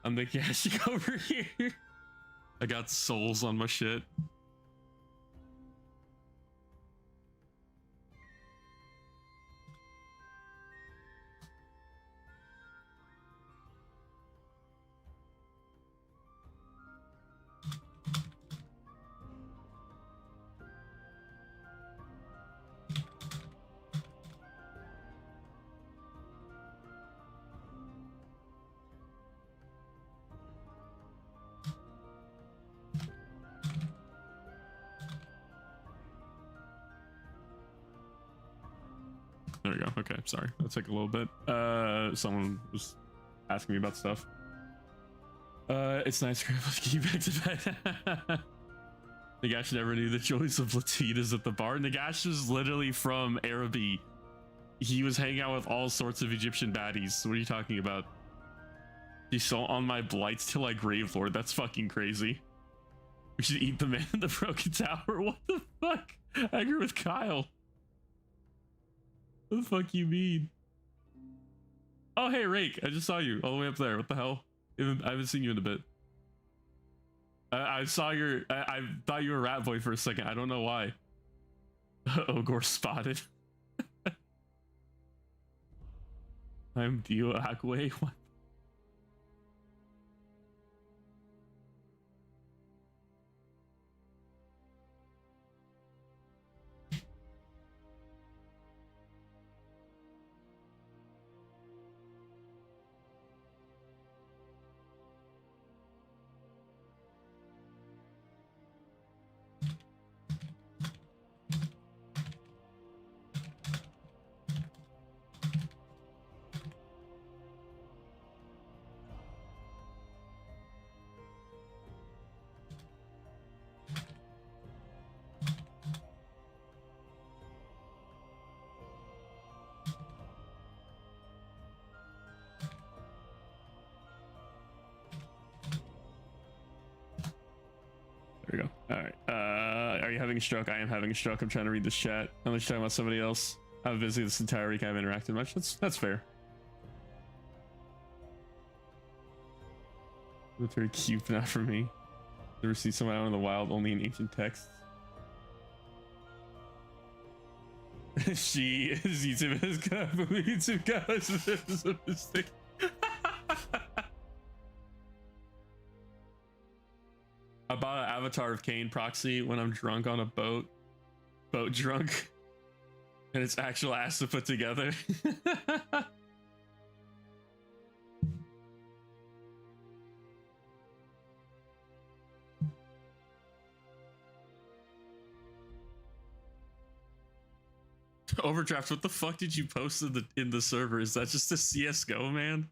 I'm Nagashing over here. I got souls on my shit. There we go. Okay, sorry. That took a little bit. Someone was asking me about stuff. It's nice to get you back to bed. Nagash never knew the joys of Latinas at the bar. Nagash is literally from Araby. He was hanging out with all sorts of Egyptian baddies. What are you talking about? He's so on my blights till I grave lord. That's fucking crazy. We should eat the man in the broken tower. What the fuck? I agree with Kyle. What the fuck you mean? Oh, hey, Rake. I just saw you all the way up there. What the hell? I haven't seen you in a bit. I saw your... I thought you were Rat Boy for a second. I don't know why. Ogor spotted. I'm Dio Akwe. What? There we go. All right. Are you having a stroke? I am having a stroke. I'm trying to read this chat. Unless you're talking about somebody else. I'm busy this entire week. I haven't interacted much. That's fair. That's very cute, but not for me. Never see someone out in the wild, only in ancient texts. She is YouTube has got YouTube guys. This is a mistake. I bought an Avatar of Cain proxy when I'm drunk on a boat drunk, and it's actual ass to put together. Overdraft, what the fuck did you post in the server? Is that just a CSGO, man?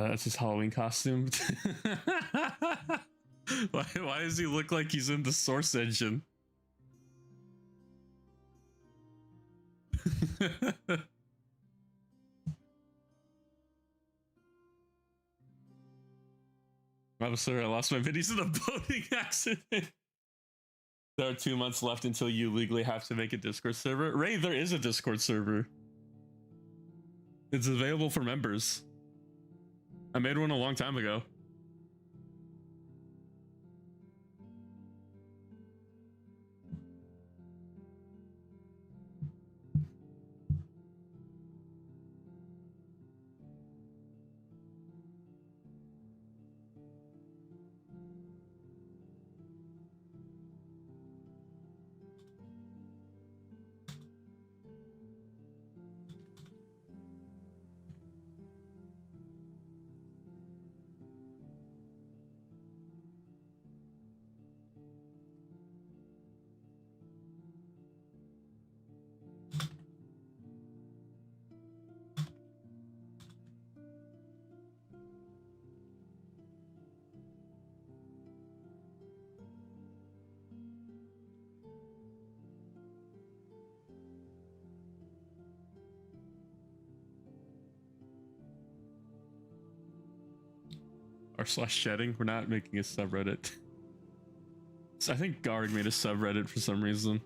That's his Halloween costume. Why does he look like he's in the source engine? I'm sorry, I lost my videos in a boating accident. There are 2 months left until you legally have to make a Discord server. Ray, there is a Discord server. It's available for members. I made one a long time ago. r/shedding. We're not making a subreddit. So I think Garg made a subreddit for some reason.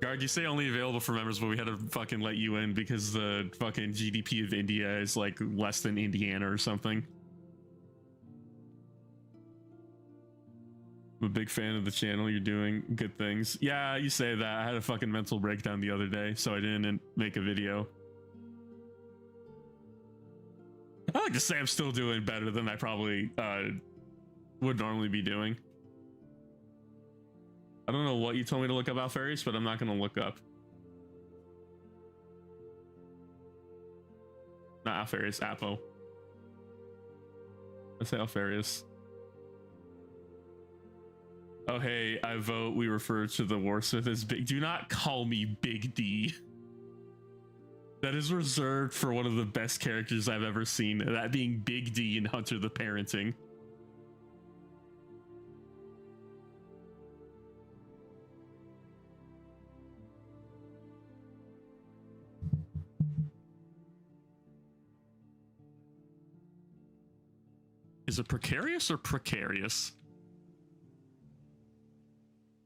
Garg, you say only available for members, but we had to fucking let you in because the fucking GDP of India is like less than Indiana or something. I'm a big fan of the channel. You're doing good things. Yeah, you say that. I had a fucking mental breakdown the other day, so I didn't make a video. I like to say I'm still doing better than I probably would normally be doing. I don't know what you told me to look up Alfarius, but I'm not going to look up. Not Alfarius, Apo. I say Alfarius. Oh, hey, I vote we refer to the Warsmith as Big. Do not call me Big D. That is reserved for one of the best characters I've ever seen. That being Big D in Hunter the Parenting. Is it precarious or precarious?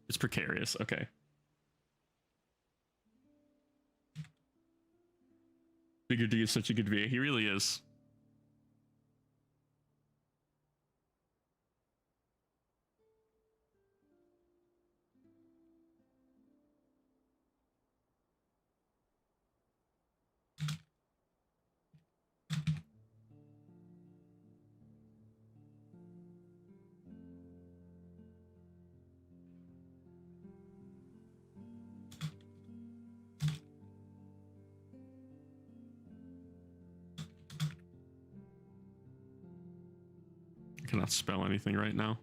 It's precarious, okay. Bigger D is such a good VA. He really is. I cannot spell anything right now.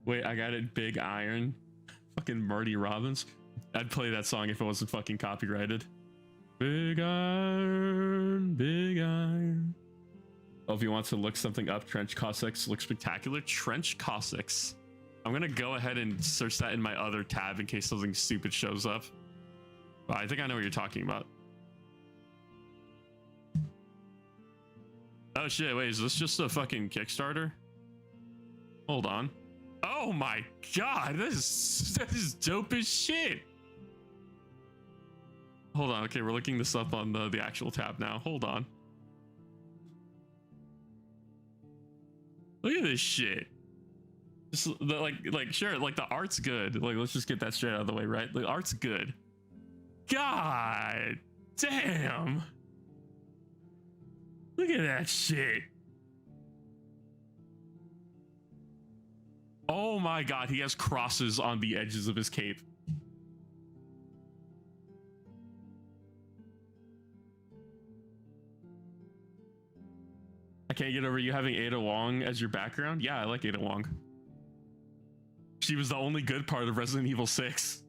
Wait, I got it. Big Iron. Fucking Marty Robbins. I'd play that song if it wasn't fucking copyrighted. Big Iron, Big Iron. Oh, if you want to look something up, Trench Cossacks look spectacular. Trench Cossacks. I'm gonna go ahead and search that in my other tab in case something stupid shows up. But I think I know what you're talking about. Oh shit, wait, is this just a fucking Kickstarter? Hold on. Oh my god, that is dope as shit. Hold on, okay, we're looking this up on the actual tab now. Hold on. Look at this shit. Just like sure, like the art's good. Like let's just get that straight out of the way, right? The art's good. God damn. Look at that shit. Oh my god, he has crosses on the edges of his cape. I can't get over you having Ada Wong as your background. Yeah, I like Ada Wong. She was the only good part of Resident Evil 6.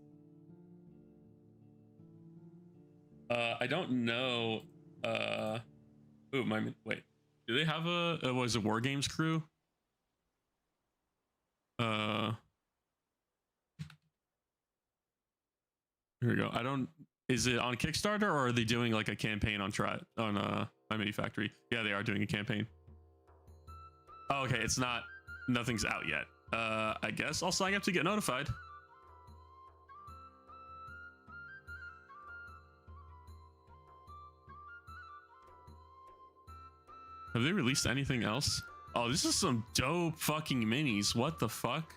I don't know. Ooh, wait. Do they have was it War Games crew? Here we go. I don't. Is it on Kickstarter or are they doing like a campaign on My Mini Factory? Yeah, they are doing a campaign. Oh, okay. It's not. Nothing's out yet. I guess I'll sign up to get notified. Have they released anything else? Oh, this is some dope fucking minis. What the fuck?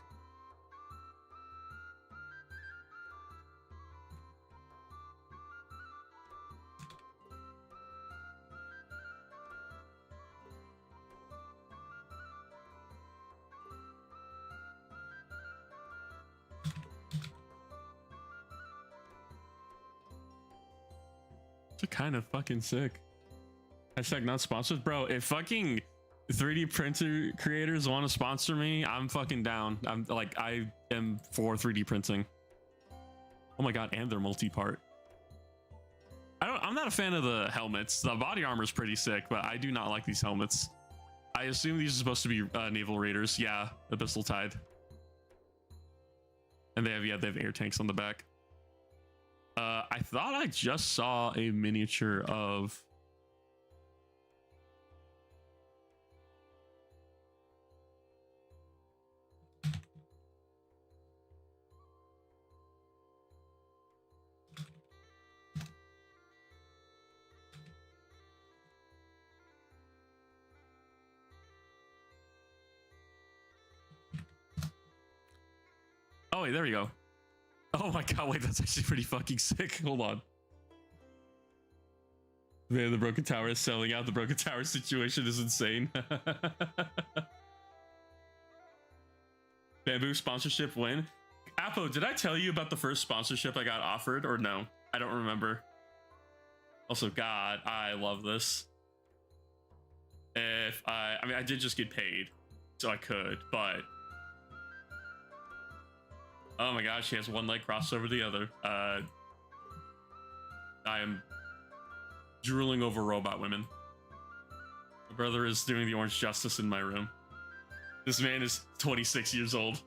It's kind of fucking sick. Hashtag not sponsored, bro. If fucking 3D printer creators want to sponsor me, I'm fucking down. I am for 3D printing. Oh my god, and they're multi-part. I'm not a fan of the helmets. The body armor is pretty sick, but I do not like these helmets. I assume these are supposed to be naval raiders. Yeah, Abyssal Tide. And they have air tanks on the back. I thought I just saw a miniature of. Oh wait, there we go. Oh my god, wait, that's actually pretty fucking sick. Hold on. Man, the Broken Tower is selling out. The Broken Tower situation is insane. Bamboo sponsorship win. Apo, did I tell you about the first sponsorship I got offered or no? I don't remember. Also, God, I love this. If I mean, I did just get paid, so I could, but oh my gosh, she has one leg crossed over the other. I am drooling over robot women. My brother is doing the orange justice in my room. This man is 26 years old.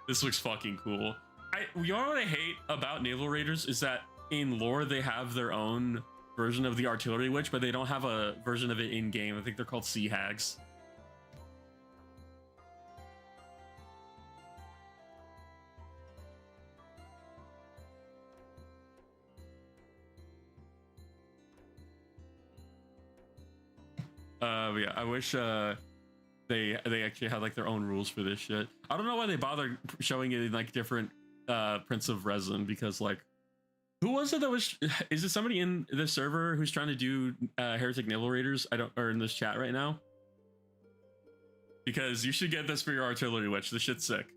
This looks fucking cool. You know what I hate about Naval Raiders is that in lore they have their own version of the artillery witch, but they don't have a version of it in game. I think they're called sea hags. But yeah, I wish they actually had like their own rules for this shit. I don't know why they bother showing it in like different prints of resin, because like, who was it that was? Is it somebody in this server who's trying to do Heretic Naval Raiders? Or in this chat right now. Because you should get this for your artillery witch. This shit's sick.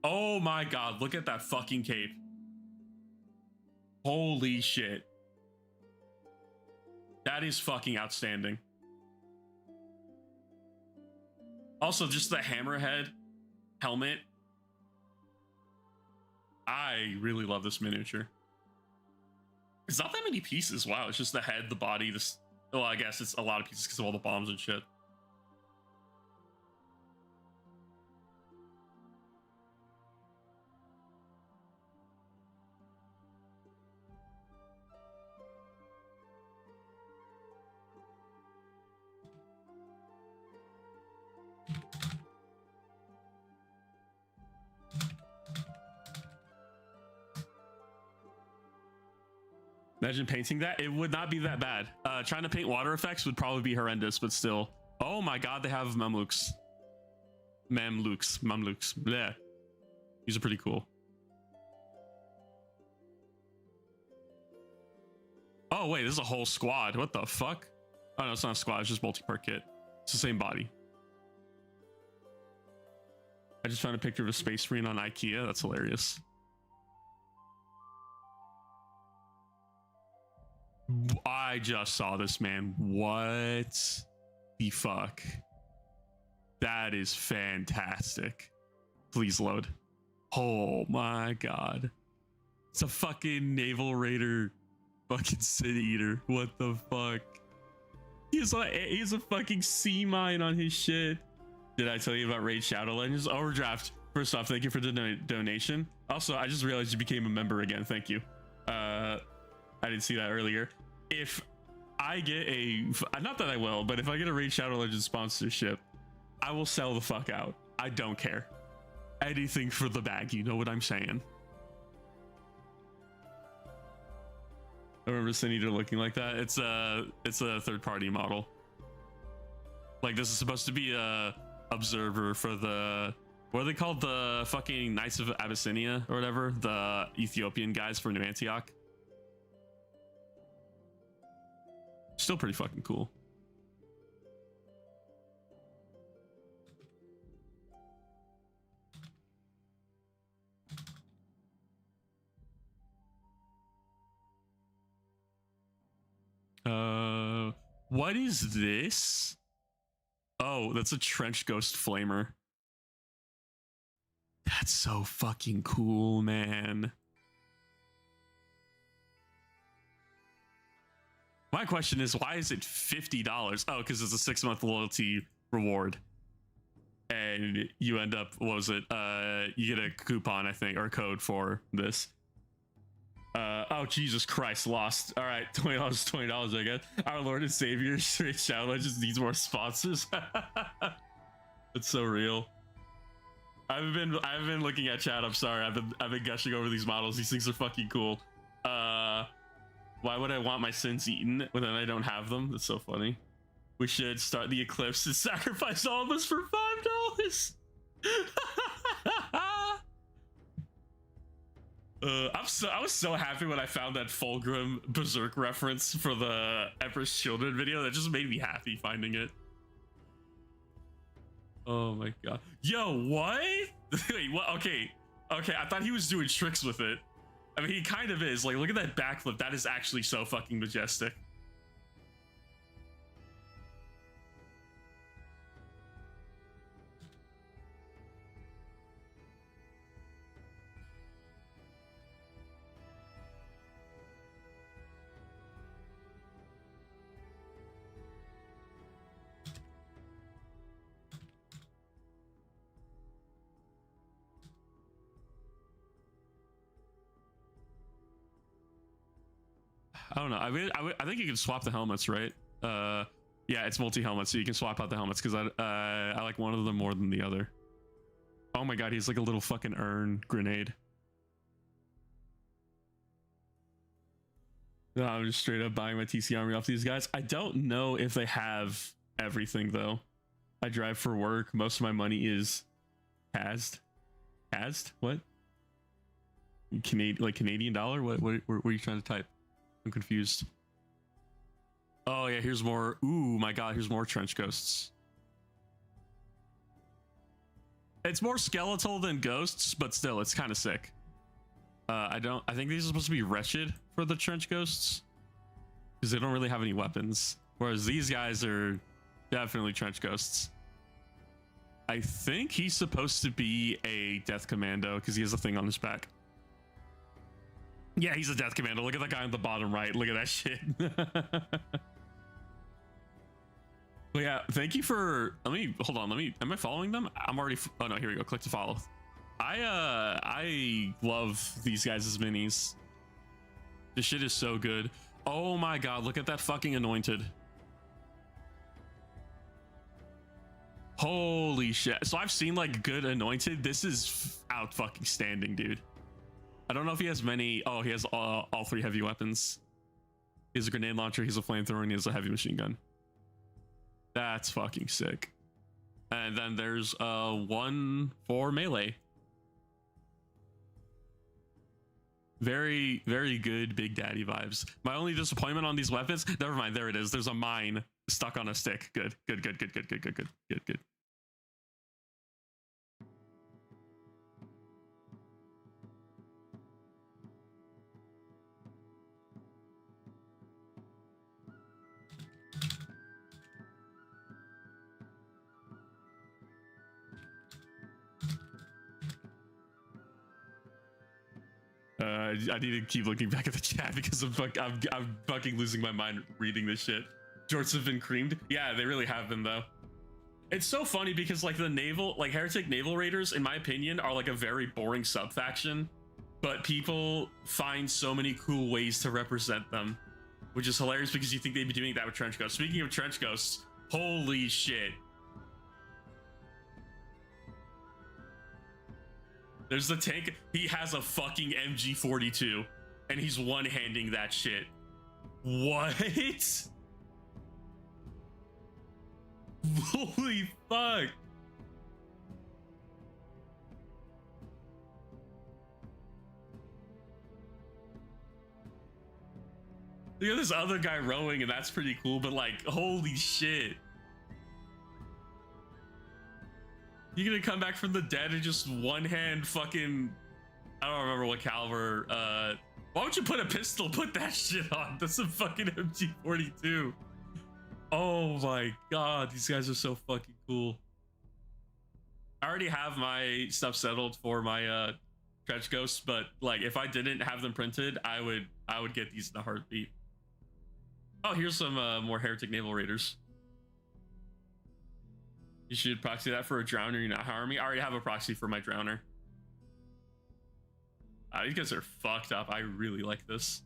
Oh my god, look at that fucking cape. Holy shit. That is fucking outstanding. Also, just the hammerhead helmet. I really love this miniature. It's not that many pieces. Wow, it's just the head, the body, this. Well, I guess it's a lot of pieces because of all the bombs and shit. Imagine painting that. It would not be that bad. Trying to paint water effects would probably be horrendous, but still. Oh my god, they have Mamluks. Mamluks. Bleh. These are pretty cool. Oh wait, this is a whole squad. What the fuck? Oh no, it's not a squad. It's just multi-part kit. It's the same body. I just found a picture of a Space Marine on IKEA. That's hilarious. I just saw this, man. What the fuck? That is fantastic. Please load. Oh my god. It's a fucking naval raider fucking city eater. What the fuck? He's a fucking sea mine on his shit. Did I tell you about Raid Shadow Legends? Overdraft. First off, thank you for the donation. Also, I just realized you became a member again. Thank you. I didn't see that earlier. If I get not that I will, but if I get a Raid Shadow Legends sponsorship, I will sell the fuck out. I don't care. Anything for the bag, you know what I'm saying? I remember Sin Eater looking like that. It's a third-party model. Like, this is supposed to be a observer for the, what are they called? The fucking Knights of Abyssinia or whatever, the Ethiopian guys for New Antioch. Still pretty fucking cool. What is this? Oh, that's a trench ghost flamer. That's so fucking cool, man. My question is, why is it $50? Oh, because it's a 6-month loyalty reward. And you end up, what was it? You get a coupon, I think, or a code for this. Oh, Jesus Christ, lost. All right, $20, $20, I guess. Our Lord and Savior, Straight Shadow Legends needs more sponsors. It's so real. I've been looking at chat. I'm sorry. I've been gushing over these models. These things are fucking cool. Why would I want my sins eaten when I don't have them? That's so funny. We should start the eclipse and sacrifice all of us for $5. I was so happy when I found that Fulgrim Berserk reference for the Emperor's Children video. That just made me happy finding it. Oh my god. Yo, what? Wait, what? Okay, I thought he was doing tricks with it. I mean, he kind of is. Like, look at that backflip. That is actually so fucking majestic. I don't know. I think you can swap the helmets, right? Yeah, it's multi-helmet, so you can swap out the helmets because I like one of them more than the other. Oh my god, he's like a little fucking urn grenade. No, I'm just straight up buying my TC army off these guys. I don't know if they have everything though. I drive for work. Most of my money is hazed. Hazed? What? Canadian dollar? What are you trying to type? I'm confused. Oh yeah, here's more. Ooh my god, here's more trench ghosts. It's more skeletal than ghosts, but still, it's kind of sick. I think these are supposed to be wretched for the trench ghosts because they don't really have any weapons, whereas these guys are definitely trench ghosts. I think he's supposed to be a death commando because he has a thing on his back. Yeah, he's a death commando. Look at that guy on the bottom right. Look at that shit. Well, yeah, thank you for, hold on, am I following them? I'm already, oh no, here we go. Click to follow. I love these guys as minis. This shit is so good. Oh my god, look at that fucking anointed. Holy shit. So I've seen like good anointed. This is out fucking standing, dude. I don't know if he has many. Oh, he has all 3 heavy weapons. He has a grenade launcher, he's a flamethrower, and he has a heavy machine gun. That's fucking sick. And then there's one for melee. Very, very good Big Daddy vibes. My only disappointment on these weapons, never mind, there it is. There's a mine stuck on a stick. Good. I need to keep looking back at the chat because I'm fucking losing my mind reading this shit. Jorts have been creamed. Yeah, they really have been though. It's so funny because like the naval, like heretic naval raiders, in my opinion, are like a very boring sub faction, but people find so many cool ways to represent them, which is hilarious because you think they'd be doing that with trench ghosts. Speaking of trench ghosts, holy shit. There's the tank. He has a fucking MG42 and he's one-handing that shit. What? Holy fuck. Look at this other guy rowing and that's pretty cool, but like, holy shit. You gonna come back from the dead and just one hand fucking, I don't remember what caliber, why would you put a pistol? Put that shit on. That's a fucking MG42. Oh my god, these guys are so fucking cool. I already have my stuff settled for my trench ghosts, but like if I didn't have them printed, I would get these in a heartbeat. Oh, here's some more heretic naval raiders. You should proxy that for a drowner. You're not harming me. I already have a proxy for my drowner. These guys are fucked up. I really like this.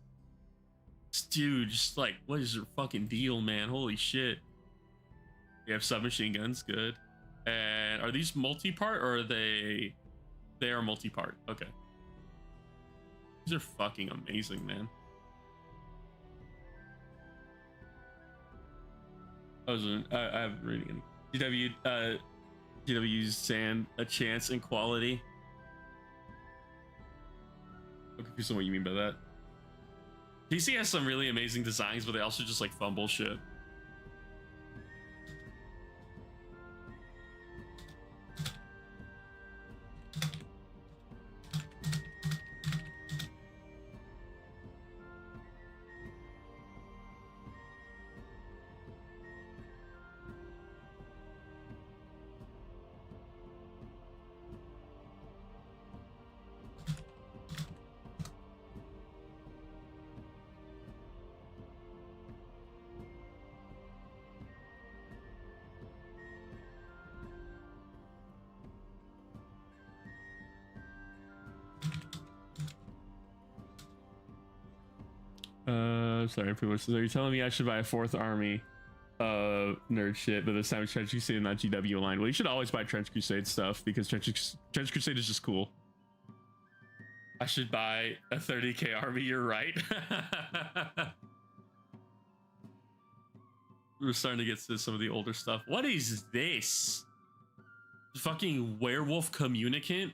Dude, just like, what is your fucking deal, man? Holy shit. We have submachine guns, good. And are these multi-part or are they are multi-part? Okay. These are fucking amazing, man. I haven't reading any. GW's sand a chance in quality. I'm confused on what you mean by that. DC has some really amazing designs, but they also just like fumble shit. Sorry, pretty much. So are you telling me I should buy a fourth army of nerd shit, but this time it's Trench Crusade, not GW aligned? Well, you should always buy Trench Crusade stuff because Trench Crusade is just cool. I should buy a 30k army, you're right. We're starting to get to some of the older stuff. What is this? Fucking werewolf communicant?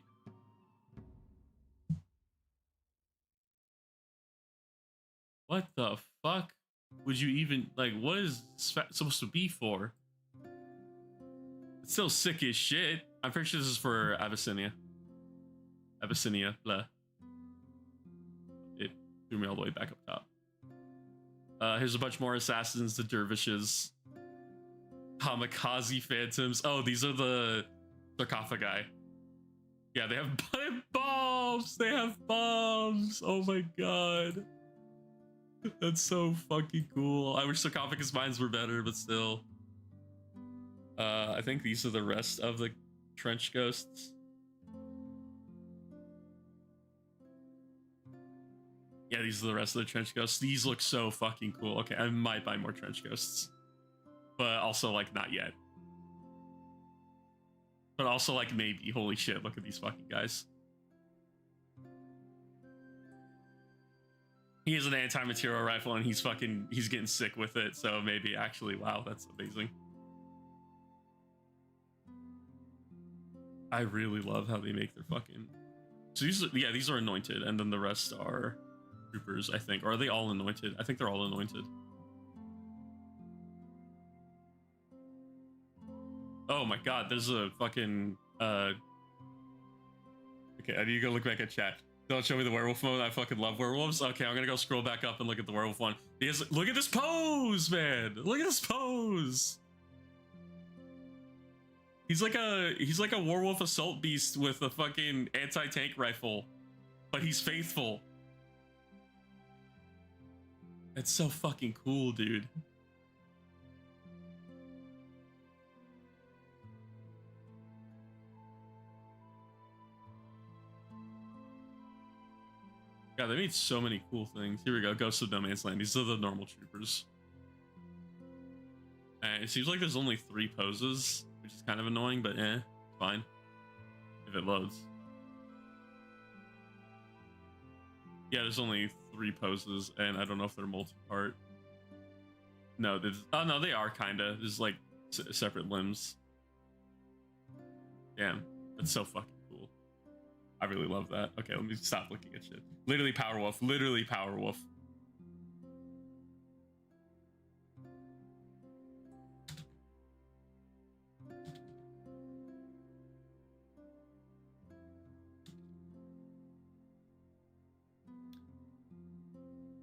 What the fuck would you even, like, what is this supposed to be for? It's still sick as shit. I'm pretty sure this is for Abyssinia. Abyssinia, blah. It threw me all the way back up top. Here's a bunch more assassins, the dervishes. Kamikaze phantoms. Oh, these are the sarcophagi. Yeah, they have bombs! They have bombs! Oh my god. That's so fucking cool. I wish sarcophagus mines were better, but still. I think these are the rest of the trench ghosts. Yeah, these are the rest of the trench ghosts. These look so fucking cool. Okay, I might buy more trench ghosts. But also, like, not yet. But also, like, maybe. Holy shit, look at these fucking guys. He has an anti-material rifle and he's getting sick with it. So maybe actually, wow, that's amazing. I really love how they make their fucking. So these are anointed, and then the rest are troopers, I think. Or are they all anointed? I think they're all anointed. Oh my god, there's a fucking okay, I need to go look back at chat. Don't show me the werewolf mode. I fucking love werewolves. Okay, I'm gonna go scroll back up and look at the werewolf one. Because look at this pose, man. Look at this pose. He's like a werewolf assault beast with a fucking anti-tank rifle, but he's faithful. It's so fucking cool, dude. Yeah, they made so many cool things. Here we go, Ghosts of No Man's Land. These are the normal troopers. And it seems like there's only 3 poses, which is kind of annoying, but fine. If it loads. Yeah, there's only 3 poses, and I don't know if they're multi-part. No, oh no, they are kinda. There's like separate limbs. Damn, that's so fucking cool. I really love that. Okay, let me stop looking at shit. Literally Power Wolf. Literally Power Wolf.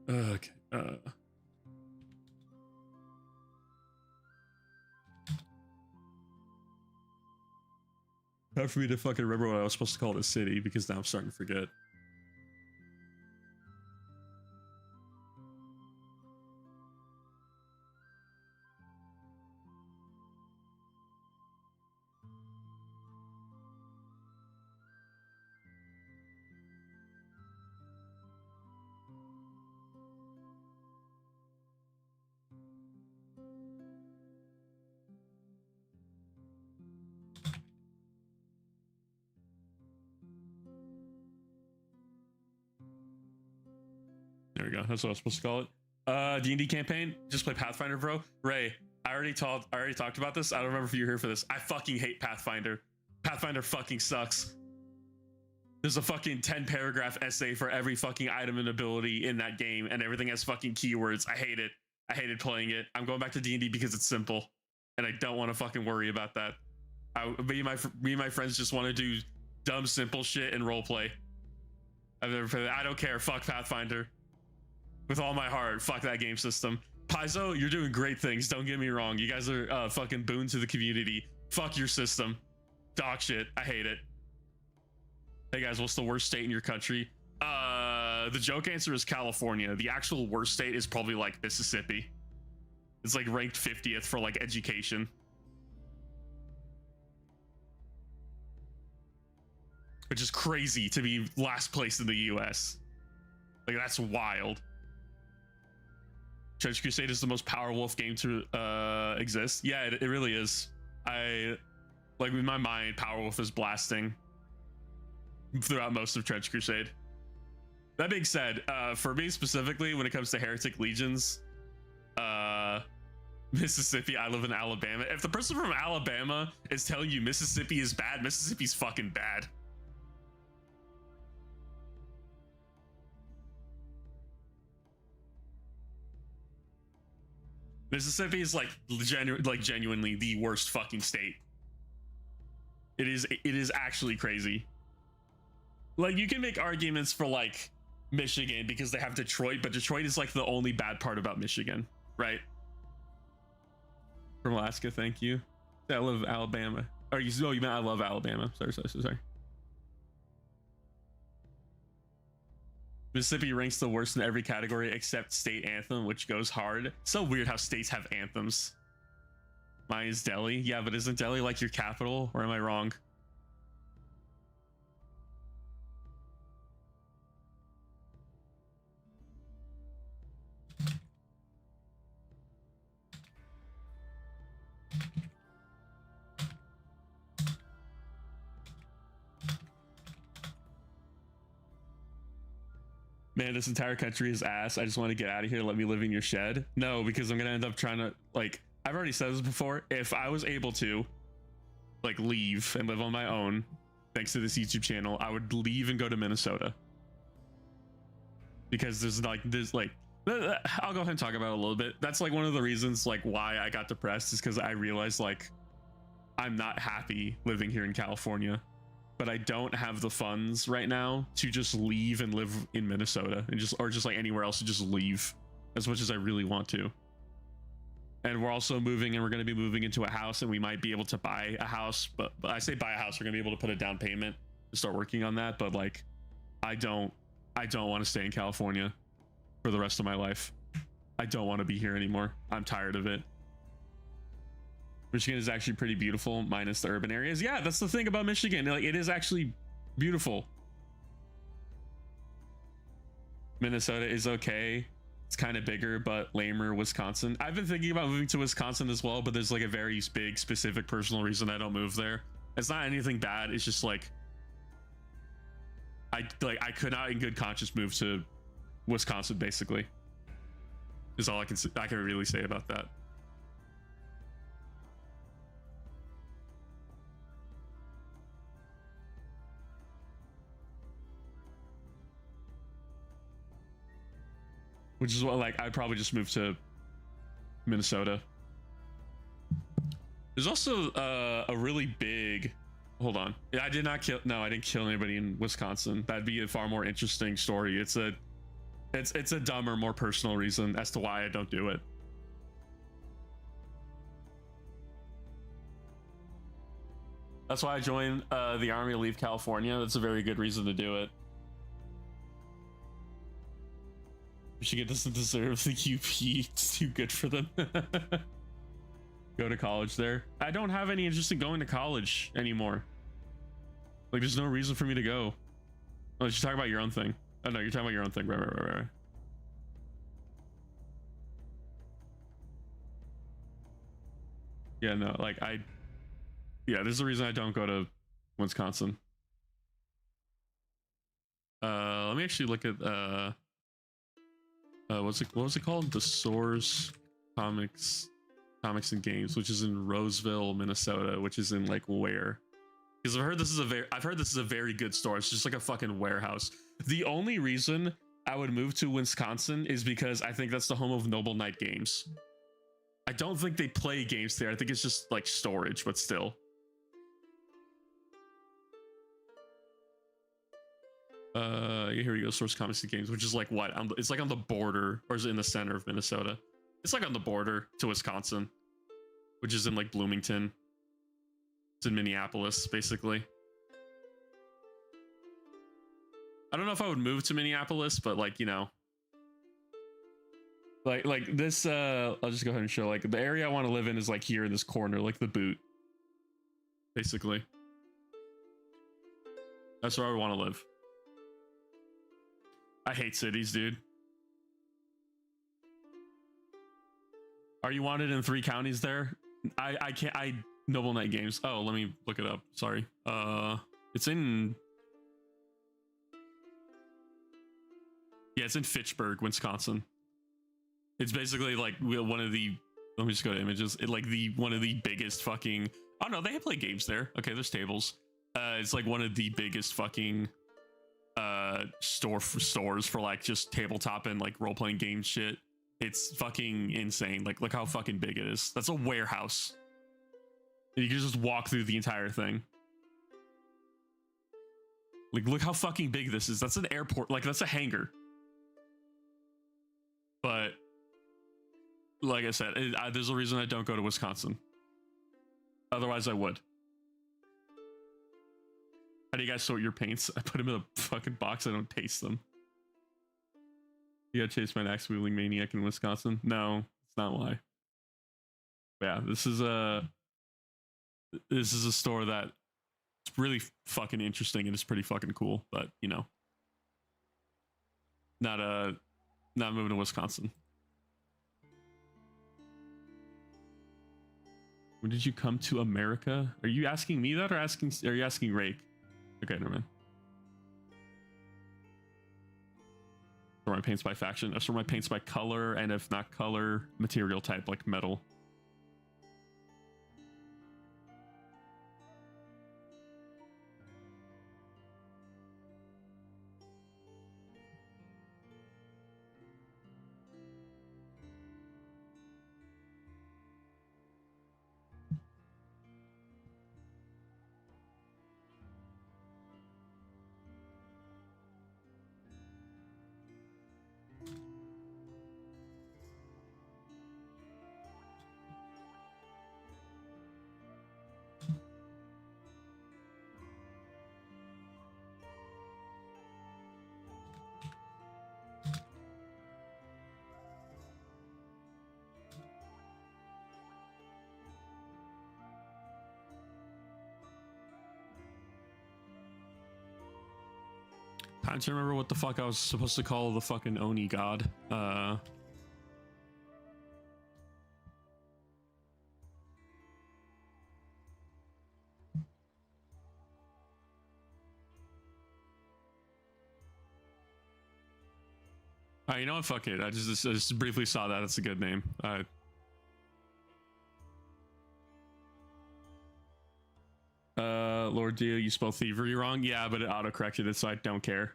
Okay. Hard for me to fucking remember what I was supposed to call the city because now I'm starting to forget. There we go. That's what I was supposed to call it. D&D campaign. Just play Pathfinder, bro. Ray, I already talked about this. I don't remember if you were here for this. I fucking hate Pathfinder. Pathfinder fucking sucks. There's a fucking 10 paragraph essay for every fucking item and ability in that game, and everything has fucking keywords. I hate it. I hated playing it. I'm going back to D&D because it's simple, and I don't want to fucking worry about that. Me and my friends just want to do dumb, simple shit and roleplay. I've never played that. I don't care. Fuck Pathfinder. With all my heart, fuck that game system. Paizo, you're doing great things. Don't get me wrong. You guys are fucking boon to the community. Fuck your system. Dog shit. I hate it. Hey guys, what's the worst state in your country? The joke answer is California. The actual worst state is probably like Mississippi. It's like ranked 50th for like education. Which is crazy to be last place in the US. Like that's wild. Trench Crusade is the most Power Wolf game to exist. Yeah, it really is. I like in my mind, Power Wolf is blasting throughout most of Trench Crusade. That being said, for me specifically, when it comes to Heretic Legions, Mississippi, I live in Alabama. If the person from Alabama is telling you Mississippi is bad, Mississippi's fucking bad. Mississippi is like genuinely the worst fucking state. It is actually crazy. Like you can make arguments for like Michigan because they have Detroit, but Detroit is like the only bad part about Michigan, right? From Alaska, thank you. I love Alabama. Or you meant I love Alabama. Sorry. Mississippi ranks the worst in every category except state anthem, which goes hard. So weird how states have anthems. Mine is Delhi. Yeah, but isn't Delhi like your capital? Or am I wrong? Man, this entire country is ass. I just want to get out of here. Let me live in your shed. No, because I'm gonna end up trying to, like, I've already said this before. If I was able to like leave and live on my own thanks to this YouTube channel, I would leave and go to Minnesota, because there's like I'll go ahead and talk about it a little bit. That's like one of the reasons like why I got depressed, is because I realized like I'm not happy living here in California, but I don't have the funds right now to just leave and live in Minnesota and just like anywhere else, to just leave as much as I really want to. And we're also moving, and we're going to be moving into a house, and we might be able to buy a house, but I say buy a house, we're going to be able to put a down payment to start working on that. But like, I don't want to stay in California for the rest of my life. I don't want to be here anymore. I'm tired of it. Michigan is actually pretty beautiful, minus the urban areas. Yeah, that's the thing about Michigan. Like, it is actually beautiful. Minnesota is okay. It's kind of bigger, but lamer. Wisconsin. I've been thinking about moving to Wisconsin as well, but there's like a very big, specific personal reason I don't move there. It's not anything bad. It's just like I could not in good conscience move to Wisconsin. Basically, is all I can really say about that. Which is what, like, I'd probably just move to Minnesota. There's also a really big, hold on. I did not kill, no, I didn't kill anybody in Wisconsin. That'd be a far more interesting story. It's a dumber, more personal reason as to why I don't do it. That's why I joined the army to leave California. That's a very good reason to do it. Michigan doesn't deserve the UP. It's too good for them. Go to college there. I don't have any interest in going to college anymore. Like, there's no reason for me to go. Oh, you're talking about your own thing. Oh no, you're talking about your own thing. Right. Yeah, no, like yeah, there's a reason I don't go to Wisconsin. Let me actually look at what was it called? The Source Comics and Games, which is in Roseville, Minnesota, which is in like where? Because I've heard this is a very good store. It's just like a fucking warehouse. The only reason I would move to Wisconsin is because I think that's the home of Noble Knight Games. I don't think they play games there. I think it's just like storage, but still. Here we go. Source Comics and Games, which is like what? It's like on the border, or is it in the center of Minnesota? It's like on the border to Wisconsin, which is in like Bloomington. It's in Minneapolis, basically. I don't know if I would move to Minneapolis, but like, you know, like this, I'll just go ahead and show, like, the area I want to live in is like here in this corner, like the boot, basically. That's where I want to live. I hate cities, dude. Are you wanted in 3 counties there? I can't. Noble Knight Games. Oh, let me look it up. Sorry. It's in. Yeah, it's in Fitchburg, Wisconsin. It's basically like one of the. Let me just go to images. One of the biggest fucking. Oh no, they play games there. Okay, there's tables. It's like one of the biggest fucking stores for like just tabletop and like role-playing game shit. It's fucking insane. Like, look how fucking big it is. That's a warehouse. You can just walk through the entire thing. Like, look how fucking big this is. That's an airport. Like, that's a hangar. But like I said, there's a reason I don't go to Wisconsin. Otherwise I would. How do you guys sort your paints? I put them in a fucking box. I don't taste them. You gotta chase my axe wielding maniac in Wisconsin? No, it's not why. But yeah, this is a store that it's really fucking interesting and it's pretty fucking cool. But you know, not moving to Wisconsin. When did you come to America? Are you asking me that, or are you asking Rake? Okay, never mind. Sort my paints by faction. I sort my paints by color, and if not color, material type, like metal. trying to remember what the fuck I was supposed to call the fucking Oni god. You know what? Fuck it. I just briefly saw that. That's a good name. Lord Dio, you spelled thievery wrong. Yeah, but it auto-corrected it, so I don't care.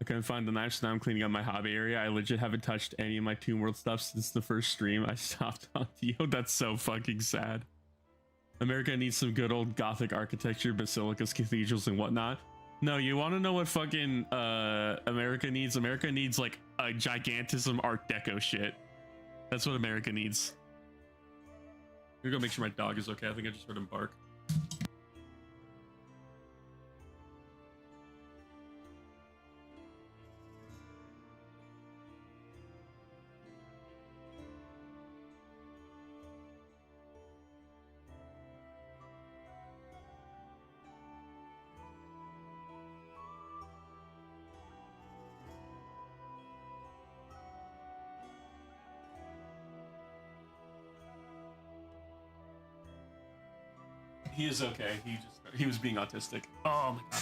I couldn't find the knife, so now I'm cleaning up my hobby area. I legit haven't touched any of my Tomb World stuff since the first stream I stopped on Dio. That's so fucking sad. America needs some good old Gothic architecture, basilicas, cathedrals, and whatnot. No, you want to know what fucking America needs? America needs like a gigantism Art Deco shit. That's what America needs. I'm gonna go make sure my dog is okay. I think I just heard him bark. He is okay. He was being autistic. Oh my god.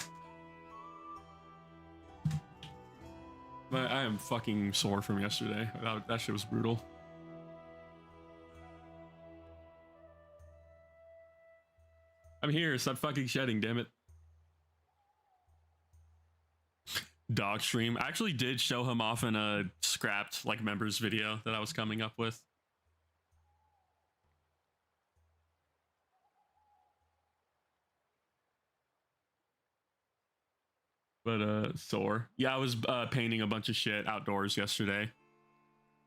But I am fucking sore from yesterday. That shit was brutal. I'm here. Stop fucking shedding, damn it. Dog stream. I actually did show him off in a scrapped like members video that I was coming up with. But sore. Yeah, I was painting a bunch of shit outdoors yesterday,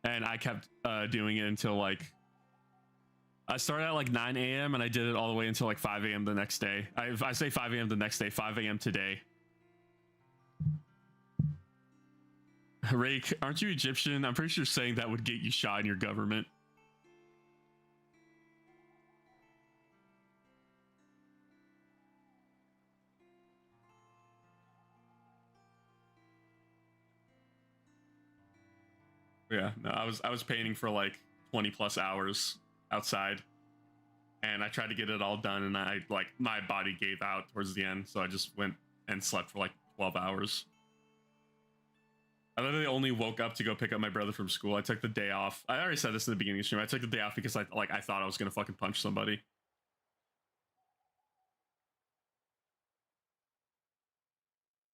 and I kept doing it until like I started at like 9 a.m. and I did it all the way until like 5 a.m. the next day. I say 5 a.m. the next day, 5 a.m. today. Rake, aren't you Egyptian? I'm pretty sure saying that would get you shot in your government. Yeah, no, I was painting for like 20 plus hours outside, and I tried to get it all done, and I like my body gave out towards the end, so I just went and slept for like 12 hours. I literally only woke up to go pick up my brother from school. I took the day off. I already said this in the beginning of the stream. I took the day off because I thought I was gonna fucking punch somebody.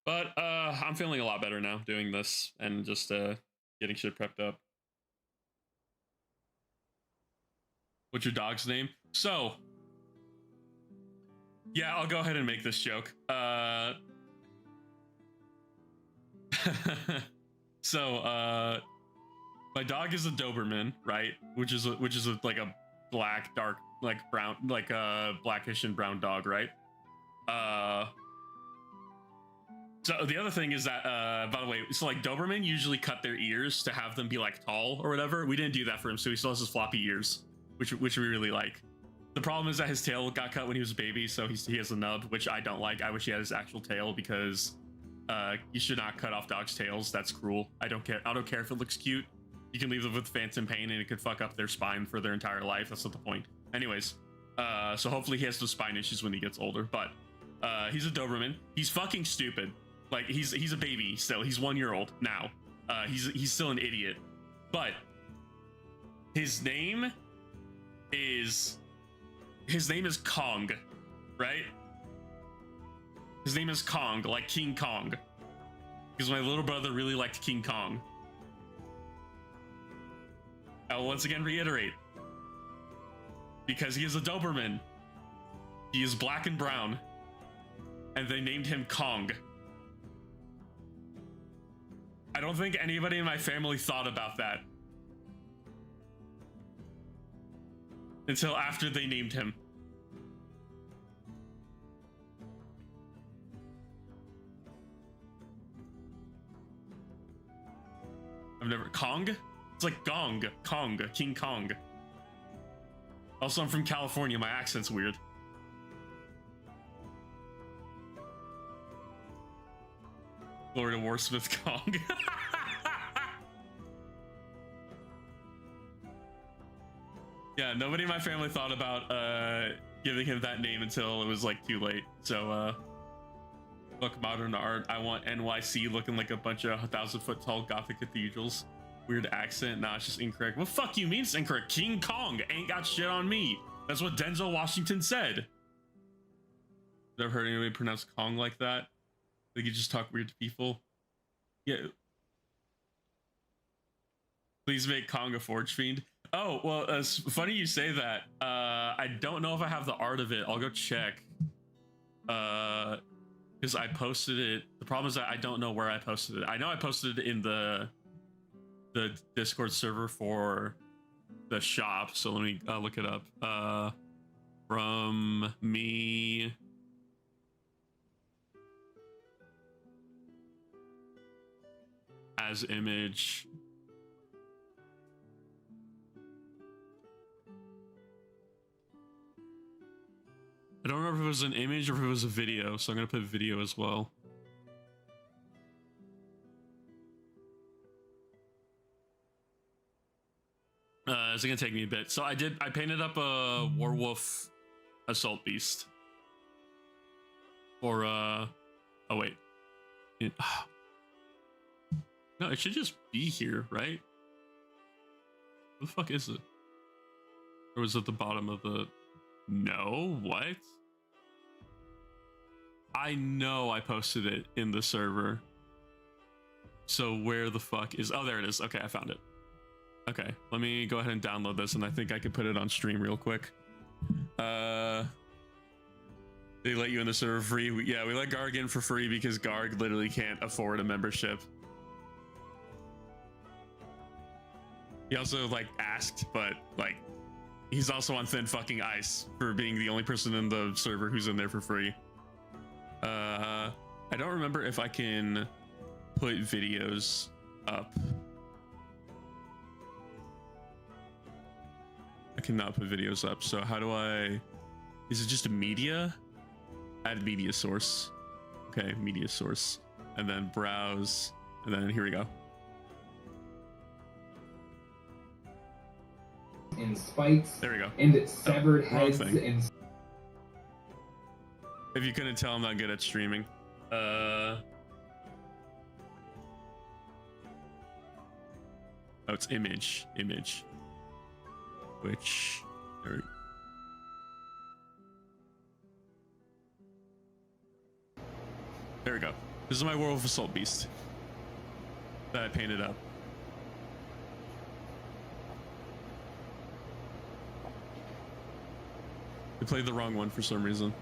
But I'm feeling a lot better now doing this and just getting shit prepped up. What's your dog's name? So, yeah, I'll go ahead and make this joke. So, my dog is a Doberman, right? Which is like a black, dark, like brown, like a blackish and brown dog, right? So the other thing is that, by the way, so like Doberman usually cut their ears to have them be like tall or whatever. We didn't do that for him, so he still has his floppy ears, which we really like. The problem is that his tail got cut when he was a baby, so he has a nub, which I don't like. I wish he had his actual tail because you should not cut off dogs' tails. That's cruel. I don't care if it looks cute. You can leave them with phantom pain and it could fuck up their spine for their entire life. That's not the point. Anyways, so hopefully he has no spine issues when he gets older. But he's a Doberman. He's fucking stupid. Like he's a baby still. He's 1 year old now. He's still an idiot. But his name is Kong, right? His name is Kong, like King Kong. Because my little brother really liked King Kong. I will once again reiterate. Because he is a Doberman. He is black and brown. And they named him Kong. I don't think anybody in my family thought about that until after they named him. Kong? It's like Gong, Kong, King Kong. Also, I'm from California. My accent's weird. Florida Warsmith Kong. Yeah, nobody in my family thought about giving him that name until it was like too late. So look, modern art. I want NYC looking like a bunch of 1,000-foot tall Gothic cathedrals. Weird accent. Nah, it's just incorrect. What fuck you mean it's incorrect? King Kong ain't got shit on me. That's what Denzel Washington said. Never heard anybody pronounce Kong like that. They could just talk weird to people. Yeah. Please make Kong a Forge Fiend. Oh, well, it's funny you say that. I don't know if I have the art of it. I'll go check. Because I posted it. The problem is that I don't know where I posted it. I know I posted it in the Discord server for the shop. So let me look it up. From me. As image. I don't remember if it was an image or if it was a video, so I'm gonna put video as well. It's gonna take me a bit. So I painted up a werewolf assault beast. Or oh wait. No, it should just be here, right? What the fuck is it? Or was it at the bottom of the... No, what? I know I posted it in the server. So where the fuck is... Oh, there it is. Okay, I found it. Okay, let me go ahead and download this, and I think I could put it on stream real quick. They let you in the server free. Yeah, we let Garg in for free because Garg literally can't afford a membership. He also like asked, but like he's also on thin fucking ice for being the only person in the server who's in there for free. I don't remember if I can put videos up. I cannot put videos up. So how do I... Is it just a media? Add media source. Okay, media source. And then browse. And then here we go. And spikes. There we go. And severed heads and... If you couldn't tell, I'm not good at streaming. Oh, it's image. Which... There we go. This is my Werewolf Assault Beast that I painted up. I played the wrong one for some reason.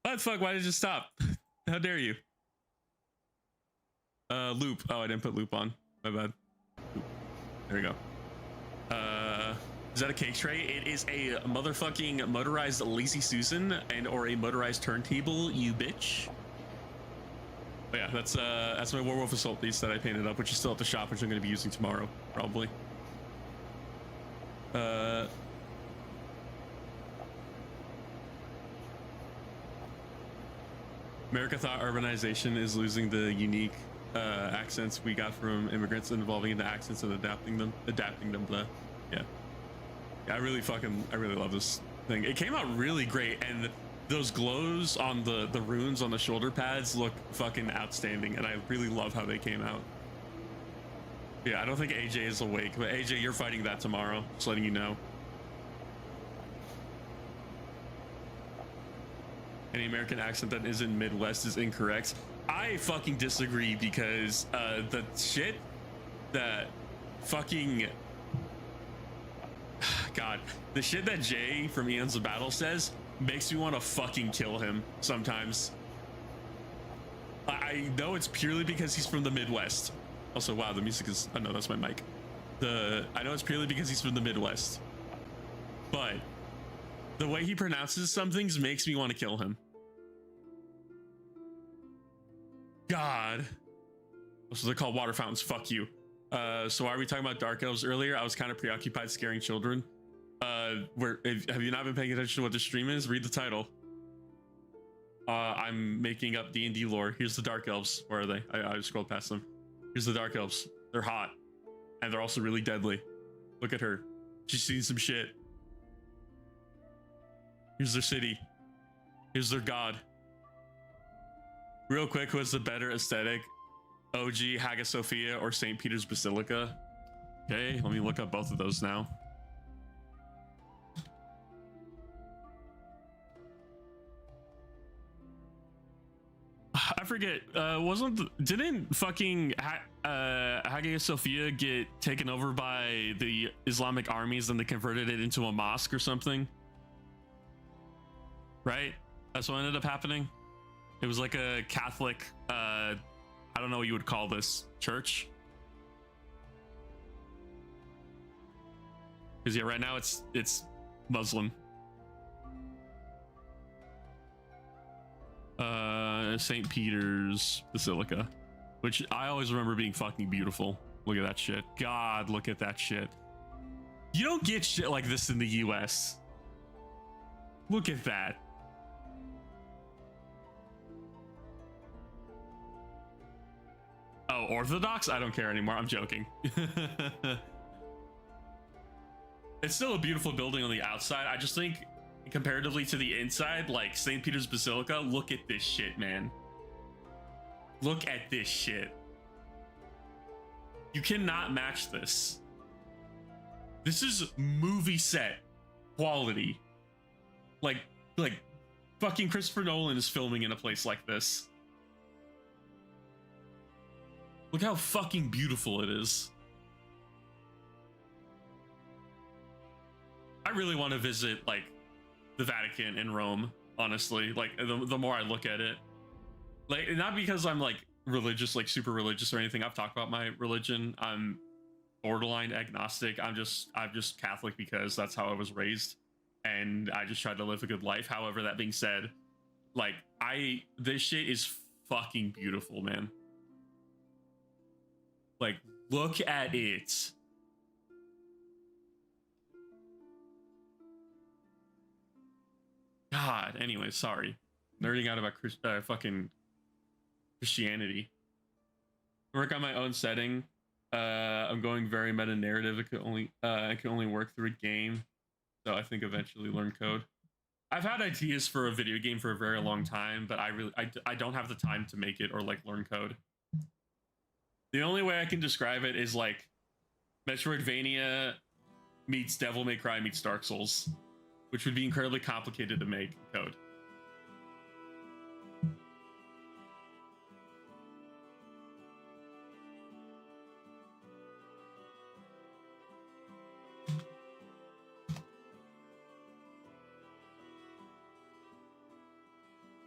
What the fuck? Why did it stop? How dare you? Loop. Oh, I didn't put loop on. My bad. Loop. There we go. Is that a cake tray? It is a motherfucking motorized Lazy Susan and or a motorized turntable, you bitch. But yeah, that's my Werewolf Assault Beast that I painted up, which is still at the shop, which I'm going to be using tomorrow, probably. America thought urbanization is losing the unique accents we got from immigrants and evolving into accents and adapting them. Blah. Yeah, I really love this thing. It came out really great, and those glows on the runes on the shoulder pads look fucking outstanding, and I really love how they came out. Yeah, I don't think AJ is awake, but AJ, you're fighting that tomorrow. Just letting you know. Any American accent that isn't Midwest is incorrect. I fucking disagree because the shit that fucking... God, the shit that Jay from Eons of Battle says makes me want to fucking kill him sometimes. I know it's purely because he's from the Midwest. Also, wow, the music is... Oh, no, that's my mic. I know it's purely because he's from the Midwest. But the way he pronounces some things makes me want to kill him. God. So they're called water fountains. Fuck you. So why are we talking about Dark Elves earlier? I was kind of preoccupied scaring children. Have you not been paying attention to what the stream is? Read the title. I'm making up D&D lore. Here's the Dark Elves. Where are they? I scrolled past them. Here's the Dark Elves. They're hot. And they're also really deadly. Look at her. She's seen some shit. Here's their city. Here's their god. Real quick, what's the better aesthetic? OG Hagia Sophia or St. Peter's Basilica? Okay, let me look up both of those now. I forget. Didn't fucking Hagia Sophia get taken over by the Islamic armies and they converted it into a mosque or something? Right? That's what ended up happening. It was like a Catholic, I don't know what you would call this, church. Because yeah, right now it's Muslim. St. Peter's Basilica, which I always remember being fucking beautiful. Look at that shit. God, look at that shit. You don't get shit like this in the US. Look at that. Oh, Orthodox? I don't care anymore. I'm joking. It's still a beautiful building on the outside. I just think comparatively to the inside, like St. Peter's Basilica, look at this shit, man. Look at this shit. You cannot match this. This is movie set quality. Like fucking Christopher Nolan is filming in a place like this. Look how fucking beautiful it is. I really want to visit like the Vatican in Rome, honestly. Like the more I look at it, like not because I'm like religious, like super religious or anything. I've talked about my religion. I'm borderline agnostic. I'm just Catholic because that's how I was raised, and I just try to live a good life. However, that being said, like this shit is fucking beautiful, man. Like, look at it. God, anyway, sorry. Nerding out about fucking Christianity. Work on my own setting. I'm going very meta narrative. I can only work through a game. So I think eventually learn code. I've had ideas for a video game for a very long time, but I don't have the time to make it or like learn code. The only way I can describe it is like Metroidvania meets Devil May Cry meets Dark Souls, which would be incredibly complicated to make code.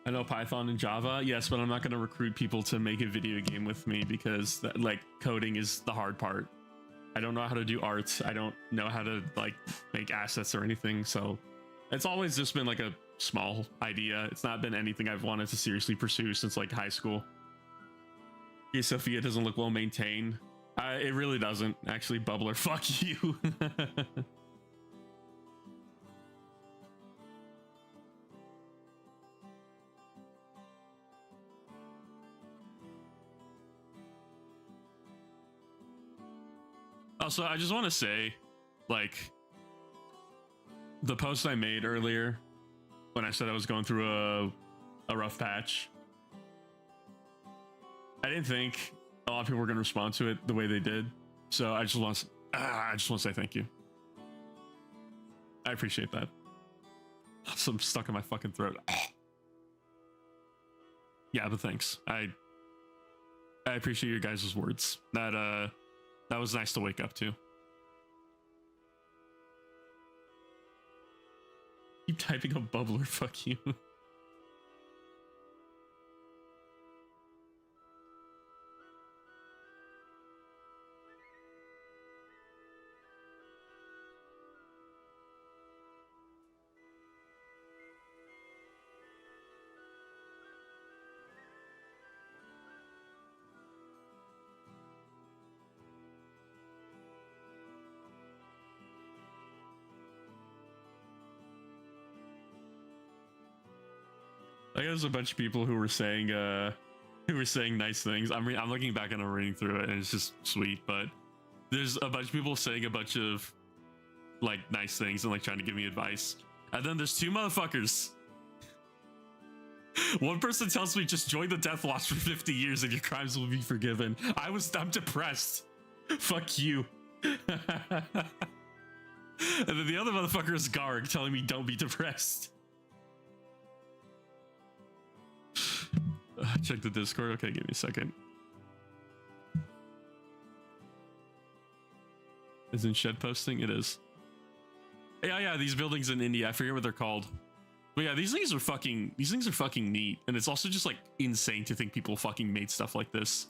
I know Python and Java, yes, but I'm not going to recruit people to make a video game with me because like coding is the hard part. I don't know how to do art. I don't know how to like make assets or anything. So it's always just been like a small idea. It's not been anything I've wanted to seriously pursue since like high school. Yeah, Sophia doesn't look well maintained. It really doesn't. Actually, Bubbler, fuck you. Also, I just want to say, like, the post I made earlier when I said I was going through a rough patch, I didn't think a lot of people were going to respond to it the way they did. So I just want to say thank you. I appreciate that. I'm stuck in my fucking throat. Yeah, but thanks. I appreciate your guys' words. That was nice to wake up to. Keep typing up Bubbler, fuck you. there's a bunch of people who were saying nice things. I'm looking back and I'm reading through it and it's just sweet, but there's a bunch of people saying a bunch of like nice things and like trying to give me advice. And then there's two motherfuckers. One person tells me just join the Death Watch for 50 years and your crimes will be forgiven. I'm depressed. Fuck you. And then the other motherfucker is Garg telling me don't be depressed. Check the Discord. Okay, give me a second. Isn't shed posting? It is. Yeah, these buildings in India, I forget what they're called. But yeah, these things are fucking neat. And it's also just like insane to think people fucking made stuff like this.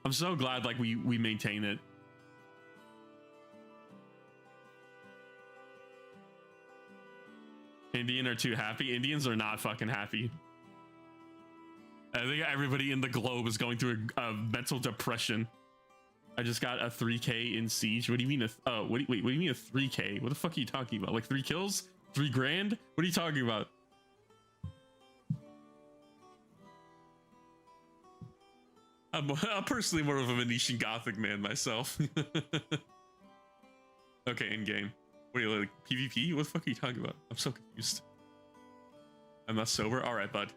I'm so glad like we maintain it. Indian are too happy. Indians are not fucking happy. I think everybody in the globe is going through a mental depression. I just got a 3K in Siege. What do you mean wait, what do you mean a 3K? What the fuck are you talking about? Like 3 kills? 3 grand? What are you talking about? I'm personally more of a Venetian Gothic man myself. Okay, in game. Wait, like PvP? What the fuck are you talking about? I'm so confused. I'm not sober? Alright, bud.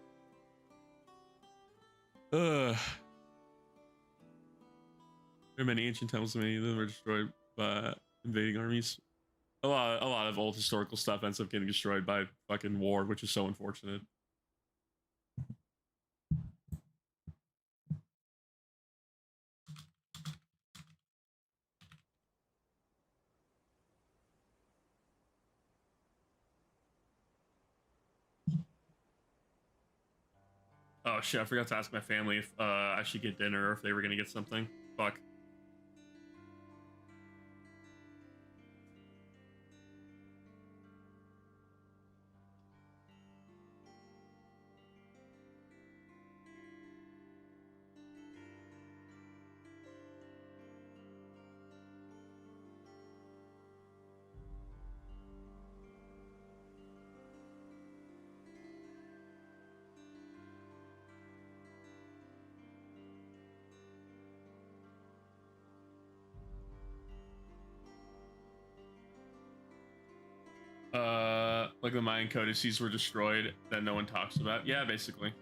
There are many ancient temples, many of them were destroyed by invading armies. A lot of old historical stuff ends up getting destroyed by fucking war, which is so unfortunate. Oh shit, I forgot to ask my family if I should get dinner or if they were gonna get something. Fuck. Like the Mayan codices were destroyed that no one talks about. Yeah, basically.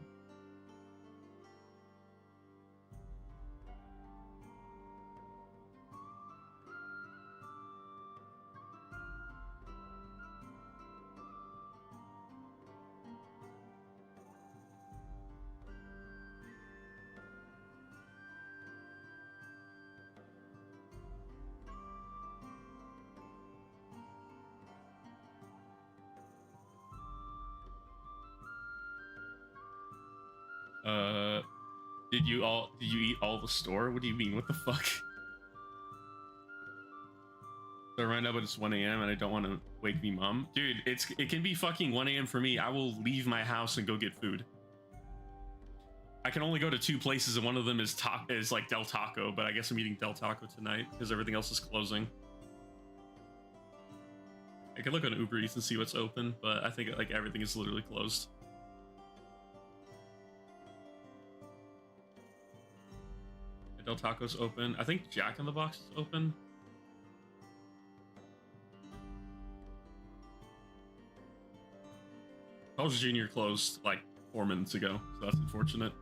Did you eat all the store? What do you mean? What the fuck? So right now, but it's 1 a.m. and I don't want to wake me mom. Dude, it can be fucking 1 a.m. for me. I will leave my house and go get food. I can only go to 2 places and one of them is like Del Taco, but I guess I'm eating Del Taco tonight because everything else is closing. I could look on Uber Eats and see what's open, but I think like everything is literally closed. Del Taco's open. I think Jack in the Box is open. Carl's Jr. closed like 4 minutes ago, so that's unfortunate.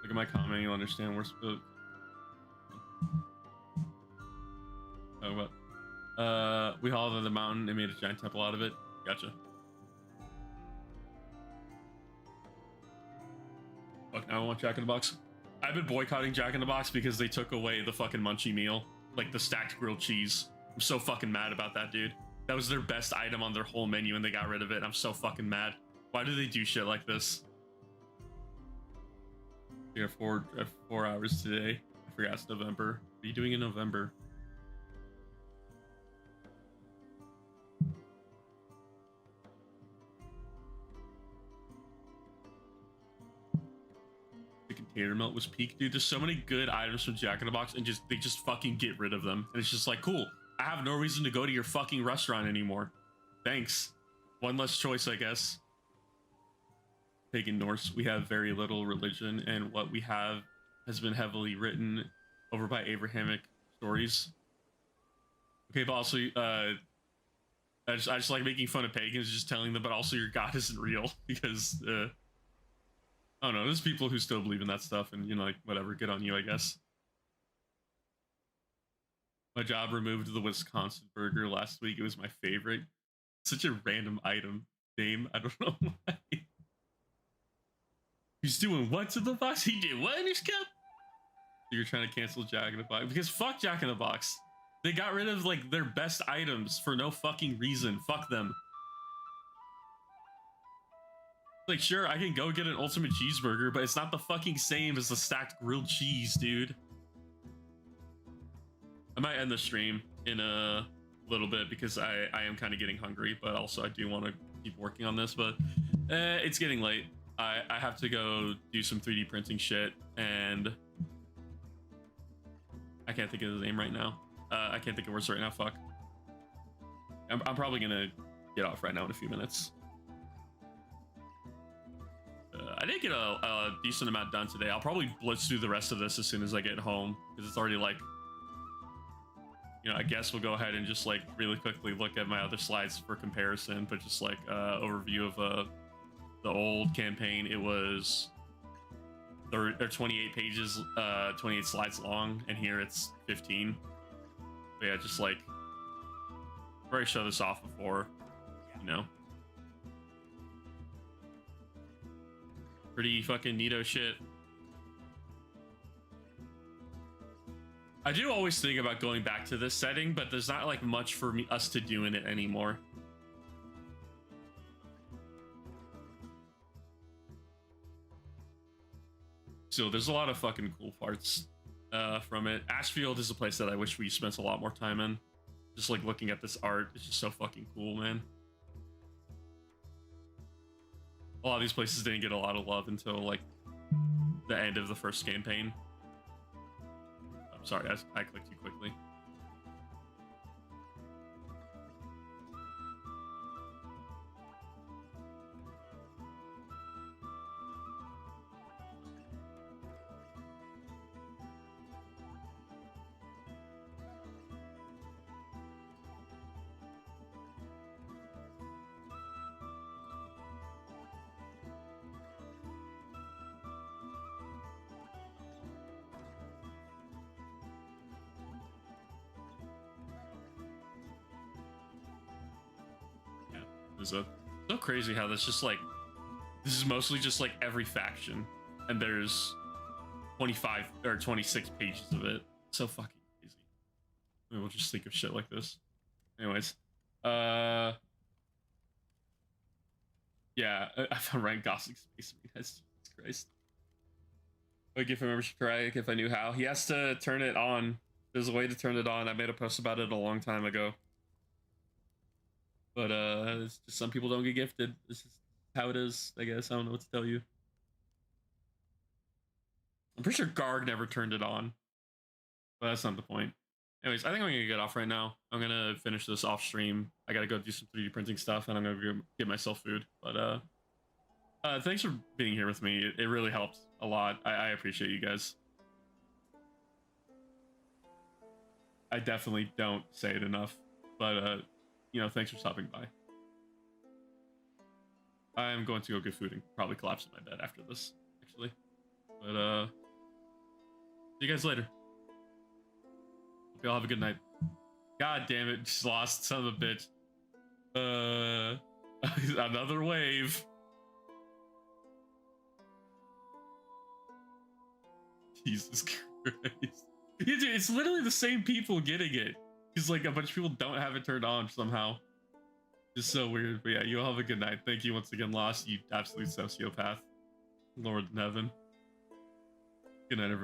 Look at my comment, you'll understand we're supposed. Oh, what? We hauled on the mountain and made a giant temple out of it. Gotcha. Fuck, now I want Jack in the Box. I've been boycotting Jack in the Box because they took away the fucking munchie meal, like the stacked grilled cheese. I'm so fucking mad about that, dude. That was their best item on their whole menu and they got rid of it. I'm so fucking mad. Why do they do shit like this? We have 4 hours today. I forgot it's November. What are you doing in November? Container melt was peak, dude. There's so many good items from Jack in the Box and they just fucking get rid of them, and it's just like, cool, I have no reason to go to your fucking restaurant anymore. Thanks. One less choice, I guess. pagan Norse, we have very little religion, and what we have has been heavily written over by Abrahamic stories. Okay, but also, I just like making fun of pagans, just telling them, but also your god isn't real, because I don't know. There's people who still believe in that stuff, and you know, like whatever, good on you, I guess. My job removed the Wisconsin burger last week. It was my favorite. Such a random item name. I don't know why. He's doing what to the box? He did what in his cup? You're trying to cancel Jack in the Box because fuck Jack in the Box. They got rid of like their best items for no fucking reason. Fuck them. Like, sure, I can go get an ultimate cheeseburger, but it's not the fucking same as the stacked grilled cheese, dude. I might end the stream in a little bit because I am kind of getting hungry, but also I do want to keep working on this, but it's getting late. I have to go do some 3D printing shit, and I can't think of the name right now. I can't think of words right now, fuck. I'm probably gonna get off right now in a few minutes. I did get a decent amount done today. I'll probably blitz through the rest of this as soon as I get home, because it's already like, you know, I guess we'll go ahead and just like really quickly look at my other slides for comparison, but just like overview of the old campaign. It was they're 28 pages, 28 slides long, and here it's 15. But yeah, just like I've already showed this off before, you know. Pretty fucking neato shit. I do always think about going back to this setting, but there's not like much for us to do in it anymore. So there's a lot of fucking cool parts from it. Ashfield is a place that I wish we spent a lot more time in. Just like looking at this art, it's just so fucking cool, man. A lot of these places didn't get a lot of love until like the end of the first campaign. I'm sorry, I clicked too quickly. It's so crazy how that's just like, this is mostly just like every faction, and there's 25 or 26 pages of it. So fucking crazy. Maybe we'll just think of shit like this. Anyways, yeah, I found Ryan Gosling's Space Marine. Jesus Christ. I would give him a membership try if I knew how. He has to turn it on. There's a way to turn it on. I made a post about it a long time ago. But it's just some people don't get gifted. This is how it is, I guess. I don't know what to tell you. I'm pretty sure Garg never turned it on. But that's not the point. Anyways, I think I'm gonna get off right now. I'm gonna finish this off stream. I gotta go do some 3D printing stuff, and I'm gonna go get myself food. But thanks for being here with me. It really helped a lot. I appreciate you guys. I definitely don't say it enough, but you know, thanks for stopping by. I'm going to go get food and probably collapse in my bed after this, actually. But see you guys later. Hope y'all have a good night. God damn it, just lost, son of a bitch. Another wave. Jesus Christ. Yeah, dude, it's literally the same people getting it. Because like a bunch of people don't have it turned on somehow. It's so weird. But yeah, you all have a good night. Thank you once again, Lost, you absolute sociopath. Lord in heaven. Good night, everyone.